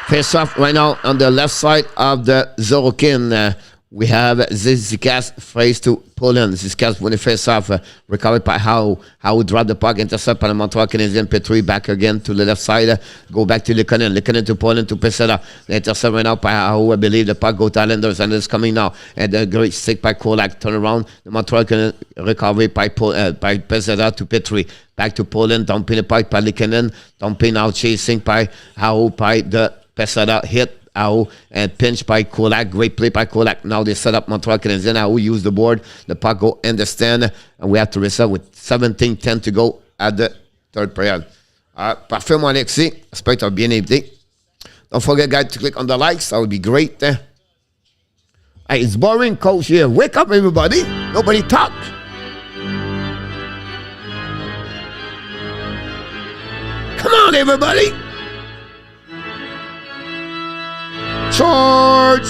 Face off right now on the left side of the Zorokin. We have Zizikas face to Poland. Zizikas when he face off, recovered by how we drop the puck, intercept by the Montreal Canadiens. Petry back again to the left side, go back to Likonen. Likonen to Poland to Pesera. The intercept right now by how I believe the puck go to Islanders, and it's coming now. And the great stick by Kolak, turn around. The Montreal can recover by Pesera to Petry. Back to Poland, dumping the puck by Likonen. Dumping now, chasing by how by the Pesera hit. And pinch by Kolak. Great play by Kolak. Now they set up Montreal Canadiens. Now we use the board. The puck go in the stand. And we have to reset with 17-10 to go at the third period. Parfait, mon Alexis. J'espère que tu as bien aidé. Don't forget, guys, to click on the likes. That would be great. Hey, it's boring, coach here. Wake up, everybody. Nobody talk. Come on, everybody. George!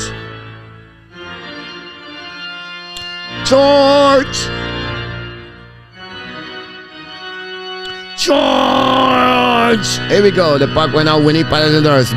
Here we go. The puck went out. Winnie Paladiners.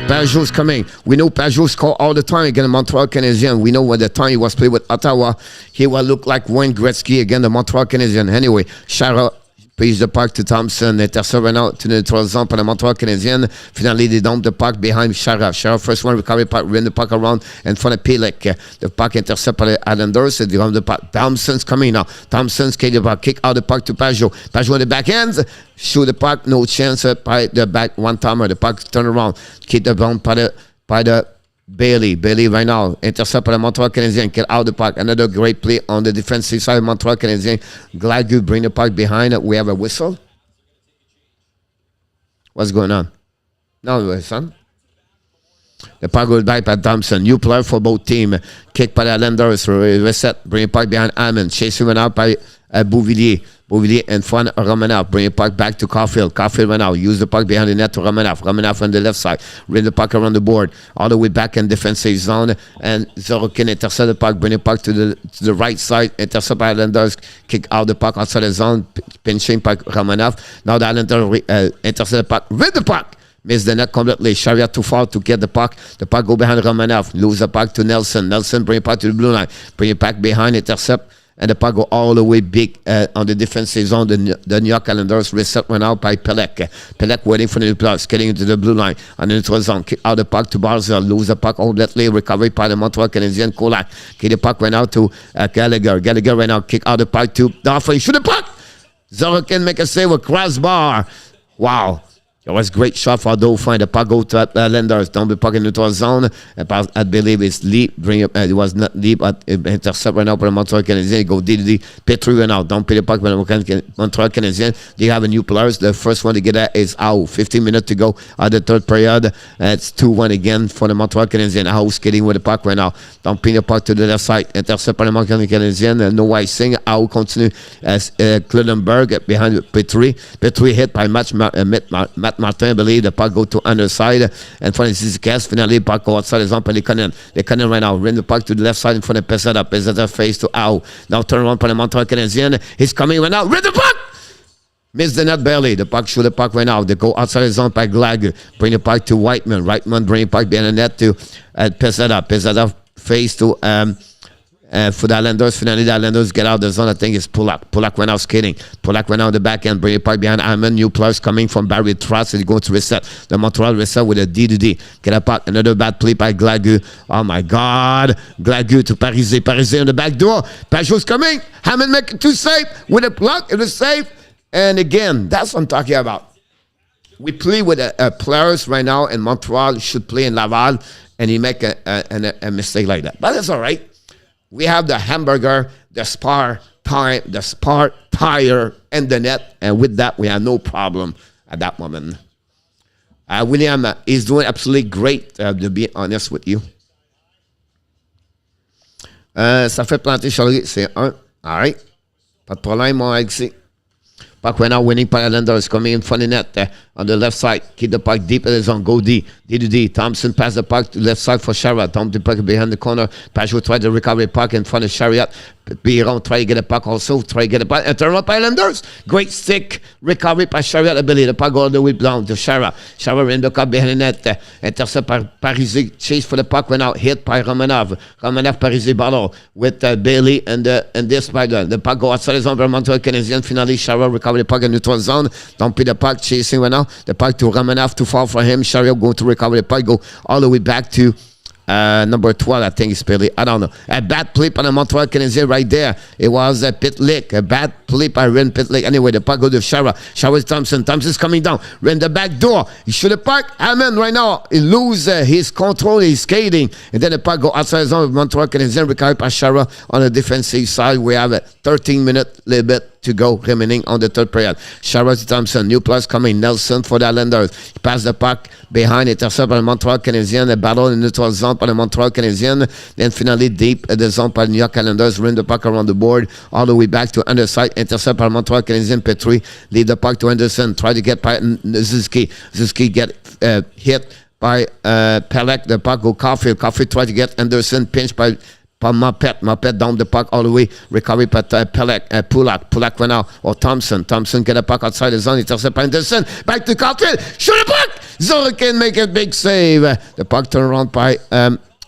Pajot's coming. We know Pajot score all the time against the Montreal Canadiens. We know when the time he was playing with Ottawa, he will look like Wayne Gretzky against the Montreal Canadiens. Anyway, Shara page the puck to Thompson. Intercept right now to the neutral zone for the Montreal Canadiens. Finally, they dump the puck behind Shara. Shara first one recovery puck, ran the puck around in front of Pelek. The puck intercept by the Islanders. They dump the puck. Thompson's coming now. Thompson's kick the puck, kick out the puck to Pajot. Pajot in the back ends. Shoot the puck, no chance by the back one timer. The puck turn around. Keep the bound by the Bailey right now. Intercept by the Montreal Canadiens. Get out the puck. Another great play on the defensive side of Montreal Canadiens. Glad you bring the puck behind. We have a whistle. What's going on? No, son. The puck goes back by Thompson. New player for both teams. Kick by the Islanders. Reset. Bring the puck behind Hammond. Chasing went out by Bouvillier. Bouvillier in front of Romanov. Bring the puck back to Caulfield. Caulfield went out. Use the puck behind the net to Romanov. Romanov on the left side. Bring the puck around the board. All the way back in defensive zone. And Zorokin intercept the puck. Bring the puck to the right side. Intercept by Islanders. Kick out the puck outside the zone. Pinching by Romanov. Now the Islanders intercept the puck. With the puck. Miss the net completely. Sharia too far to get the puck. The puck go behind Romanov. Lose the puck to Nelson. Nelson bring it back to the blue line. Bring it back behind. Intercept. And the puck go all the way big on the defensive zone. The New York Islanders reset went out by Pelek. Pelek waiting for the plus, getting into the blue line on the neutral zone. Kick out the puck to Barzell. Lose the puck outletly. Recovery by the Montreal Canadiens. Kolak. Kick the puck went out to Gallagher. Gallagher went out. Kick out the puck to Duffy. Shoot the puck. Zorokin make a save with crossbar. Wow. It was a great shot for Dauphin. The puck go to Islanders. Down the puck in the neutral zone. I believe it's Lee. It was not Lee, but it intercept right now for the Montreal Canadiens. Go DDD. Petry went out. Don't pay the puck by the Montreal Canadiens. They have a new players. The first one to get that is Au. 15 minutes to go at the third period. It's 2-1 again for the Montreal Canadiens. Au skating with the puck right now. Don't pay the puck to the left side. Intercept by the Montreal Canadiens. No icing. Au continue as Kludenberg behind Petry. Petry hit by Matt Martin, I believe. The puck go to underside. And for the Zizikas, finally, puck go outside the zone by Likonen. Likonen right now. Ran the puck to the left side in front of Pesada. Pesada face to Au. Now turn around by the Montreal Canadiens. He's coming right now. Ran the puck! Miss the net barely. The puck shoot the puck right now. They go outside the zone by Glag. Bring the puck to Whiteman. Whiteman bring the puck behind the net to Pesada. Pesada face to for the Islanders. Finally, the Islanders get out of the zone. I think it's Polak. Polak went out skating. Polak went out the back end. Bring the puck behind Hammond. New players coming from Barry Trust. He's going to reset. The Montreal reset with a D2D. Get a puck. Another bad play by Glagu. Oh my God. Glagu to Parise. Parise on the back door. Pajot's coming. Hammond make it too safe. With a block. It was safe. And again, that's what I'm talking about. We play with players right now, and Montreal should play in Laval, and he make a mistake like that. But that's all right. We have the hamburger, the spar tire, and the net, and with that, we have no problem at that moment. William is doing absolutely great, to be honest with you. Ça fait planter Charlie, c'est 1. All right. Pas de problème, mon Alexis. Puck right now winning by Islanders coming in front of net on the left side. Keep the puck deep in the zone. Go D. D to D. Thompson pass the puck to left side for Chariot. Dump the puck behind the corner. Pajot try to recover the puck in front of Chariot. Biron try to get a puck also. Try to get a puck. And turn up Islanders. Great stick. Recovery by Chariot. Ability. The puck all the way down to Chariot. Chariot in the cup behind the net. Intercept by Parisi. Chase for the puck went out. Hit by Romanov. Romanov Parisi battle with Bailey and this by the puck go outside the zone by Montreal Canadiens. Finally Chariot recover the puck in neutral zone. Don't put the puck chasing right now. The puck to Romanov too far for him. Chariot going to recover the puck. Go all the way back to number 12, I think it's Billy. I don't know. A bad play by the Montreal Canadiens right there. It was a Pitlick. A bad play by Ren Pitlick. Anyway, the puck goes to Shara. Shara's Thompson. Thompson's coming down. Ren the back door. He should have puck. Hammond right now. He loses his control. He's skating. And then the puck go outside the zone of Montreal Canadiens. Recovered by Shara on the defensive side. We have a 13 minute little bit to go remaining on the third period. Shara Thompson. New plus coming. Nelson for the Islanders. He passed the puck behind. Intercept by the Montreal Canadiens. A battle in the neutral zone by the Montreal Canadiens. Then finally deep at the zone by the New York Islanders. Ring the puck around the board. All the way back to underside. Intercept by Montreal Canadiens. Petry. Lead the puck to Anderson. Try to get by Ziski. Ziski get hit by Pelech. The puck go Caulfield. Caulfield try to get Anderson. Pinched by Mapet down the puck all the way. Recovery by Pelech. Pulak went out. Or Thompson. Thompson get a puck outside the zone. Intercept by Anderson. Back to Caulfield. Shoot the puck. Zorikin make a big save. The puck turn around by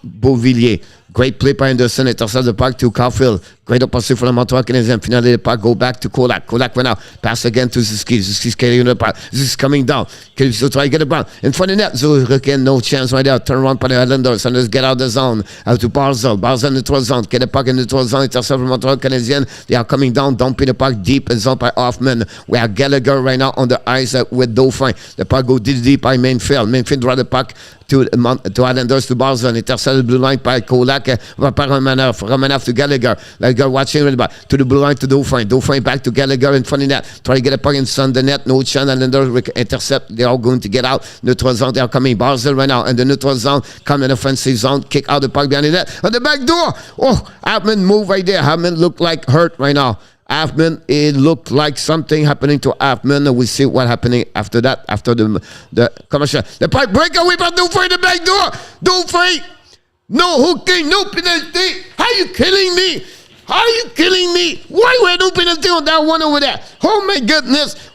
Beauvillier. Great play by Anderson. Intercept the puck to Caulfield. Great opportunity for the Montreal Canadiens. Finally, the puck go back to Kolak. Kolak went out. Pass again to Ziski. Ziski's carrying the puck. Ziski's coming down. Still try to get the puck. In front of the net. Zorikin, no chance right there. Turn around by the Islanders. And let's get out of the zone. Out to Barzell. Barzell in the 12 zone. Get the puck in the 12 zone. Intercept from Montreal Canadiens. They are coming down. Dumping the puck deep in zone by Hoffman. We have Gallagher right now on the ice with Dauphin. The puck go deep by Mainfield. Mainfield draw the puck to Islanders to Barzell. Intercept the blue line by Kolak. By Romanov. Romanov to Gallagher. Gallagher watching the back to the blue line to Dauphin. Dauphin back to Gallagher in front of net. Try to get a puck in front of the net. No chance. Islanders intercept. They are going to get out. Neutral zone. They are coming. Barzell right now. And the neutral zone. Come in the offensive zone. Kick out the puck behind the net. On the back door. Oh, Hammond move right there. Hammond look like hurt right now. Hammond, it looked like something happening to Hammond. We see what happening after that. After the commercial. The puck breakaway by Dauphin the back door. Dauphin. No hooking, no penalty. How you killing me? How are you killing me? Why were no penalty on that one over there? Oh my goodness.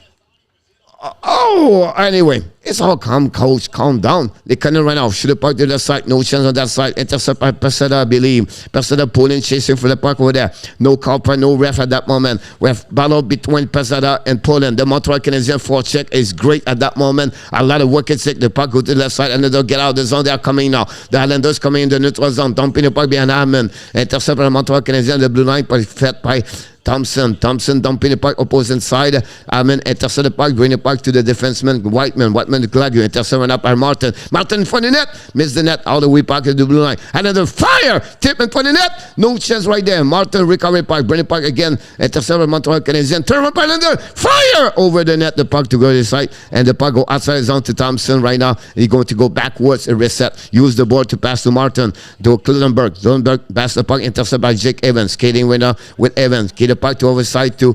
Oh, anyway, it's all calm, coach. Calm down. They couldn't run off. Should have parked to the side. No chance on that side. Intercept by Peseda, I believe. Peseda pulling, chasing for the puck over there. No call for no ref at that moment. We have battle between Peseda and Poland. The Montreal Canadiens forecheck is great at that moment. A lot of work at sick. The puck go to the left side and they'll get out of the zone. They are coming now. The Islanders coming in the neutral zone. Dumping the puck behind Hammond. Intercept by the Montreal Canadiens. The blue line fed by Thompson dumping the puck opposing side. Hammond intercept the puck, bring the puck to the defenseman Whiteman the Gladue, intercept run up by Martin in front of the net, missed the net all the way back to the blue line. Another fire, tip in front of the net, no chance right there. Martin recovery puck, bring the puck again, intercept by Montreal Canadiens, turn up Islander, fire over the net, the puck to go to the side, and the puck go outside the zone to Thompson right now. He's going to go backwards and reset, use the board to pass to Martin, to Klulenberg pass the puck, intercept by Jake Evans, skating right now with Evans, get the puck to overside to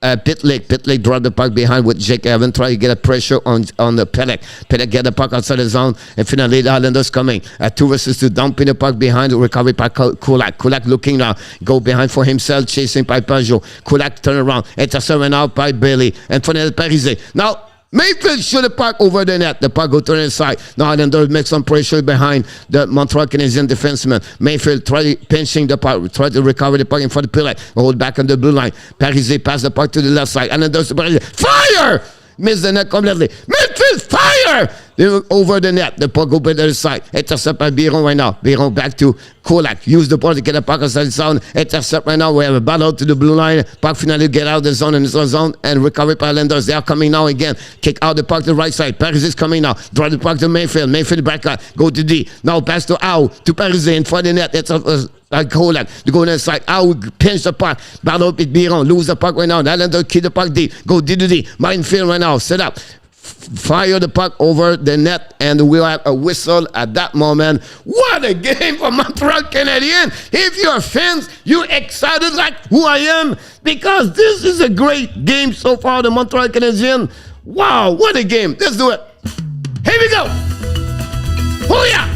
Pitlick draw the puck behind with Jake Evans, try to get a pressure on the Pelech. Pelech get the puck outside the zone, and finally the Islanders coming. 2 versus 2, dumping the puck behind, recovery by Kulak. Kulak looking now, go behind for himself, chasing by Pajot. Kulak turn around, intercept out by Bailey, and finally Parise. Now, Mayfield should have puck over the net. The puck go to the side. Now Islanders make some pressure behind the Montreal Canadiens defenseman. Mayfield try pinching the puck, try to recover the puck in front of Pellet. Hold back on the blue line. Parise pass the puck to the left side. Islanders fire! Miss the net completely. Mayfield fire! They look over the net. The puck go to the side. Intercept by Biron right now. Biron back to Kolak. Use the ball to get the puck outside the zone. Intercept right now. We have a battle to the blue line. Puck finally get out of the zone and the zone and recovery by Islanders. They are coming now again. Kick out the puck to the right side. Paris is coming now. Draw the puck to Mayfield. Mayfield back out. Go to D. Now pass to Au. To Paris in front of the net. It's Kolak. To go inside. Au pinch the puck. Battle with Biron. Lose the puck right now. The Islanders keep the puck deep. Go D to D. Minefield right now. Set up. fire the puck over the net, and we'll have a whistle at that moment. What a game for Montreal Canadiens. If you're fans, you're excited like who I am, because this is a great game so far, the Montreal Canadiens. Wow, what a game. Let's do it. Here we go. Oh, yeah.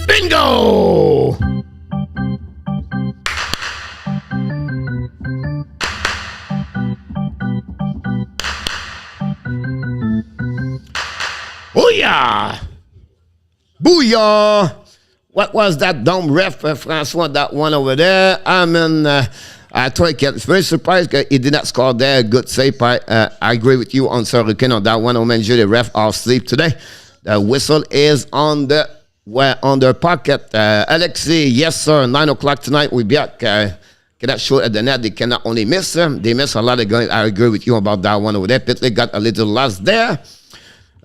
Bingo. Booyah! Booyah! What was that dumb ref, Francois, that one over there? I mean, I was very surprised that he did not score there. Good save. I agree with you on Sorokin on that one. Omenje, the ref off sleep today. The whistle is on the pocket. Alexei, yes, sir. 9 o'clock tonight. We'll be back. That shot at the net, they cannot only miss them. They miss a lot of guys. I agree with you about that one over there. Petry got a little lost there.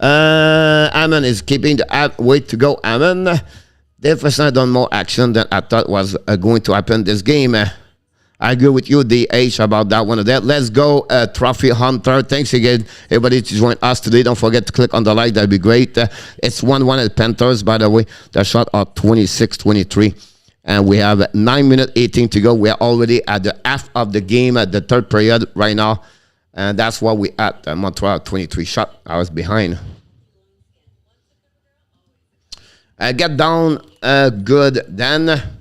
Hammond is keeping the way to go. Hammond, they've done more action than I thought was going to happen this game. I agree with you, DH, about that one of that. Let's go, Trophy Hunter. Thanks again, everybody, to join us today. Don't forget to click on the like. That'd be great. It's 1-1 at Panthers, by the way. The shot are 26-23. And we have 9 minutes, 18 to go. We are already at the half of the game, at the third period right now. And that's what we at. Montreal 23 shot. I was behind. Get down good then.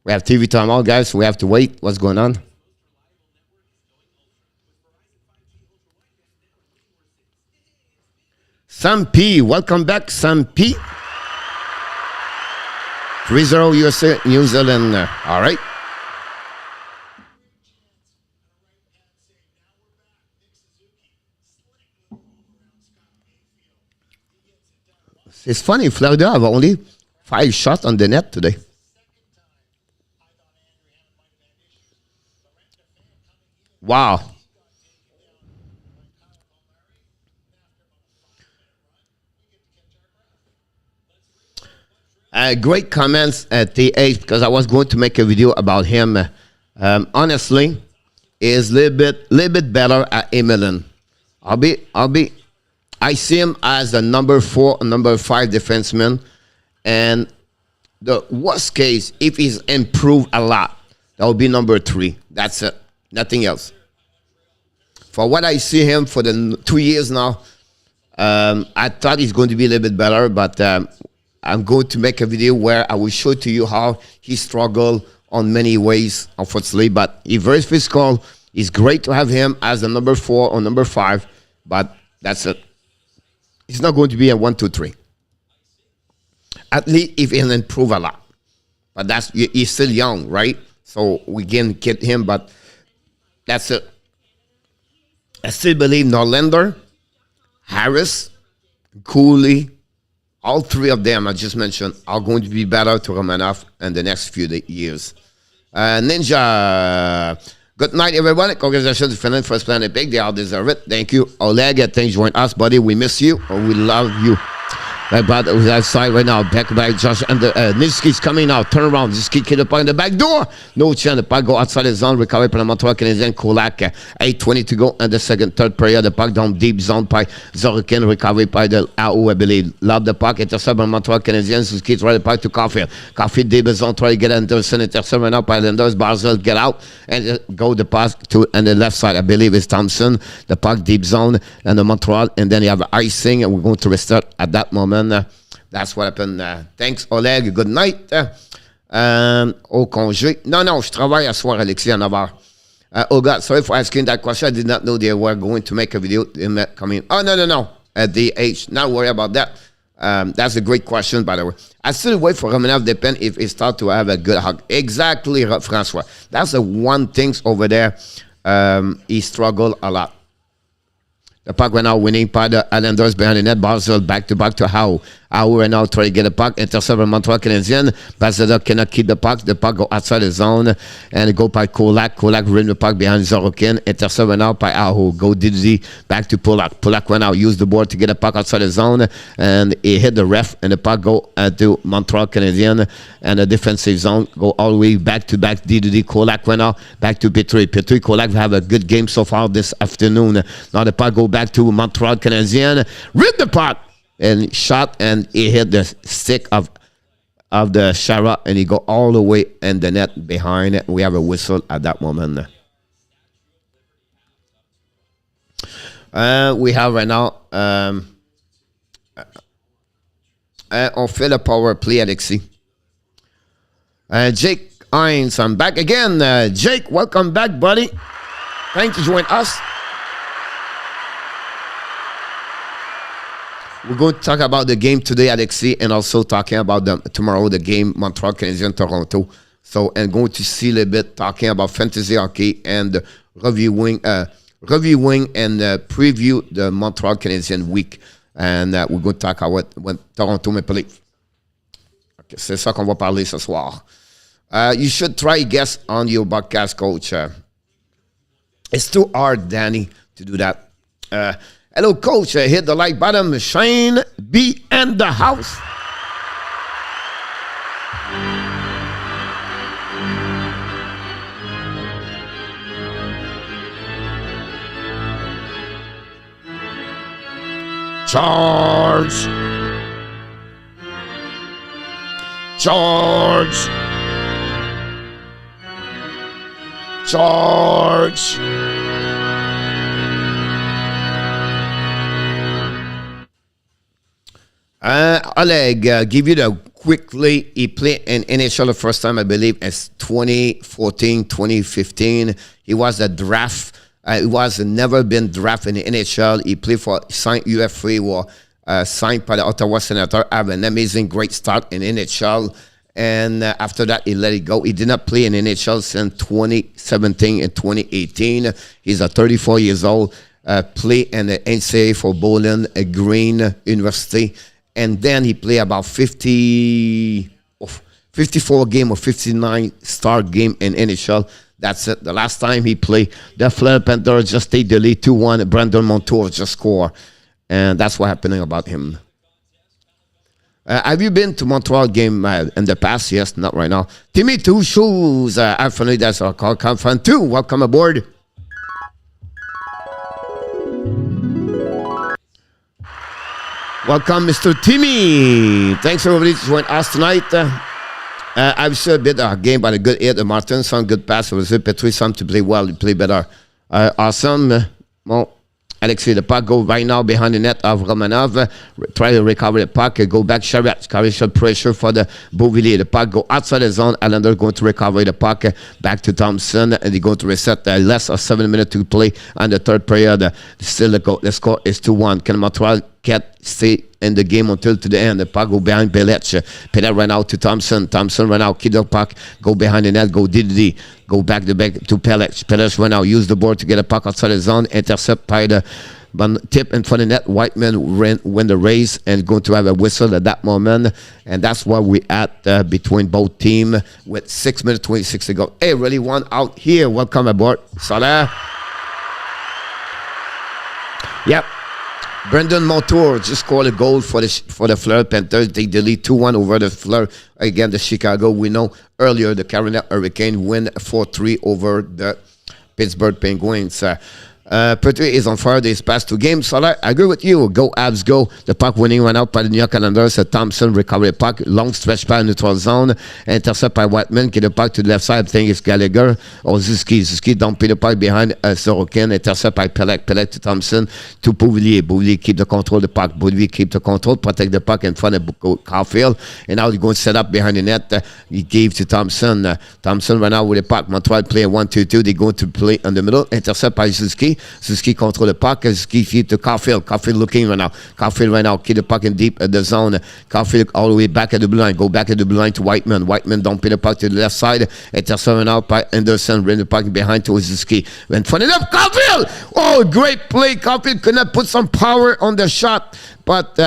We have TV time out, guys. So we have to wait. What's going on? Sam P. Welcome back, Sam P. 3-0 USA, New Zealand. All right. It's funny, Florida have only 5 shots on the net today. Wow. Great comments at TH, because I was going to make a video about him. Honestly, is a little bit better at Emile. I see him as a number 4, number 5 defenseman, and the worst case, if he's improved a lot, that will be number 3. That's it. Nothing else. For what I see him for the 2 years now, I thought he's going to be a little bit better, but I'm going to make a video where I will show to you how he struggled on many ways, unfortunately. But he's very physical. It's great to have him as a number 4 or number 5, but that's it. He's not going to be a 1, 2, 3. At least if he'll improve a lot. But he's still young, right? So we can get him, but that's it. I still believe Norlander, Harris, Cooley, all 3 of them I just mentioned are going to be better to Romanov in the next few years. Ninja, good night, everybody. Congratulations to Finland first planet big. They all deserve it. Thank you, Oleg. Thanks for joining us, buddy. We miss you. We love you. But outside right now, back by Josh and Niski's coming now. Turn around. Niski get the puck in the back door. No chance. The puck go outside the zone. Recovery by the Montreal Canadiens. Kulak. 8:20 to go in the third period. The puck down deep zone by Zorokin. Recovery by the AO, I believe. Love the puck. Intercept by Montreal Canadiens. Niski try the puck to Caulfield. Caulfield deep zone. Try to get Anderson. Intercept right now by Lenders. Barzell get out and go the pass to on the left side. I believe it's Thompson. The puck deep zone and the Montreal. And then you have icing. And we're going to restart at that moment. That's what happened. Thanks, Oleg. Good night. Au congé. Non, je travaille à soir, Alexis, à 9h. Oh, God, sorry for asking that question. I did not know they were going to make a video. Coming. Oh, no. At the age. Not worry about that. That's a great question, by the way. I still wait for Romanov, depend if he start to have a good hug. Exactly, Francois. That's the one thing over there. He struggled a lot. The puck went out winning by the Islanders behind the net. Barzell back to Howe. Aho right now try to get the puck. Intercept by Montreal Canadiens. Bazada cannot keep the puck. The puck go outside the zone. And it go by Kolak. Kolak rim the puck behind Zorokin. Intercept right now by Aho. Go Didi back to Polak. Polak right now use the board to get the puck outside the zone. And he hit the ref. And the puck go to Montreal Canadiens. And the defensive zone go all the way back to back. Didi Kolak right now back to Petry. Petry Kolak have a good game so far this afternoon. Now the puck go back to Montreal Canadiens. Rip the puck. And shot, and he hit the stick of the Shara, and he go all the way in the net behind it. We have a whistle at that moment. We have right now on fait le power play, Alexis. Jake Hines, I'm back again. Jake, welcome back, buddy. Thanks for joining us. We're going to talk about the game today, Alexis, and also talking about tomorrow, the game, Montreal Canadiens, Toronto. So, and going to see a little bit talking about fantasy hockey and reviewing and preview the Montreal Canadiens week. And we're going to talk about when Toronto Maple Leafs. Okay, c'est ça qu'on va parler ce soir. You should try guess on your podcast, coach. It's too hard, Danny, to do that. Hello, coach. Hit the like button. Shane B in the house. Charge. Charge. Charge. Oleg, give you the quickly. He played in NHL the first time, I believe, as 2014, 2015. He was a draft. He was never been drafted in the NHL. He played for signed UFA or signed by the Ottawa Senators. Have an amazing, great start in NHL. And after that, he let it go. He did not play in NHL since 2017 and 2018. He's 34 years old. Play in the NCAA for Bowling Green University. And then he played about 54 game or 59 start game in NHL. That's it. The last time he played, the Florida Panthers just take the lead 2-1. Brandon Montour just scored. And that's what happening about him. Have you been to Montreal game in the past? Yes, not right now. Timmy Two Shoes. Anthony, that's our call. Come from two. Welcome aboard. Welcome, Mr. Timmy. Thanks for everybody to join us tonight. I've seen a bit of a game by a good hit. Martin, some good pass. It was Petry, some to play well. He played better. Awesome. Well, Alexei, the puck go right now behind the net of Romanov. Try to recover the puck. Go back. Charette. Carry pressure for the Beauvillier. The puck go outside the zone. Allender going to recover the puck. Back to Thompson. And they're going to reset. Less of 7 minutes to play on the third period. Still the score is 2-1. Can Montreal stay in the game until to the end? The puck go behind Pelech. Pelech ran out to Thompson. Thompson ran out. Keep the puck. Go behind the net. Go Didi. Go back to Pelech. Pelech ran out. Use the board to get a puck outside the zone. Intercept by the tip in front of the net. Whiteman win the race and going to have a whistle at that moment. And that's where we at between both teams with 6 minutes 26 to go. Hey, really one out here. Welcome aboard. Salah. Yep. Brendan Montour just scored a goal for the Florida Panthers. They delete 2-1 over the Florida against the Chicago. We know earlier the Carolina Hurricane win 4-3 over the Pittsburgh Penguins. Petry is on fire these past two games. So I agree with you. Go Abs, go. The puck winning went out by the New York Islanders. Thompson recovered the puck. Long stretch by neutral zone. Intercept by Whiteman. Get the puck to the left side. I think it's Gallagher or Zuski. Zuski dumping the puck behind Sorokin. Intercept by Pelech. Pelech to Thompson to Beauvillier. Beauvillier keep the control of the puck. Beauvillier keep the control. Protect the puck in front of Caulfield. And now he's going to set up behind the net. He gave to Thompson. Thompson ran out with the puck. Montreal playing 1-2-2. They're going to play in the middle. Intercept by Zuski. Suzuki control the puck. Suzuki feed to Caulfield. Caulfield looking right now. Caulfield right now. Keep the puck in deep at the zone. Caulfield all the way back at the blue line. Go back at the blue line to Whiteman. Whiteman dumping the puck to the left side. Intercept out by Anderson. Bring the puck behind to Suzuki. Went funny enough. Caulfield! Oh, great play. Caulfield could not put some power on the shot. But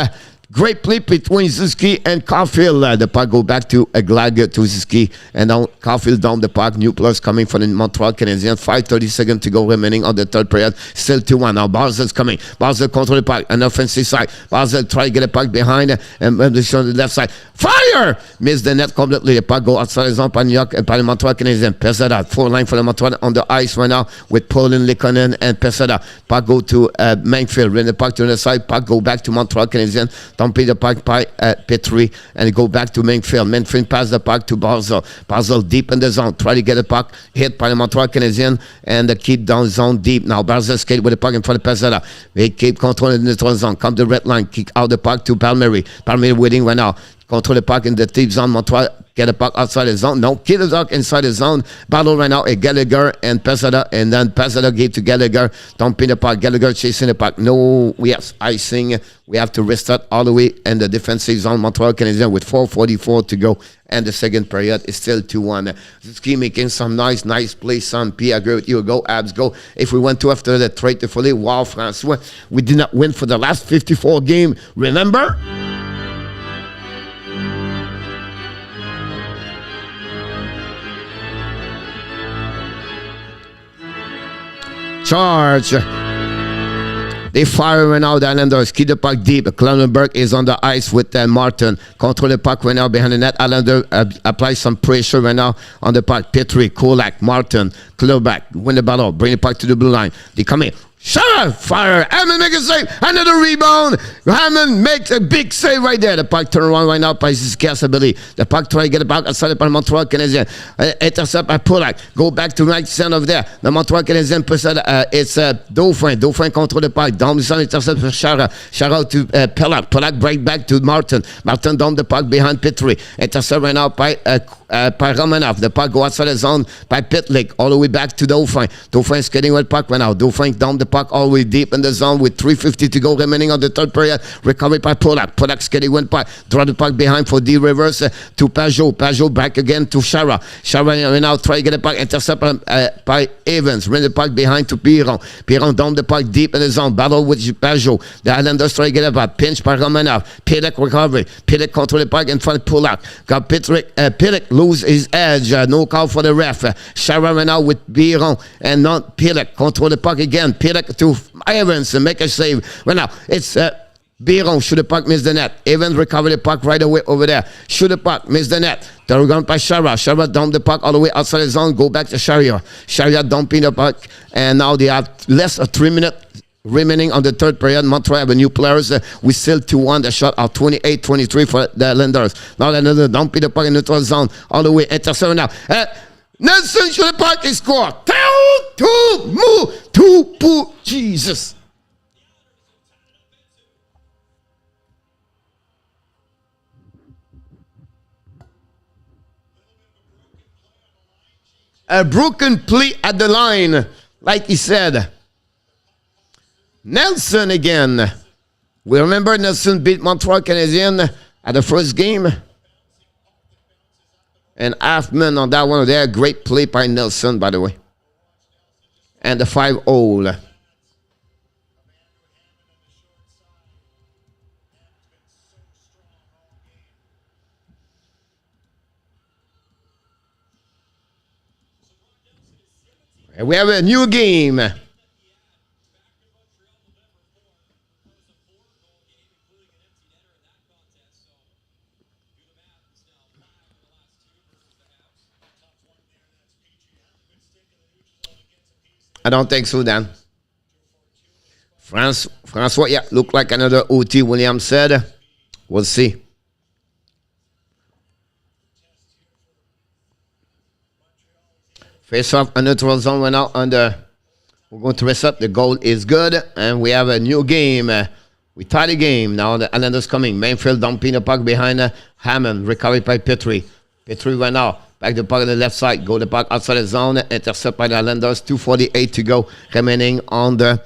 Great play between Suzuki and Caulfield. The puck go back to Gallagher to Suzuki. And now Caulfield down the puck. New players coming from the Montreal Canadiens. 5:30 seconds to go remaining on the third period. Still 2-1. Now Barzell's coming. Barzell control the puck. An offensive side. Barzell try to get the puck behind. And on the left side. Fire! Miss the net completely. The puck go outside the zone by New York and by the Montreal Canadiens. Pesada. 4-line for the Montreal on the ice right now with Paulin, Likonen, and Pesada. Puck go to Mankfield. Run the puck to the side. Puck go back to Montreal Canadiens. Dumping the puck by Petry and go back to Mankfield. Mankfield pass the puck to Barzell. Barzell deep in the zone. Try to get the puck hit by the Montreal Canadiens and keep down zone deep. Now Barzell skate with the puck in front of Pesada. They keep controlling the neutral zone. Come the red line. Kick out the puck to Palmieri. Palmieri waiting right now. Control the puck in the deep zone. Montreal get the puck outside the zone. No, kill the puck inside the zone. Battle right now at Gallagher and Pesada. And then Pesada gave to Gallagher. Dumping the puck. Gallagher chasing the puck. No, yes, icing. We have to restart all the way in the defensive zone. Montreal Canadiens with 4:44 to go. And the second period is still 2-1. Zuski making some nice plays. Some P. I agree with you. Go, Abs, go. If we went to after the trade to Foley, wow, Francois. We did not win for the last 54 game. Remember? Charge. They fire right now, the Islanders. Keep the puck deep. Cronenberg is on the ice with Martin. Control the puck right now behind the net. Islander apply some pressure right now on the puck. Petry, Kolak, Martin, clear back. Win the battle. Bring the puck to the blue line. They come in. Shut up! Fire! Hammond make a save. Another rebound. Hammond makes a big save right there. The puck turn around right now by his ability. The puck try to get it back outside the Montreal Canadiens. Intercept by Polak. Go back to right center over there. The Montreal Canadiens it's Dauphin. Dauphin control the puck. Down the zone, intercept for Chara. Chara to Polak. Polak break back to Martin. Martin down the puck behind Petry. Intercept right now by Romanov. The puck go outside the zone by Pitlick. All the way back to Dauphin. Dauphin is getting with puck right now. Dauphin down the puck all the way deep in the zone with 3:50 to go remaining on the third period. Recovered by Polak. Polak skating one puck. Draw the puck behind for D reverse to Pajot. Pajot back again to Chara. Chara now try to get the puck. Intercept by Evans. Run the puck behind to Piron. Piron down the puck deep in the zone. Battle with Pajot. The Islanders try to get the puck. Pinch by Romanov. Pitek recovery. Pitek control the puck in front of Polak. Got Pitek lose his edge. No call for the ref. Chara now with Piron and not Pitek. Control the puck again. Pitek to Evans and make a save. Right now, it's Biron, shoot the puck, miss the net. Evans recover the puck right away over there. Shoot the puck, miss the net. They're going by Shara. Shara dump the puck all the way outside the zone. Go back to Sharia. Sharia dumping the puck. And now they have less than 3 minutes remaining on the third period. Montreal have a new players. We still 2-1. The shot out 28-23 for the Islanders. Now another dumping the puck in the neutral zone. All the way. Intercept now. Nelson shoot the puck. He scored. Jesus. A broken play at the line, like he said. Nelson again. We remember Nelson beat Montreal Canadiens at the first game. And Halfman on that one there. Great play by Nelson, by the way. And the 5-0. And we have a new game. I don't think so, Dan. Francois, yeah, look like another OT, William said. We'll see. Face off a neutral zone right now under. We're going to rest up. The goal is good. And we have a new game. We tie the game. Now the Islanders coming. Mainfield dumping the puck behind Hammond. Recovered by Petry. Petry right now. Back the puck on the left side. Go the puck outside the zone. Intercept by the Islanders. 2:48 to go. Remaining on the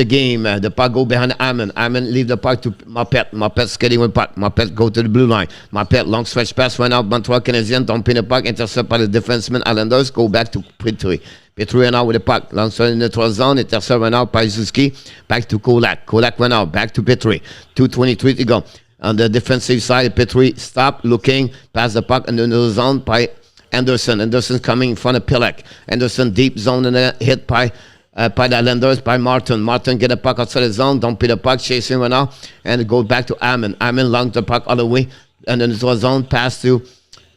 game. The puck go behind Hammond. Hammond leave the puck to Marpet. Marpet skating with puck. Marpet go to the blue line. Marpet long stretch pass right now. Montreal Canadiens dumping the puck. Intercept by the defenseman. Islanders go back to Petry. Petry went out with the puck. Lanceur in the neutral zone. Intercept went out by Zuski. Back to Kolak. Kolak went out. Back to Petry. 2:23 to go. On the defensive side, Petry stopped looking. Pass the puck in the neutral zone by Anderson. Anderson coming in front of Pilek. Anderson deep zone and hit by the Islanders by Martin. Martin get a puck outside the zone. Don't put the puck. Chasing right now. And it goes back to Hammond. Hammond long the puck all the way. And then the zone pass to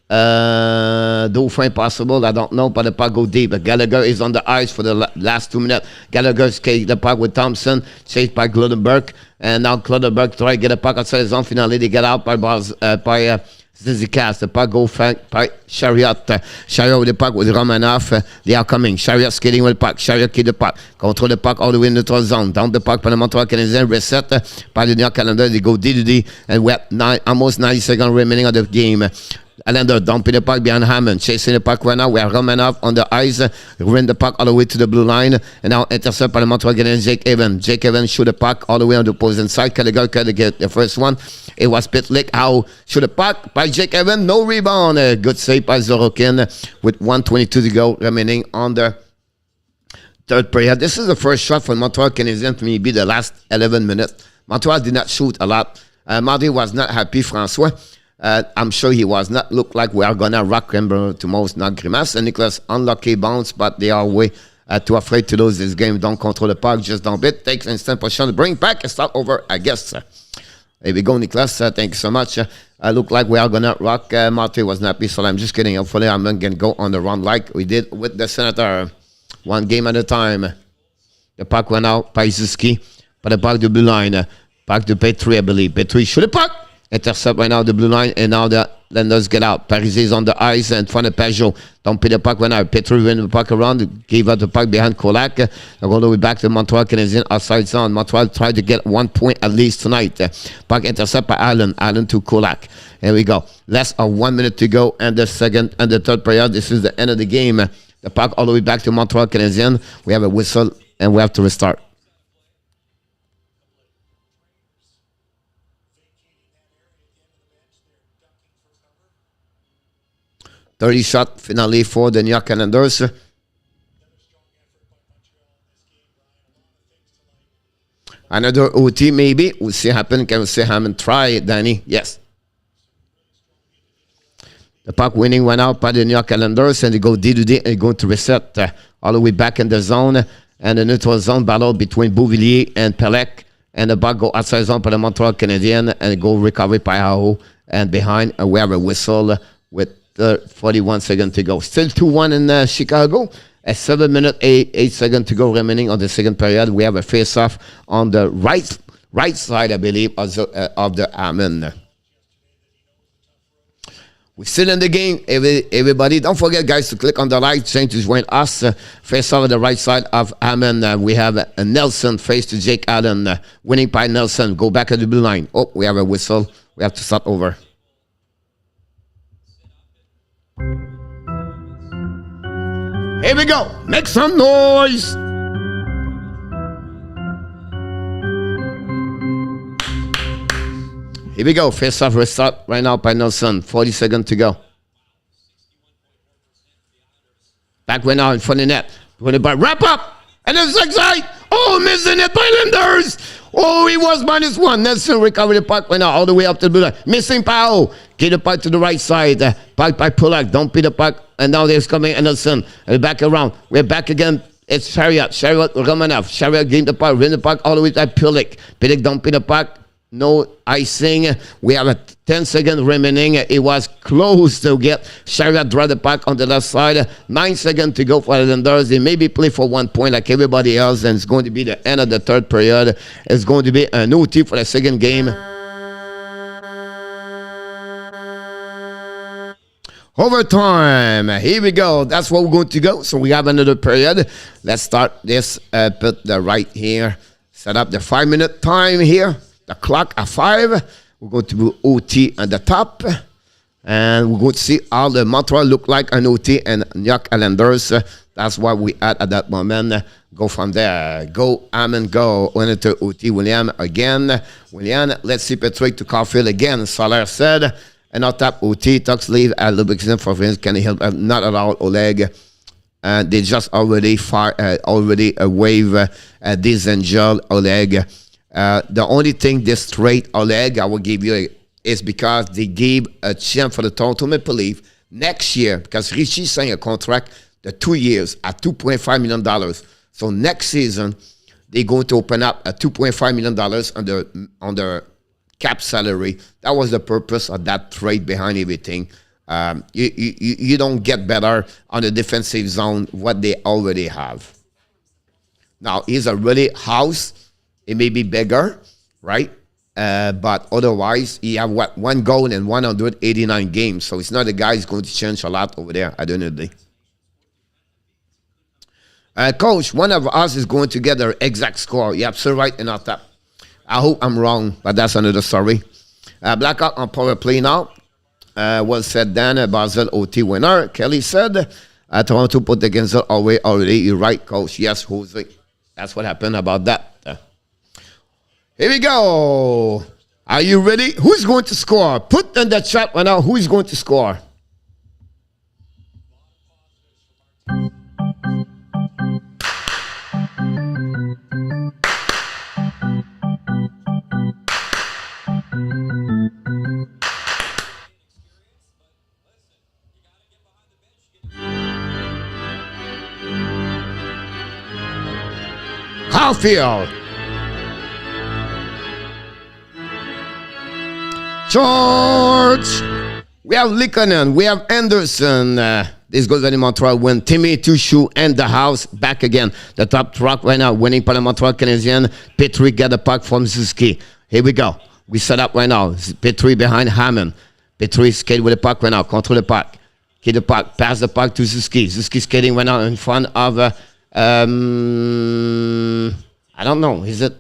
Dauphin possible. I don't know. But the puck go deep. But Gallagher is on the ice for the last 2 minutes. Gallagher skates the puck with Thompson. Chased by Clutterberg. And now Clutterberg try to get a puck outside the zone. Finally, they get out by Zizikas. The puck go by Chariot. Chariot with the puck with Romanoff. They are coming. Chariot skating with the puck. Chariot keep the puck. Control the puck all the way in the neutral zone. Down the puck by the Montreal Canadiens. Reset by the New York Islanders. They go D2D. And we have almost 90 seconds remaining of the game. Islander dumping the puck behind Hammond. Chasing the puck right now. We are Romanoff on the ice. Run the puck all the way to the blue line. And now intercept by the Montreal Canadiens. Jake Evans. Jake Evans shoot the puck all the way on the opposing side. Gallagher could get the first one. It was Pitlick. How shoot the puck by Jake Evans. No rebound. Good save by Sorokin with 1:22 to go remaining on the third period. This is the first shot for Montreal Canadiens, maybe the last 11 minutes. Montreal did not shoot a lot. Marty was not happy, François. I'm sure he was not look like we are going to rock him tomorrow. Not Grimace and Nicholas unlucky bounce, but they are way too afraid to lose this game. Don't control the puck, just don't bit. Takes instant position to bring back and start over, I guess. There we go, Nicholas. Thank you so much. Look like we are going to rock. Marty was not happy, so I'm just kidding. Hopefully, I'm going to go on the run like we did with the Senator. One game at a time. The puck went out by Zuski. But the puck to blue line. Back to Petry, I believe. Petry shoot the puck. Intercept right now the blue line, and now the Islanders get out. Paris is on the ice in front of Peugeot. Don't put the puck right now. Petry win the puck around, gave out the puck behind Kolak. They're all the way back to Montreal Canadiens outside zone. Montreal tried to get 1 point at least tonight. Puck intercept by Allen. Allen to Kolak. Here we go. Less of 1 minute to go, and the second and the third period. This is the end of the game. The puck all the way back to Montreal Canadiens. We have a whistle, and we have to restart. .30 shot finale for the New York Islanders. Another OT maybe. We'll see happen. Can we see Hammond try it, Danny? Yes. The puck winning went out by the New York Islanders, and they go D2D and going to reset all the way back in the zone. And the neutral zone battle between Beauvillier and Pelec. And the puck go outside zone by the Montreal Canadiens, and go recovery by Aho. And behind, we have a whistle with 41 seconds to go. Still 2-1 in Chicago. A 7 minute, 8 seconds to go remaining on the second period. We have a face-off on the right side, I believe, of the Hammond. We're still in the game, everybody. Don't forget, guys, to click on the like chain to join us. Face-off on the right side of Hammond. We have a Nelson face to Jake Allen. Winning by Nelson. Go back at the blue line. Oh, we have a whistle. We have to start over. Here we go. Make some noise. Here we go. Face off restart right now by Nelson. 40 seconds to go. Back right now in front of the net. Wrap up. And the second side. Oh, missing it by Linders. Oh, he was -1. Nelson recovered the puck right now all the way up to the blue line. Missing Powell. Get the puck to the right side. Puck by Pullack. Don't beat the puck. And now there's coming Anderson. And back around. We're back again. It's Chariot. Chariot Romanoff. Chariot getting the puck. Win the puck all the way to Pillick. Pillick don't beat the puck. No icing. We have a 10 seconds remaining. It was close to get Chariot draw the puck on the left side. 9 seconds to go for the Islanders. They maybe play for 1 point like everybody else. And it's going to be the end of the third period. It's going to be an OT for the second game. Overtime. Here we go. That's where we're going to go. So we have another period. Let's start this. Put the right here. Set up the 5 minute time here. The clock at 5. We're going to do OT at the top. And we're going to see how the Montreal look like an OT and New York Islanders. That's what we at that moment. Go from there. Go, Hammond, go. Went into OT. William again. William, let's see Petry to Caulfield again. Soler said. And on top, OT, Tux leave at Lubickson for Vince. Can he help? Not at all, Oleg. They just already waive Desangel Oleg. The only thing this trade Oleg I will give you is because they gave a chance for the Toronto Maple Leafs next year, because Richie signed a contract the 2 years at $2.5 million. So next season, they're going to open up a $2.5 million on the cap salary. That was the purpose of that trade behind everything. You don't get better on the defensive zone what they already have. Now, he's a really house. It may be bigger, right? But otherwise, he have one goal in 189 games. So it's not a guy who's going to change a lot over there at the end of the day. Coach, one of us is going to get the exact score. You're absolutely right in our top. I hope I'm wrong, but that's another story. Blackout on power play now. Well said, Dan. Basel OT winner. Kelly said, Toronto put the Gensel away already. You're right, Coach. Yes, Jose. That's what happened about that. Here we go. Are you ready? Who's going to score? Put in the chat right now. Who's going to score? Caulfield. George. We have Likonen. We have Anderson. This goes to the Montreal win. Timmy Tushu and the house back again. The top truck right now winning by the Montreal Canadiens. Petry get the puck from Suzuki. Here we go. We set up right now. Petry behind Hammond. Petry skate with the puck right now. Control the puck. Get the puck. Pass the puck to Suzuki. Suzuki skating right now in front of I don't know. Is it?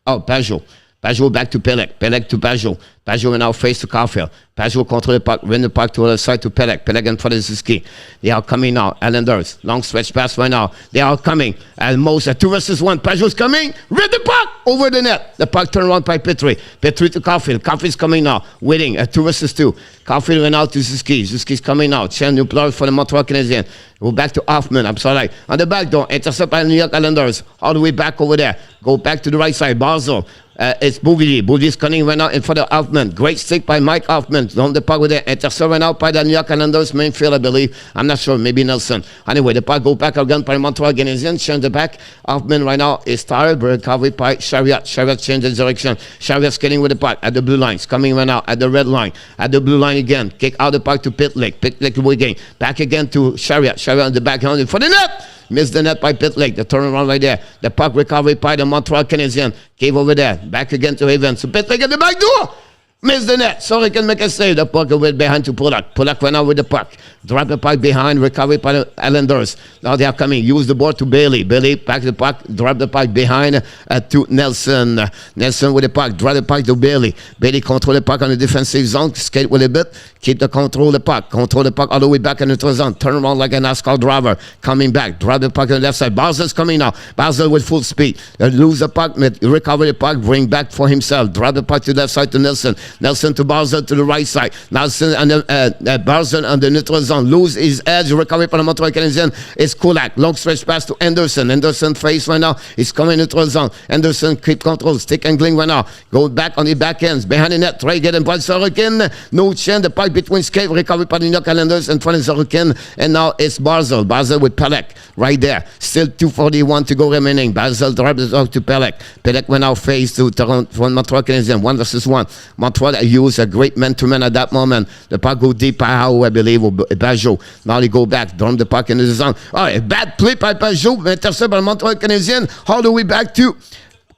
Oh, Pajot. Pajot back to Pelech. Pelech to Pajot. Pajot now face to Caulfield. Pajot control the puck. Win the puck to the other side to Pelech. Pelech in front of Suzuki. They are coming now. Islanders. Long stretch pass right now. They are coming. And most 2 versus 1. Pajot's coming. Read the puck over the net. The puck turned around by Petry. Petry to Caulfield. Caulfield's coming now. Waiting. 2 versus 2. Caulfield went out to Suzuki. Suzuki's coming now. Chen new player for the Montreal Canadiens. Go back to Hoffman. I'm sorry. On the back door. Intercept by the New York Islanders. All the way back over there. Go back to the right side. Basel. It's Bouvier. Bouvier's coming right now in front of Hoffman. Great stick by Mike Hoffman. On the puck with it. Intercept right now by the New York Islanders main field, I believe. I'm not sure. Maybe Nelson. Anyway, the puck go back again by Montreal Canadiens. Change the back. Hoffman right now is tired. Recovery by Chariot. Chariot change the direction. Chariot skating with the puck at the blue line. It's coming right now at the red line. At the blue line again. Kick out the puck to Pitlick. Pitlick again. Back again to Chariot. Chariot on the backhand for the net. Missed the net by Pitlick. The turnaround right there. The puck recovery by the Montreal Canadiens. Gave over there. Back again to Evans. So Pitlick at the back door. Missed the net. Sorry, can make a save. The puck went behind to Polak. Polak went out with the puck. Drop the puck behind. Recovery by the Islanders. Now they are coming. Use the board to Bailey. Bailey back the puck. Drop the puck behind to Nelson. Nelson with the puck. Drop the puck to Bailey. Bailey control the puck on the defensive zone. Skate with a bit. Keep the control the puck. Control the puck all the way back in the neutral zone. Turn around like a NASCAR driver. Coming back. Drop the puck on the left side. Basel's coming now. Basel with full speed. Lose the puck. Recover the puck. Bring back for himself. Drop the puck to the left side to Nelson. Nelson to Basel to the right side. Nelson and Basel on the neutral zone. Lose his edge. Recovery for the Montreal Canadiens. It's Kulak. Long stretch pass to Anderson. Anderson face right now. He's coming neutral zone. Anderson keep control. Stick angling right now. Go back on the back ends. Behind the net. Try getting by Sorokin. No chance. The puck between skate. Recovery by the New York Islanders in front of Sorokin. And now it's Basel. Basel with Pelech right there. Still 2:41 to go remaining. Basel drops it off to Pelech. Pelech went out face to Toronto from Montreal Canadiens. 1 versus 1. Montreal used a great man-to-man at that moment. The puck go deep by Howe, I believe, or Pajot. Now they go back. Dump the puck in the zone. All right, bad play by Pajot. Intercept by Montreal Canadiens. All the way back to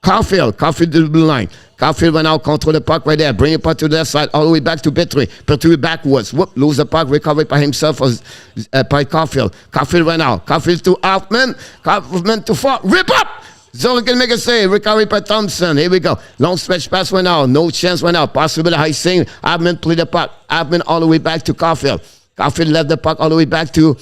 Caulfield. Caulfield to the blue line. Caulfield went out, control the puck right there. Bring the puck to the left side, all the way back to Petry. Petry backwards. Whoop, lose the puck, recover by himself by Caulfield. Caulfield went out. Caulfield to Hoffman. Hoffman to Fort. Rip up! Zola can make a save. Recovery by Thompson. Here we go. Long stretch pass went out. No chance went out. Possible high sing. Hoffman played the puck. Hoffman all the way back to Caulfield. Caulfield left the puck all the way back to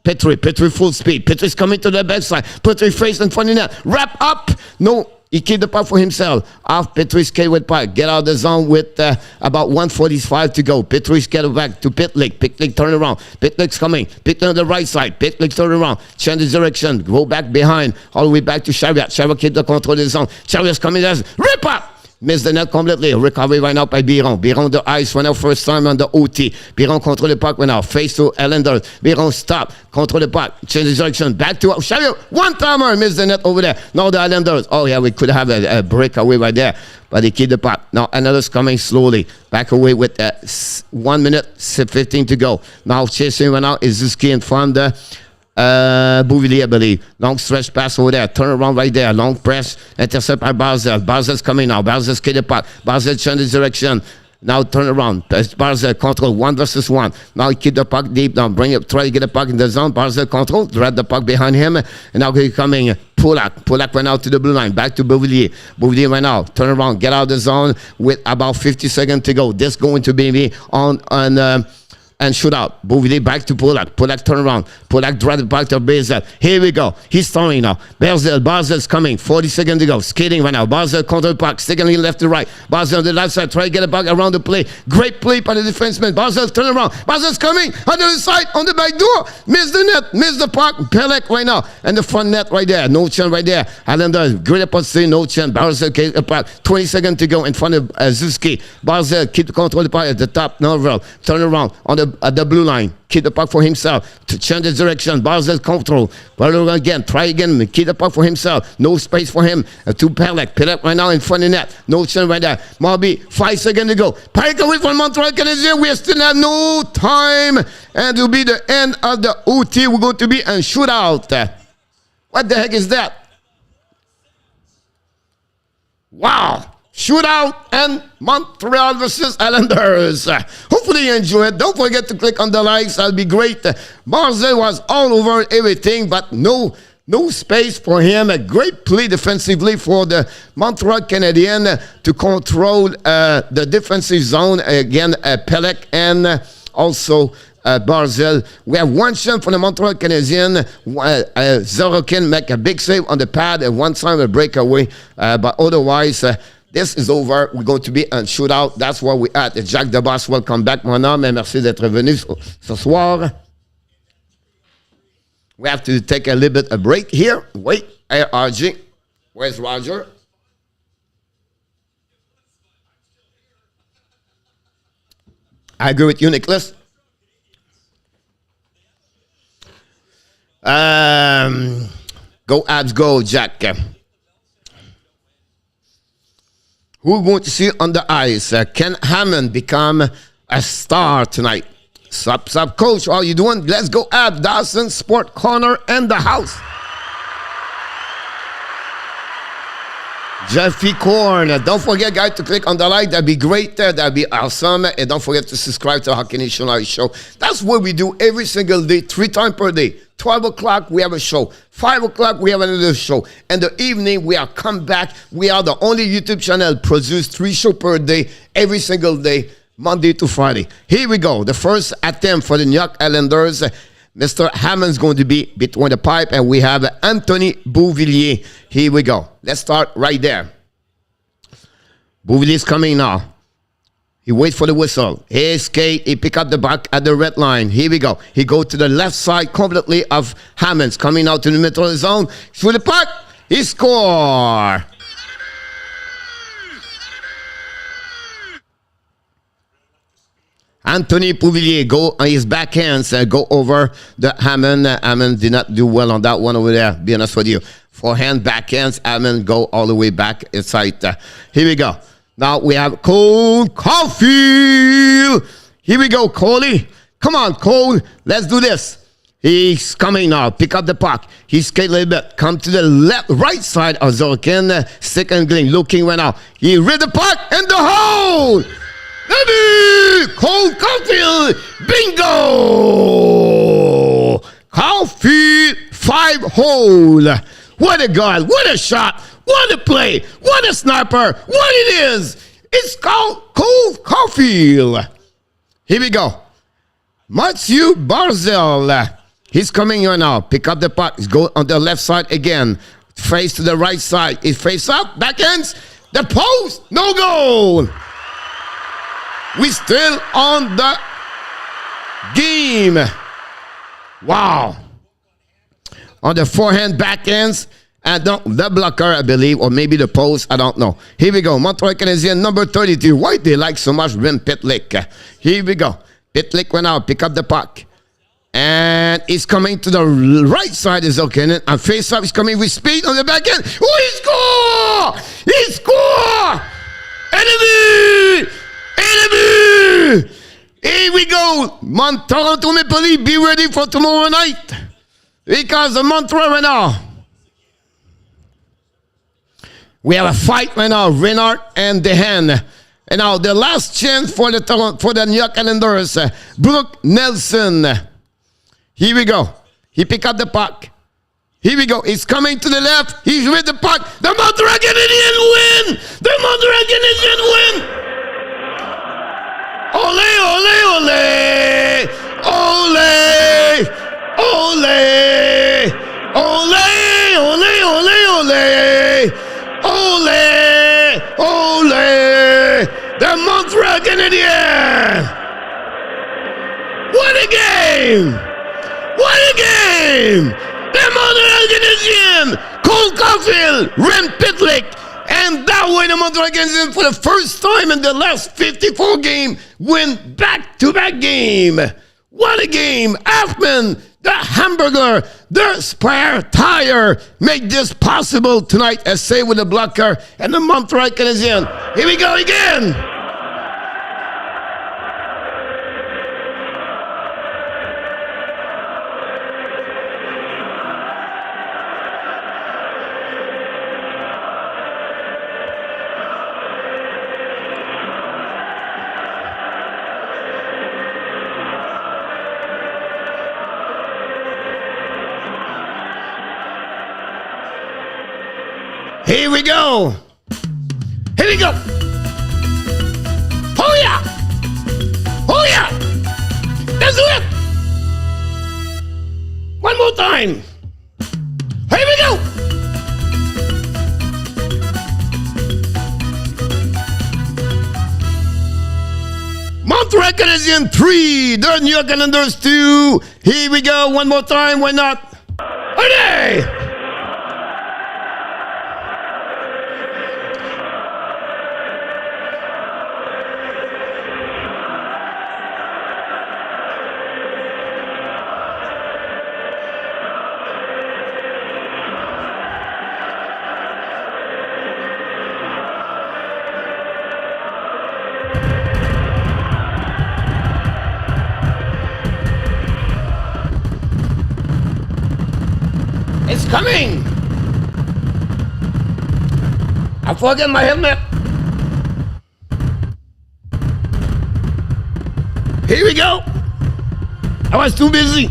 Petry. Petry full speed. Petry's coming to the backside. Petry face in front of the net. Wrap up. No. He keep the puck for himself. Off Petry skate with puck. Get out of the zone with about 1:45 to go. Petry skate back to Pitlick. Pitlick turn around. Pitlick's coming. Pitlick on the right side. Pitlick turn around. Change the direction. Go back behind. All the way back to Chariot. Chariot keep the control of the zone. Chariot's coming. Rip up! Miss the net completely. Recovery right now by Biron. Biron the ice right now first time on the OT. Biron control the puck right now. Face to Islanders. Biron stop. Control the puck. Change the direction. Back to Chariot. One-timer. Miss the net over there. Now the Islanders. Oh yeah, we could have a breakaway right there. But they keep the puck. Now another's coming slowly. Back away with 1 minute 15 to go. Now chasing right now is Zuski in front of Bouvillier, I believe. Long stretch pass over there. Turn around right there. Long press. Intercept by Barzell. Barzell's coming now. Barzell's kill the puck. Barzell change the direction. Now turn around. Barzell control 1 versus 1. Now he keep the puck deep down. Bring it. Try to get the puck in the zone. Barzell control. Drag the puck behind him. And now he's coming. Polak went out to the blue line. Back to Bouvillier. Bouvillier right now. Turn around. Get out of the zone with about 50 seconds to go. This going to be me on and shootout. Bouvillier back to Polak. Polak turn around. Polak drive it back to Barzell. Here we go. He's throwing now. Barzell's coming. 40 seconds to go. Skating right now. Barzell control the puck. Sticking left to right. Barzell on the left side. Try to get it back around the play. Great play by the defenseman. Barzell turn around. Barzell's coming. On the other side. On the back door. Miss the net. Miss the puck. Pelek right now. And the front net right there. No chance right there. Islanders. Great opportunity. No chance. Barzell get the puck. 20 seconds to go in front of Zuski. Barzell keep the control of the puck at the top. Norville. Turn around. On the at the blue line, keep the puck for himself to change the direction. Barzell control. Barzell again, try again, keep the puck for himself. No space for him to Pelek. Pelek right now in front of the net. No chance right there. Marby, 5 seconds to go. Pike away from Montreal Canadiens. We still have no time, and it will be the end of the OT. We're going to be in shootout. What the heck is that? Wow. Shootout and Montreal versus Islanders. Hopefully you enjoy it. Don't forget to click on the likes. That'll be great. Barzell was all over everything, but no space for him. A great play defensively for the Montreal Canadiens to control the defensive zone. Again, Pelek and also Barzell. We have one shot for the Montreal Canadiens. Zorokin make a big save on the pad and one time a breakaway. But otherwise, this is over. We're going to be on shootout. That's where we're at. Jack the Boss, welcome back, mon homme. Merci d'être venu ce soir. We have to take a little bit of break here. Wait, hey, RG. Where's Roger? I agree with you, Nicholas. Go Abs, go, Jack. Who are going to see on the ice? Can Hammond become a star tonight? Sup, coach. How you doing? Let's go at Dawson Sport Corner and the house. Jeffy Korn. Don't forget, guys, to click on the like. That'd be great. That'd be awesome. And don't forget to subscribe to Hockey Nation Live Show. That's what we do every single day, 3 times per day. 12 o'clock, we have a show. 5 o'clock, we have another show. And the evening, we are come back. We are the only YouTube channel produce 3 shows per day, every single day, Monday to Friday. Here we go. The first attempt for the New York Islanders. Mr. Hammond's going to be between the pipe, and we have Anthony Bouvillier. Here we go. Let's start right there. Bouvillier's coming now. He waits for the whistle. He skate. He pick up the back at the red line. Here we go. He go to the left side completely of Hammond's coming out to the middle of the zone. Through the puck. He score. Anthony Bouvillier go on his backhands, go over the Hammond. Hammond did not do well on that one over there, be honest with you. Forehand, backhands, Hammond go all the way back inside. Here we go. Now we have Cole Caulfield. Here we go, Coley. Come on, Cole. Let's do this. He's coming now. Pick up the puck. He skate a little bit. Come to the right side of Zorkin. Second Gling looking right now. He read the puck in the hole. Ready! Cole Caulfield. Bingo! Caulfield 5-hole. What a goal. What a shot. What a play! What a sniper! What it is! It's called Cole Caulfield. Here we go. Mathieu Barzell. He's coming here now. Pick up the puck. He's go on the left side again. face to the right side. He face up, backhands, the post, no goal. We still on the game. Wow. On the forehand, backhands, and the blocker, I believe, or maybe the post, I don't know. Here we go. Montreal Canadiens, number 32. Why they like so much Rem Pitlick? Here we go. Pitlick went out, pick up the puck. And he's coming to the right side, is okay. And face up, he's coming with speed on the backhand. Oh, he score! He score! Enemy! Enemy! Here we go. Toronto Maple Leafs, be ready for tomorrow night. Because the Montreal right now. We have a fight right now, Reinhardt and Dehan. And now the last chance for the New York Islanders, Brooke Nelson. Here we go. He pick up the puck. Here we go. He's coming to the left. He's with the puck. The Montreal Canadiens win! The Montreal Canadiens win! Ole, ole, ole! Ole! Ole! Ole! Ole, ole, ole! Ole! Ole! The Montreal Canadiens! What a game! What a game! The Montreal Canadiens! Cole Caulfield, Rem Pitlick, and that way the Montreal Canadiens for the first time in the last 54 games win back-to-back game. What a game! Hoffman, the hamburger, the spare tire make this possible tonight, as say with the blocker and the Montreal Canadiens. Here we go again! Here we go. Here we go. Oh yeah. Oh yeah. Let's do it. One more time. Here we go. Montreal Canadiens 3, the New York Islanders 2. Here we go. One more time. Why not? Hey! It's coming! I forgot my helmet. Here we go. I was too busy.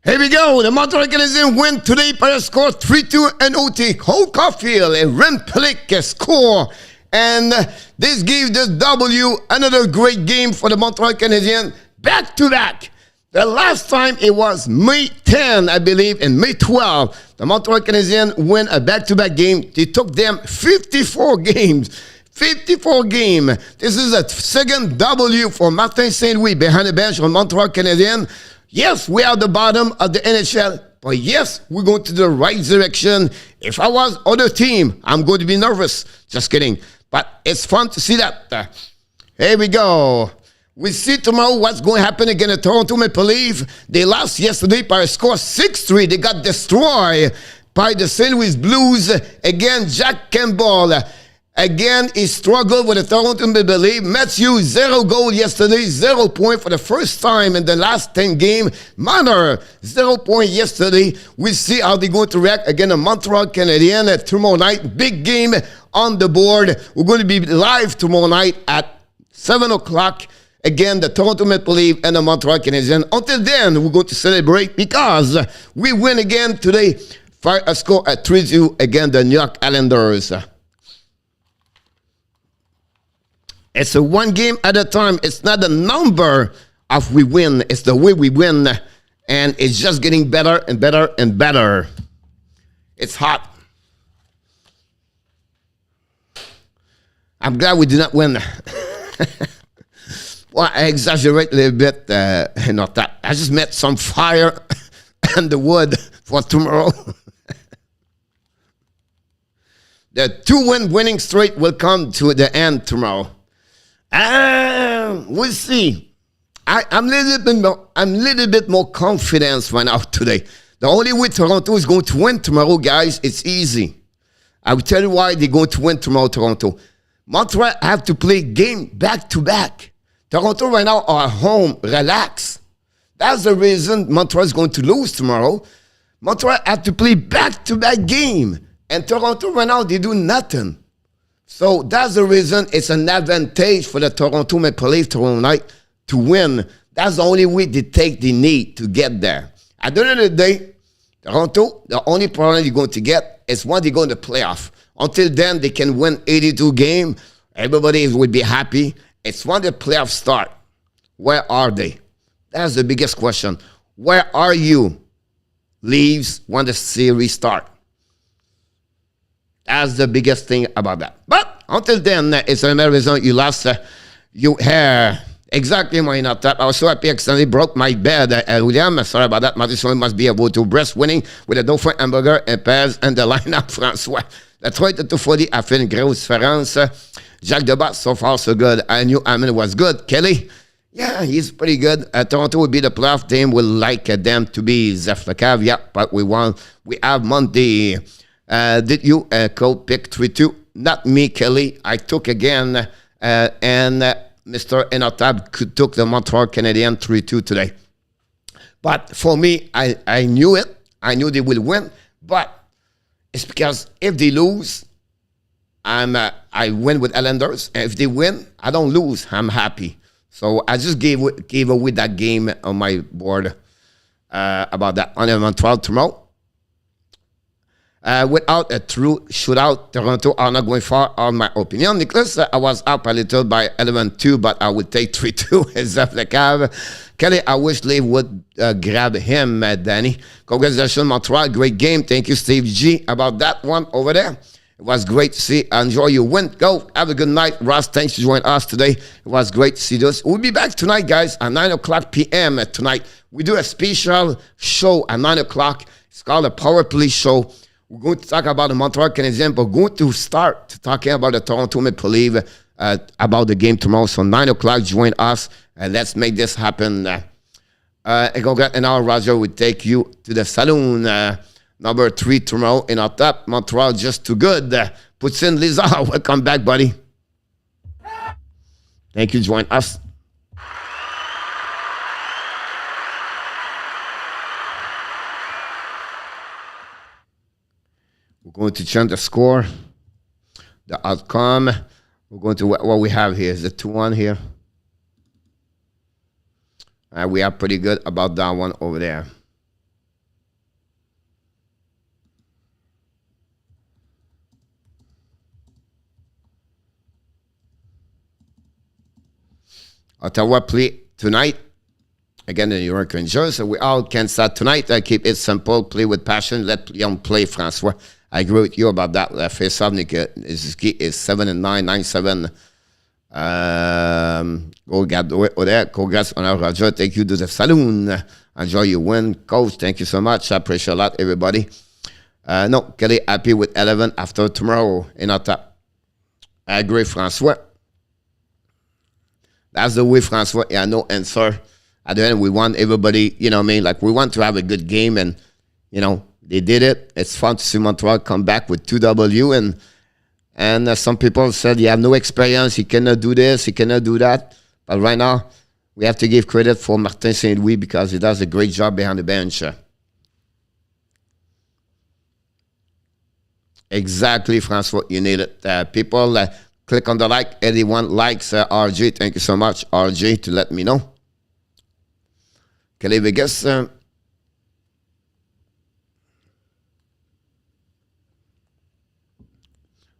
Here we go. The Montreal Canadiens win today by a score 3-2 and OT. Cole Caulfield and Rem Pitlick score. And this gives the W another great game for the Montreal Canadiens. Back to back. The last time it was May 10, I believe, and May 12. The Montreal Canadiens win a back-to-back game. It took them 54 games. 54 game. This is a second W for Martin Saint-Louis behind the bench on Montreal Canadiens. Yes, we are at the bottom of the NHL, but yes, we're going to the right direction. If I was other team, I'm going to be nervous. Just kidding. But it's fun to see that. Here we go. We see tomorrow what's going to happen against the Toronto Maple Leafs. They lost yesterday by a score 6-3. They got destroyed by the St. Louis Blues. Again, Jack Campbell Again, he struggled with the Toronto Maple Leafs. Matthew, 0 goal yesterday, 0 point for the first time in the last 10 games. Marner, 0 point yesterday. We'll see how they're going to react against the Montreal Canadiens tomorrow night. Big game on the board. We're going to be live tomorrow night at 7 o'clock. Again, the Toronto Maple Leafs and the Montreal Canadiens. Until then, we're going to celebrate because we win again today. Fire a score at 3-2 against the New York Islanders. It's a one game at a time. It's not the number of we win. It's the way we win. And it's just getting better and better and better. It's hot. I'm glad we did not win. Well, I exaggerate a little bit. Not that. I just met some fire and the wood for tomorrow. The 2 winning streak will come to the end tomorrow. We'll see. I'm a little bit more confident right now today. The only way Toronto is going to win tomorrow, guys, it's easy. I will tell you why they're going to win tomorrow, Toronto. Montreal have to play game back to back. Toronto right now are home, relax. That's the reason Montreal is going to lose tomorrow. Montreal have to play back-to-back game. And Toronto right now, they do nothing. So that's the reason it's an advantage for the Toronto Maple Leafs tomorrow night to win. That's the only way they take the need to get there. At the end of the day, Toronto, the only problem you're going to get is when they go in the playoff. Until then, they can win 82 games. Everybody will be happy. It's when the playoffs start. Where are they? That's the biggest question. Where are you, Leafs, when the series start? That's the biggest thing about that. But until then, it's another reason you lost your hair. Exactly, my not that. I was so happy I accidentally broke my bed. William, sorry about that. Madison must be able to breast winning with a Dauphin hamburger and Pez and the lineup, François. La 3-40 a fait une grosse différence. Jacques Debat, so far so good. I knew Hammond was good. Kelly, yeah, he's pretty good. Toronto will be the playoff team. We like them to be Zeflakav. Yeah, but we have Monday. Did you code pick 3-2? Not me, Kelly. I took again, and Mr. Enotab took the Montreal Canadiens 3-2 today. But for me, I knew it. I knew they will win. But it's because if they lose, I win with Islanders. And if they win, I don't lose. I'm happy. So I just gave away that game on my board about that on Montreal tomorrow. Without a true shootout, Toronto are not going far, on my opinion. Nicholas, I was up a little by 11-2, but I would take 3-2 as Zeflakav. Kelly, I wish Leaf would grab him, Danny. Congratulations, Montreal. Great game. Thank you, Steve G, about that one over there. It was great to see. Enjoy your win. Go. Have a good night. Ross, thanks for joining us today. It was great to see this. We'll be back tonight, guys, at 9 o'clock p.m. tonight. We do a special show at 9 o'clock. It's called a Power Play Show. We're going to talk about the Montreal Canadiens, but we're going to start talking about the Toronto Maple Leafs, about the game tomorrow. So 9 o'clock, join us. Let's make this happen. And now Roger will take you to the saloon. Number 3 tomorrow in our top. Montreal just too good. Puts in Lizard. Welcome back, buddy. Thank you. Join us. We're going to change the score, the outcome. We're going to what we have here is the 2-1 here. We are pretty good about that one over there. Ottawa play tonight. Again, the New York Rangers. So we all can start tonight. I keep it simple. Play with passion. Let young play, François. I agree with you about that. Face-off is 7-9, 9-7. Congrats on our Roger. Thank you to the saloon. Enjoy your win. Coach, thank you so much. I appreciate a lot, everybody. No, Kelly, happy with 11 after tomorrow in our top. I agree, François. That's the way, François. Yeah, no answer. At the end, we want everybody, you know what I mean? Like, we want to have a good game, and, you know, they did it. It's fun to see Montreal come back with 2W, And some people said, you have no experience, you cannot do this, you cannot do that. But right now, we have to give credit for Martin Saint-Louis because he does a great job behind the bench. Exactly, Francois, you need it. People, click on the like. Anyone likes RJ. Thank you so much, RJ, to let me know. Kelly Vegas.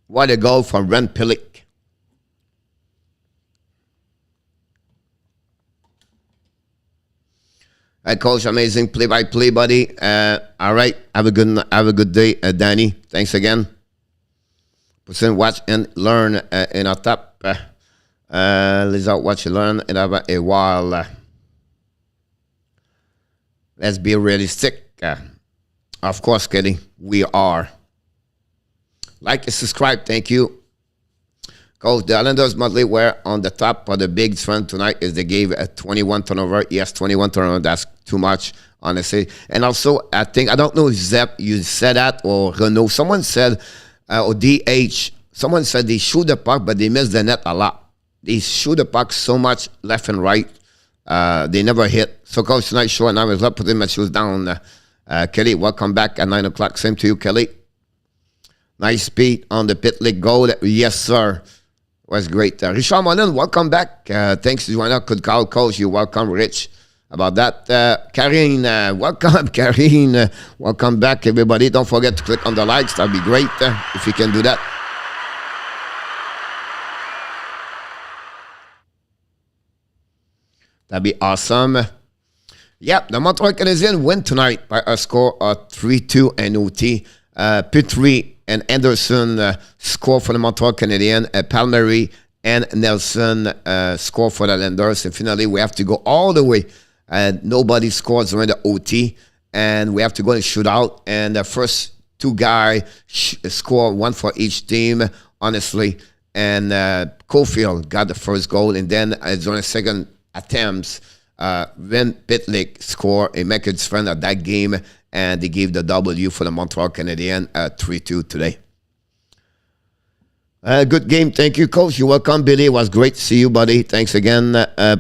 What a goal from Ren Pilic. Coach, amazing play-by-play, buddy. All right, have a good day, Danny. Thanks again. Percent watch and learn in our top. Let's out watch and learn in a while. Let's be realistic. Of course, Kenny, we are. Like and subscribe. Thank you. Coach, the Islanders monthly were on the top, but the big trend tonight is they gave a 21 turnover. Yes, 21 turnover. That's too much, honestly. And also, I don't know if Zep, you said that, or Renault. Someone said, or DH, someone said they shoot the puck, but they miss the net a lot. They shoot the puck so much left and right. They never hit. So, Coach, tonight's show, and I was putting my shoes down. Kelly, welcome back at 9 o'clock. Same to you, Kelly. Nice speed on the pit league goal. Yes, sir. Was great. Richard Monin, welcome back. Thanks to joining us. Good call, Coach. You're welcome, Rich. About that. Karine, welcome, Karine. Welcome back, everybody. Don't forget to click on the likes. That'd be great if you can do that. That'd be awesome. Yep, the Montreal Canadiens win tonight by a score of 3-2 and OT. Petry and Anderson score for the Montreal Canadiens. Palmieri and Nelson score for the Islanders. And finally, we have to go all the way. Nobody scores during the OT. And we have to go and shootout. And the first two guys score one for each team, honestly. And Caulfield got the first goal. And then during the second attempts, Ren Pitlick scored a make his friend at that game. And they gave the W for the Montreal Canadiens 3-2 today. Good game. Thank you, Coach. You're welcome, Billy. It was great to see you, buddy. Thanks again.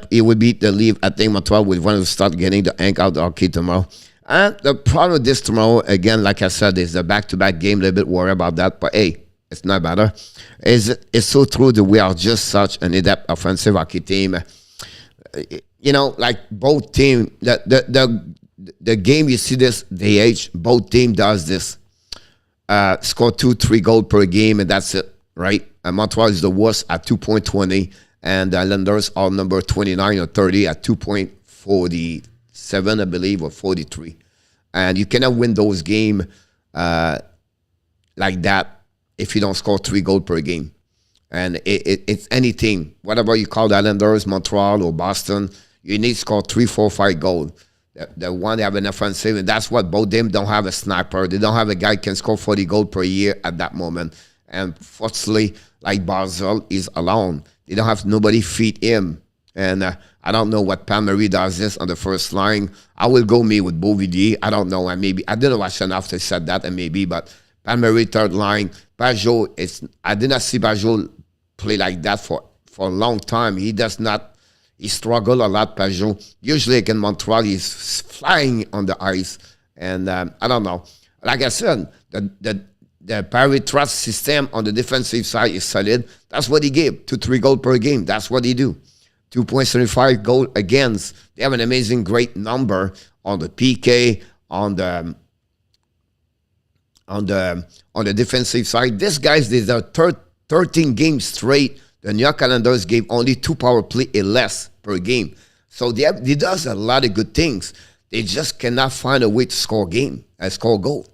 It would be the leave. I think Montreal will want to start getting the ink out hockey tomorrow. And the problem with this tomorrow, again, like I said, is the back-to-back game. A little bit worried about that. But, hey, it's not better. It's so true that we are just such an adept offensive hockey team. You know, like both teams, the game you see this, DH, both team does this. Score 2-3 goals per game, and that's it, right? And Montreal is the worst at 2.20, and the Islanders are number 29 or 30 at 2.47, I believe, or 43. And you cannot win those games like that if you don't score 3 goals per game. And it's any team, whatever you call the Islanders, Montreal, or Boston, you need to score 3, 4, 5 goals. The one they have an offensive, and that's what both them don't have a sniper. They don't have a guy who can score 40 goals per year at that moment. And fortunately, like Barzal is alone. They don't have nobody feed him. And I don't know what Palmieri does this on the first line. I will go me with Beauvillier. I don't know. And maybe I didn't watch enough to say that, and maybe, but Palmieri third line. Pajot, I did not see Pajot play like that for a long time. He does not. He struggled a lot, Pajot. Usually against Montreal, he's flying on the ice. And I don't know. Like I said, the Paris trust system on the defensive side is solid. That's what he gave, 2-3 goals per game. That's what he do. 2.75 goals against. They have an amazing, great number on the PK, on the defensive side. This guys, there's a 13 games straight. The New York Islanders gave only 2 power play or less per game. So they does a lot of good things. They just cannot find a way to score goal.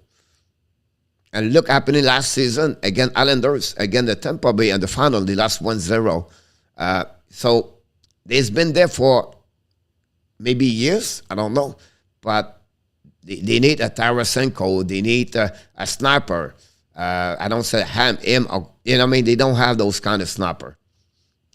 And look happening last season, again, Islanders, again, the Tampa Bay and the final, they lost 1-0. So they've been there for maybe years, I don't know. But they need a Tarasenko, they need a sniper. I don't say him, or, you know what I mean? They don't have those kind of sniper.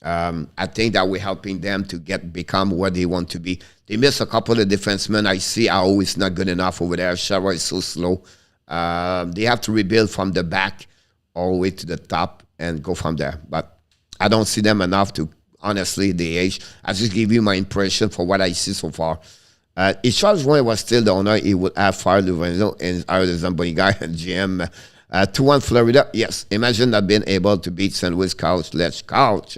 I think that we're helping them to become what they want to be. They miss a couple of defensemen. I see are always not good enough over there. Shara is so slow. They have to rebuild from the back all the way to the top. and go from there. But I don't see them enough to, honestly, the age. I just give you my impression for what I see so far. If Charles Roy was still the owner, he would have fired Lorenzo and hired the Zamboni guy and GM. 2-1 Florida, yes. Imagine not being able to beat St. Louis Couch. Let's couch.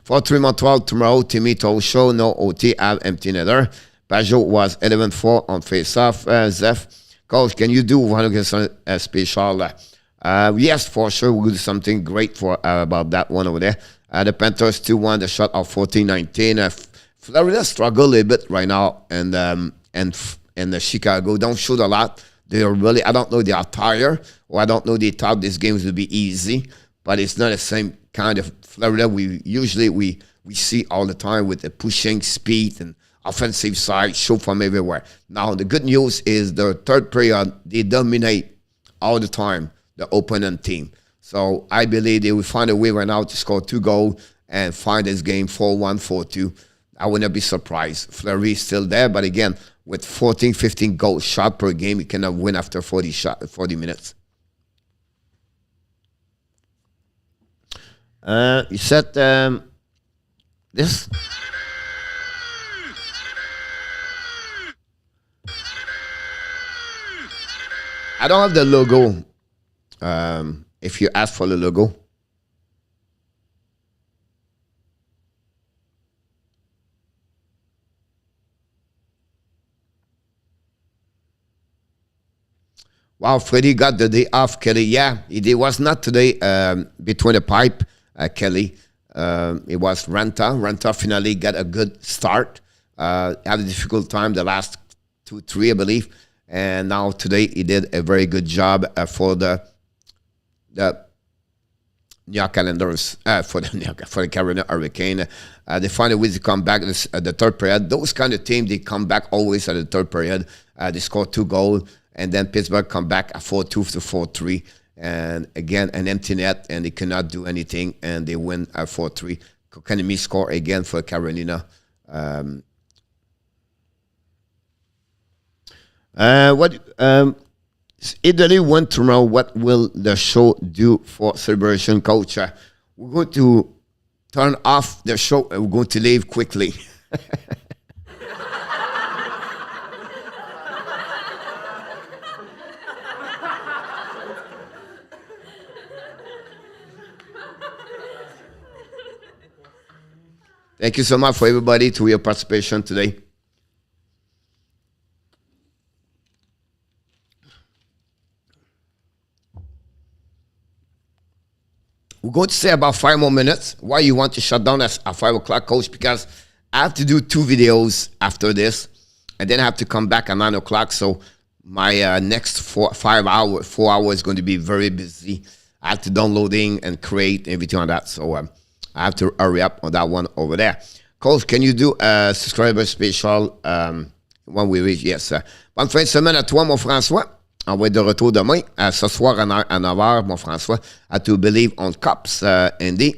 4-3 Montreal tomorrow. Timmy told show, no OT, have empty netter. Pajot was 11-4 on face-off. Zeph, Coach, can you do 100% special? Yes, for sure. We'll do something great for about that one over there. The Panthers 2-1, the shot of 14-19. Florida struggle a little bit right now, and the Chicago don't shoot a lot. They are really, I don't know, they are tired, or I don't know they thought this game would be easy, but it's not the same kind of Florida we see all the time with the pushing speed and offensive side, show from everywhere. Now, the good news is the third period, they dominate all the time the opponent team. So I believe they will find a way right now to score 2 goals and find this game 4-1, 4-2. I would not be surprised. Fleury is still there, but again, with 14, 15 goals shot per game, you cannot win after 40 minutes. You said this? I don't have the logo. If you ask for the logo. Wow, Freddie got the day off, Kelly. Yeah, it was not today between the pipe, Kelly. It was Ranta. Ranta finally got a good start. Had a difficult time the last 2-3, I believe. And now today he did a very good job for the New York Islanders, for the Carolina Hurricane. They find a way to come back at the third period. Those kind of teams, they come back always at the third period. They score 2 goals. And then Pittsburgh come back at 4-2 to 4-3. And again, an empty net, and they cannot do anything. And they win at 4-3. Kokanemi score again for Carolina. Italy won tomorrow. What will the show do for celebration, Coach? We're going to turn off the show and we're going to leave quickly. Thank you so much for everybody to your participation today. We're going to say about 5 more minutes. Why you want to shut down at 5 o'clock, Coach? Because I have to do 2 videos after this, and then I have to come back at 9 o'clock. So my next 4 hours is going to be very busy. I have to downloading and create everything on that. So I have to hurry up on that one over there. Coach, can you do a subscriber special when we reach? Yes. Bonne fin de semaine à toi, mon François. On va être de retour demain. Ce soir à 9h, mon François. À To Believe on Cups, Andy.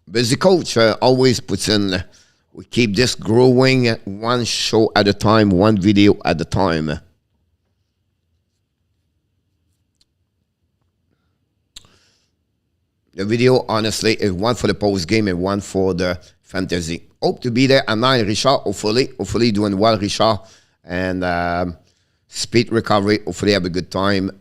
Busy coach always puts in, we keep this growing one show at a time, one video at a time. The video, honestly, is one for the post game and one for the fantasy. Hope to be there at 9, Richard. Hopefully doing well, Richard. And speed recovery. Hopefully have a good time.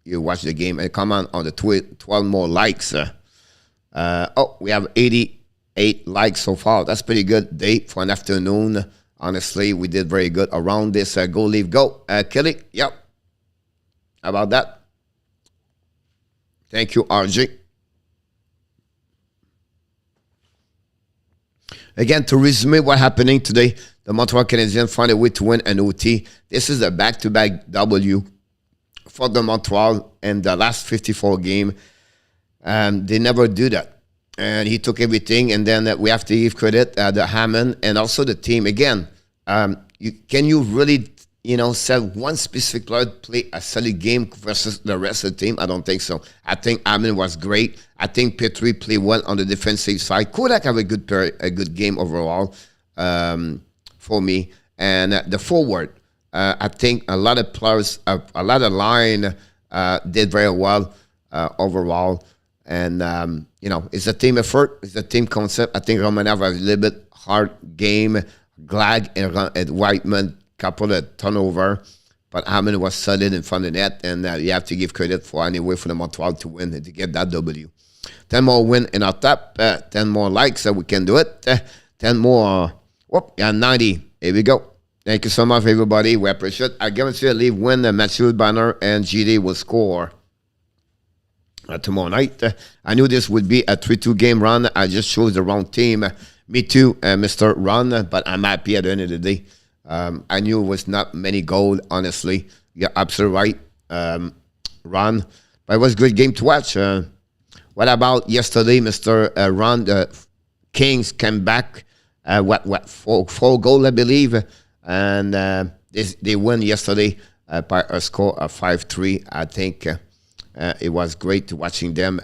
You watch the game and comment on the 12 more likes. We have 88 likes so far. That's pretty good day for an afternoon. Honestly, we did very good around this. Go, leave, go. Kelly, yep. How about that? Thank you, RJ. Again, to resume what's happening today, the Montreal Canadiens find a way to win an OT. This is a back-to-back W for the Montreal in the last 54 game. They never do that. And he took everything, and then we have to give credit to Hammond and also the team. Again, can you really, say one specific player play a solid game versus the rest of the team? I don't think so. I think Hammond was great. I think Petry played well on the defensive side. Kodak have a good game overall for me. And the forward, I think a lot of players, a lot of line did very well. overall. And, it's a team effort. It's a team concept. I think Romanov has a little bit hard game. Glag and Whiteman, couple of turnover. But Hammond was solid in front of the net. And you have to give credit for the Montreal to win and to get that W. 10 more win in our top. 10 more likes, so we can do it. 10 more. 90. Here we go. Thank you so much, everybody. We appreciate it. I guarantee you leave win. Matthew Banner and GD will score tomorrow night. I knew this would be a 3-2 game run. I just chose the wrong team. Me too, Mr. Run, but I'm happy at the end of the day. I knew it was not many goals, honestly. You're absolutely right, Ron. But it was a good game to watch. What about yesterday, Mr. Ron? The Kings came back, four goals, I believe. And they won yesterday by a score of 5-3. I think it was great to watching them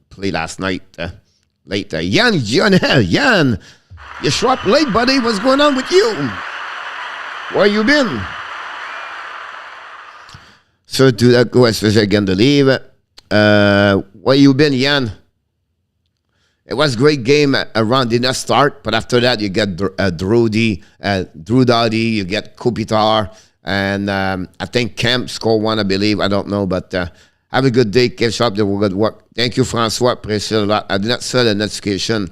play last night. Late. Yan, you show up late, buddy. What's going on with you? Where you been? So to that go, especially again to leave. Where you been, Yan? It was a great game. Around did not start, but after that you get Drew Doughty, you get Kopitar, and I think Kemp scored one, I believe. I don't know, but have a good day. Keep up the good work. Thank you, Francois. Appreciate a lot. I did not sell the notification.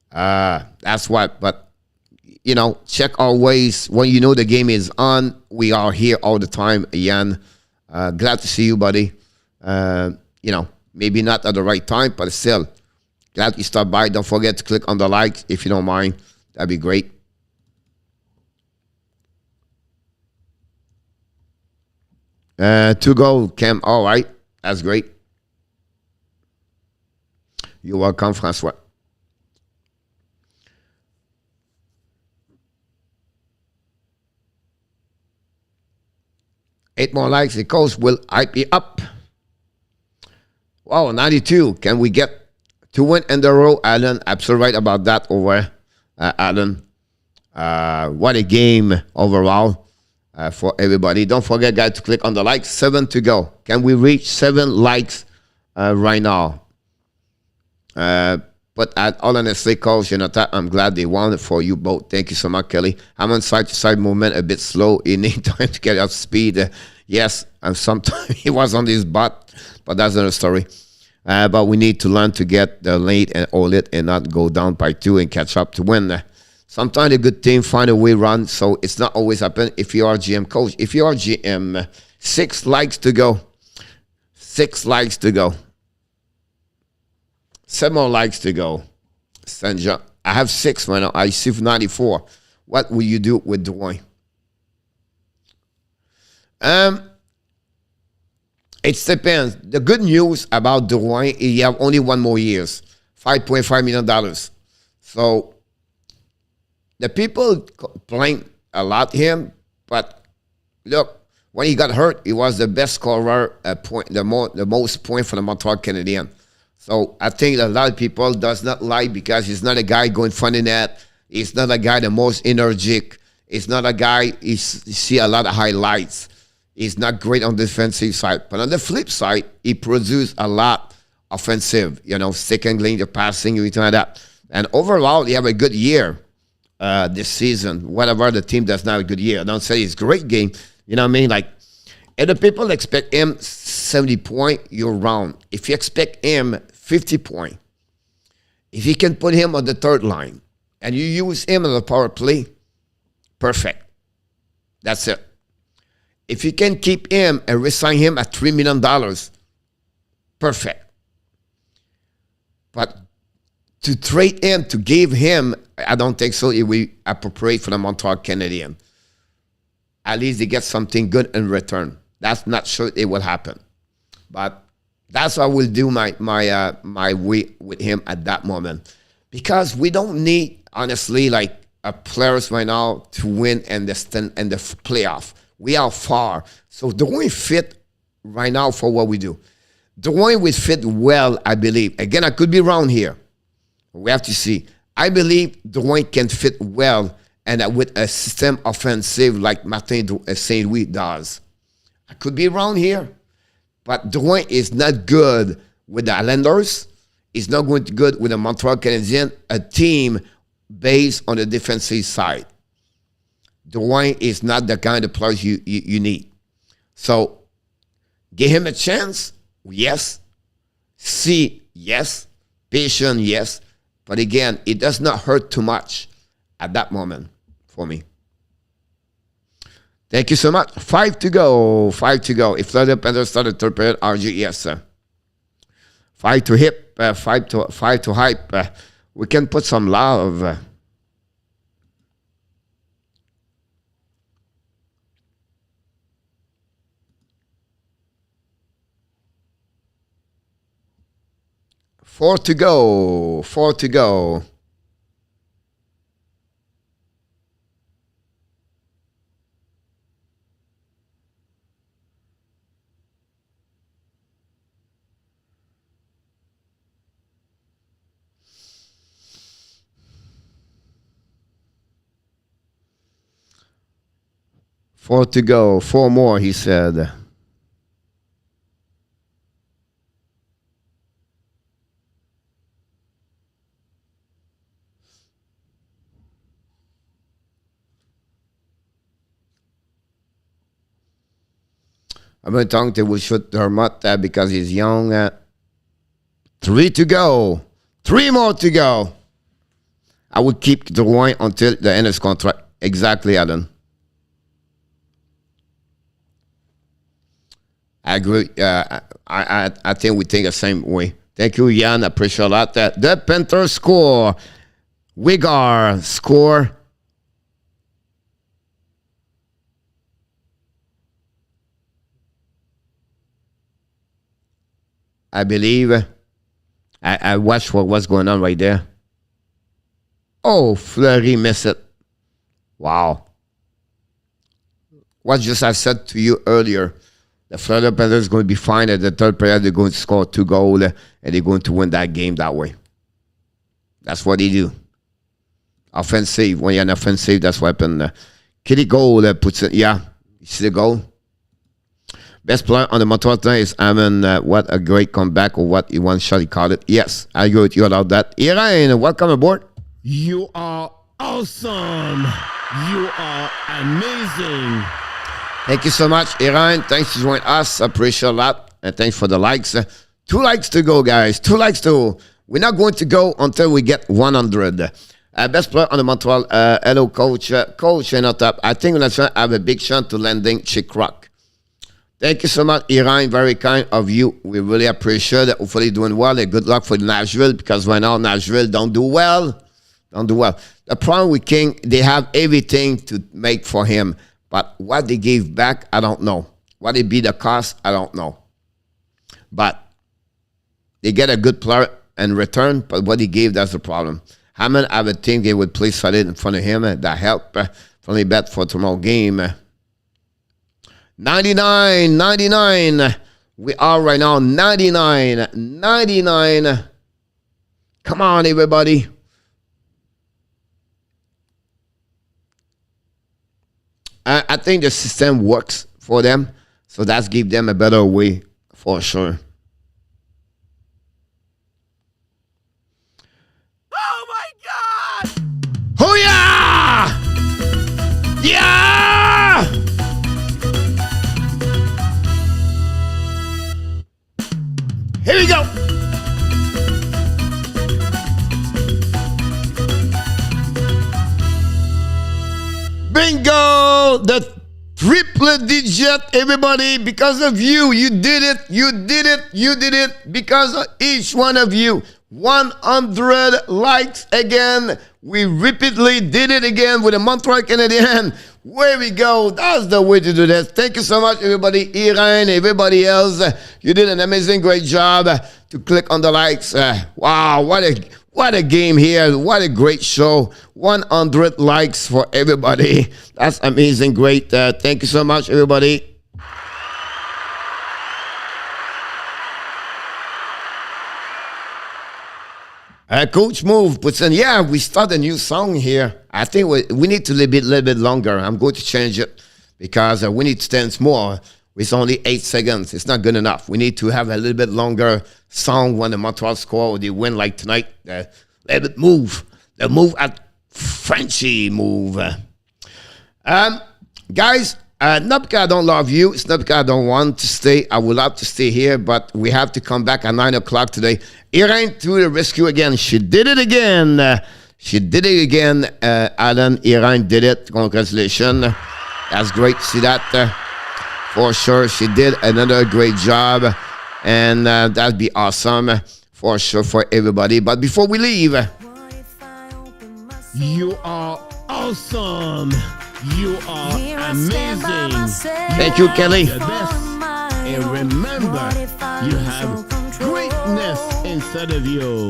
That's what, but check always when you know the game is on. We are here all the time, Yan. Glad to see you, buddy. Maybe not at the right time, but still glad you stopped by. Don't forget to click on the like if you don't mind. That'd be great. To go, Cam. All right. That's great. You're welcome, Francois. Eight more likes. The coach will hype you up. Wow, 92. Can we get 2 wins in a row, Alan? Absolutely right about that over, Alan. What a game overall for everybody. Don't forget, guys, to click on the like. 7 to go. Can we reach 7 likes right now? But all honestly, Coach, I'm glad they won it for you both. Thank you so much, Kelly. I'm on side-to-side movement a bit slow. You need time to get up speed. Yes, and sometimes he was on his butt, but that's another story. But we need to learn to get the late and hold it and not go down by 2 and catch up to win. Sometimes a good team find a way run, so it's not always happen if you are GM coach. If you are GM, 6 likes to go. 6 likes to go. 7 more likes to go. Sanja, I have 6 right now. I see 94. What will you do with Dwayne? It depends. The good news about Dwayne is you have only 1 more year, $5.5 million. So the people complain a lot him, but look, when he got hurt, he was the best scorer, the most point for the Montreal Canadiens. So I think a lot of people does not like because he's not a guy going front of net. He's not a guy the most energetic. He's not a guy you see a lot of highlights. He's not great on the defensive side. But on the flip side, he produced a lot offensive, second lane, the passing, everything like that. And overall, he have a good year this season. Whatever the team does not have a good year. I don't say it's a great game. You know what I mean? Like, if the people expect him 70 points, you're wrong. If you expect him 50 points, if you can put him on the third line and you use him on the power play, perfect. That's it. If you can keep him and resign him at $3 million, perfect. But to trade him, to give him, I don't think so. It will be appropriate for the Montreal Canadiens. At least they get something good in return. That's not sure it will happen. But that's what I will do my way with him at that moment. Because we don't need, honestly, like a players right now to win and the playoff. We are far. So Dwayne fit right now for what we do. Dwayne will fit well, I believe. Again, I could be wrong here. We have to see. I believe Dwayne can fit well and with a system offensive like Martin St. Louis does. I could be wrong here. But Drouin is not good with the Islanders. He's not going to good with the Montreal Canadiens, a team based on the defensive side. Drouin is not the kind of players you need. So, give him a chance, yes. See, yes. Patient, yes. But again, it does not hurt too much at that moment for me. Thank you so much. 5 to go. 5 to go. If Florida Panthers started third period, RG, yes, sir. 5 to hip, 5 to hype. We can put some love. Four to go. 4 to go. Four to go. 4 more, he said. I've been talking to will shoot Dermott because he's young. 3 to go. 3 more to go. I would keep Drouin until the end of his contract. Exactly, Alan. I agree. I think we think the same way. Thank you, Jan. I appreciate a lot. The Panthers score. Wigar score. I believe. I watched what was going on right there. Oh, Fleury missed it. Wow. What just I said to you earlier. The Florida Panthers are going to be fine at the third period. They're going to score 2 goals, and they're going to win that game that way. That's what they do. Offensive. When you're an offensive, that's what happened. Kitty goal puts it. Yeah, you see the goal? Best player on the Montreal team is Hammond. What a great comeback, or what one shot he called it. Yes, I agree with you about that. Irene, welcome aboard. You are awesome. You are amazing. Thank you so much, Irene. Thanks for joining us. Appreciate a lot. And thanks for the likes. 2 likes to go, guys. 2 likes to go. We're not going to go until we get 100. Best player on the Montreal. Hello, coach. Coach, you're not up. I think let's have a big shout to landing Chick Rock. Thank you so much, Irene. Very kind of you. We really appreciate it. Hopefully doing well. And good luck for Nashville, because right now Nashville don't do well. Don't do well. The problem with King, they have everything to make for him. But what they gave back, I don't know. What it be the cost, I don't know. But they get a good player in return, but what he gave, that's the problem. Hammond, I would think they would play solid in front of him. That help. Only bet for tomorrow game. 99. We are right now 99. Come on, everybody. I think the system works for them, so that's give them a better way for sure. Oh my God! Oh yeah! Yeah! Here we go. Bingo! The triple digit, everybody, because of you. You did it. Because of each one of you. 100 likes again. We repeatedly did it again with the Montreal Canadiens. Where we go. That's the way to do this. Thank you so much, everybody. Irene, everybody else. You did an amazing, great job to click on the likes. Wow, what a game here. What a great show. 100 likes for everybody. That's amazing, great. Thank you so much, everybody. Coach Move puts in, yeah, we start a new song here. I think we need to leave it a little bit longer. I'm going to change it because we need to dance more. It's only 8 seconds. It's not good enough. We need to have a little bit longer song when the Montreal score or they win like tonight. Let it move. The move at Frenchie move. Guys, not because I don't love you. It's not because I don't want to stay. I would love to stay here, but we have to come back at 9 o'clock today. Irene to the rescue again. She did it again. Alan, Irene did it. Congratulations. That's great to see that. For sure. She did another great job. And that'd be awesome for sure for everybody. But before we leave, You are awesome. You are amazing. Thank you, Kelly. The best. And remember, you have greatness inside of you.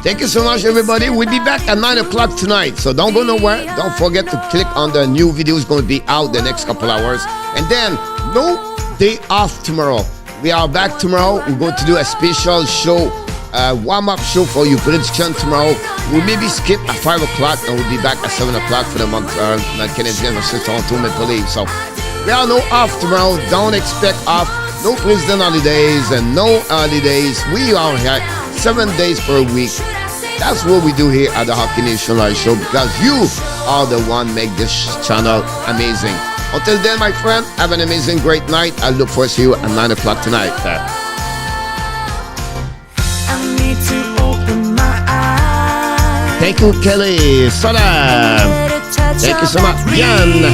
Thank you so much, everybody. We'll be back at 9 o'clock tonight. So don't go nowhere. Don't forget to click on the new video. It's going to be out the next couple hours. And then, no day off tomorrow. We are back tomorrow. We're going to do a special show, warm-up show for you prediction tomorrow. We'll maybe skip at 5 o'clock and we'll be back at 7 o'clock for the Montreal Canadiens versus Toronto Maple Leafs. So we are no off tomorrow. Don't expect off. No president holidays and no holidays. We are here 7 days per week. That's what we do here at the Hockey Nation Live Show because you are the one make this channel amazing. Until then, my friend, have an amazing, great night. I look forward to you at 9 o'clock tonight. Thank you, Kelly. Salam. Thank you so much. Yann,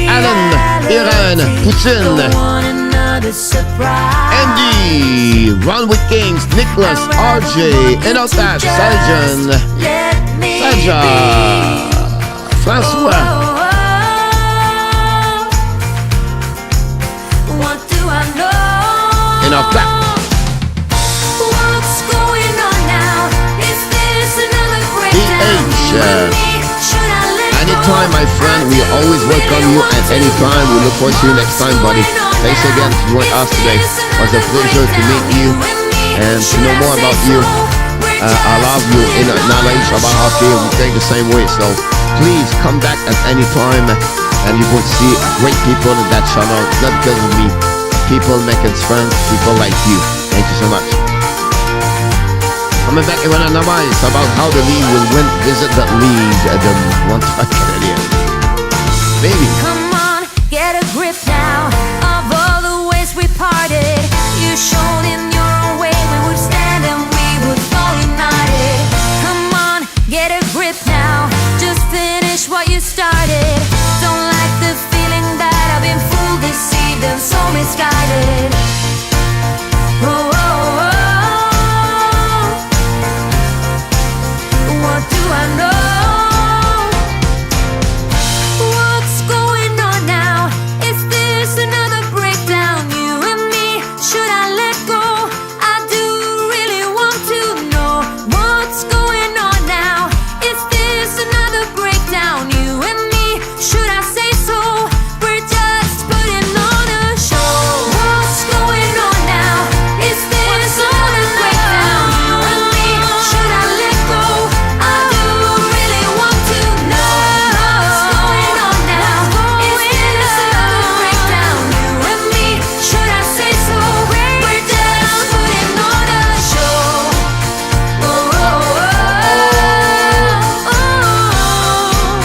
Alan, Irene, Poutine, Andy, Ron with Kings, Nicholas, RJ, Enotash, Sajan, Saja, Francois. Enough clap. What's going on now? Is this another great anytime, my friend, we always welcome you at any time. We look forward to you next time, buddy. Thanks again for joining us today. It was a pleasure to meet you and to know more about you. I love you in knowledge about hockey. We think the same way. So please come back at any time and you will see great people in that channel. It's not because of me. People making friends, people like you. Thank you so much. Coming back in another mind, it's about how the league will visit the league at the Montreal Canadiens. Baby. Come on, get a grip now.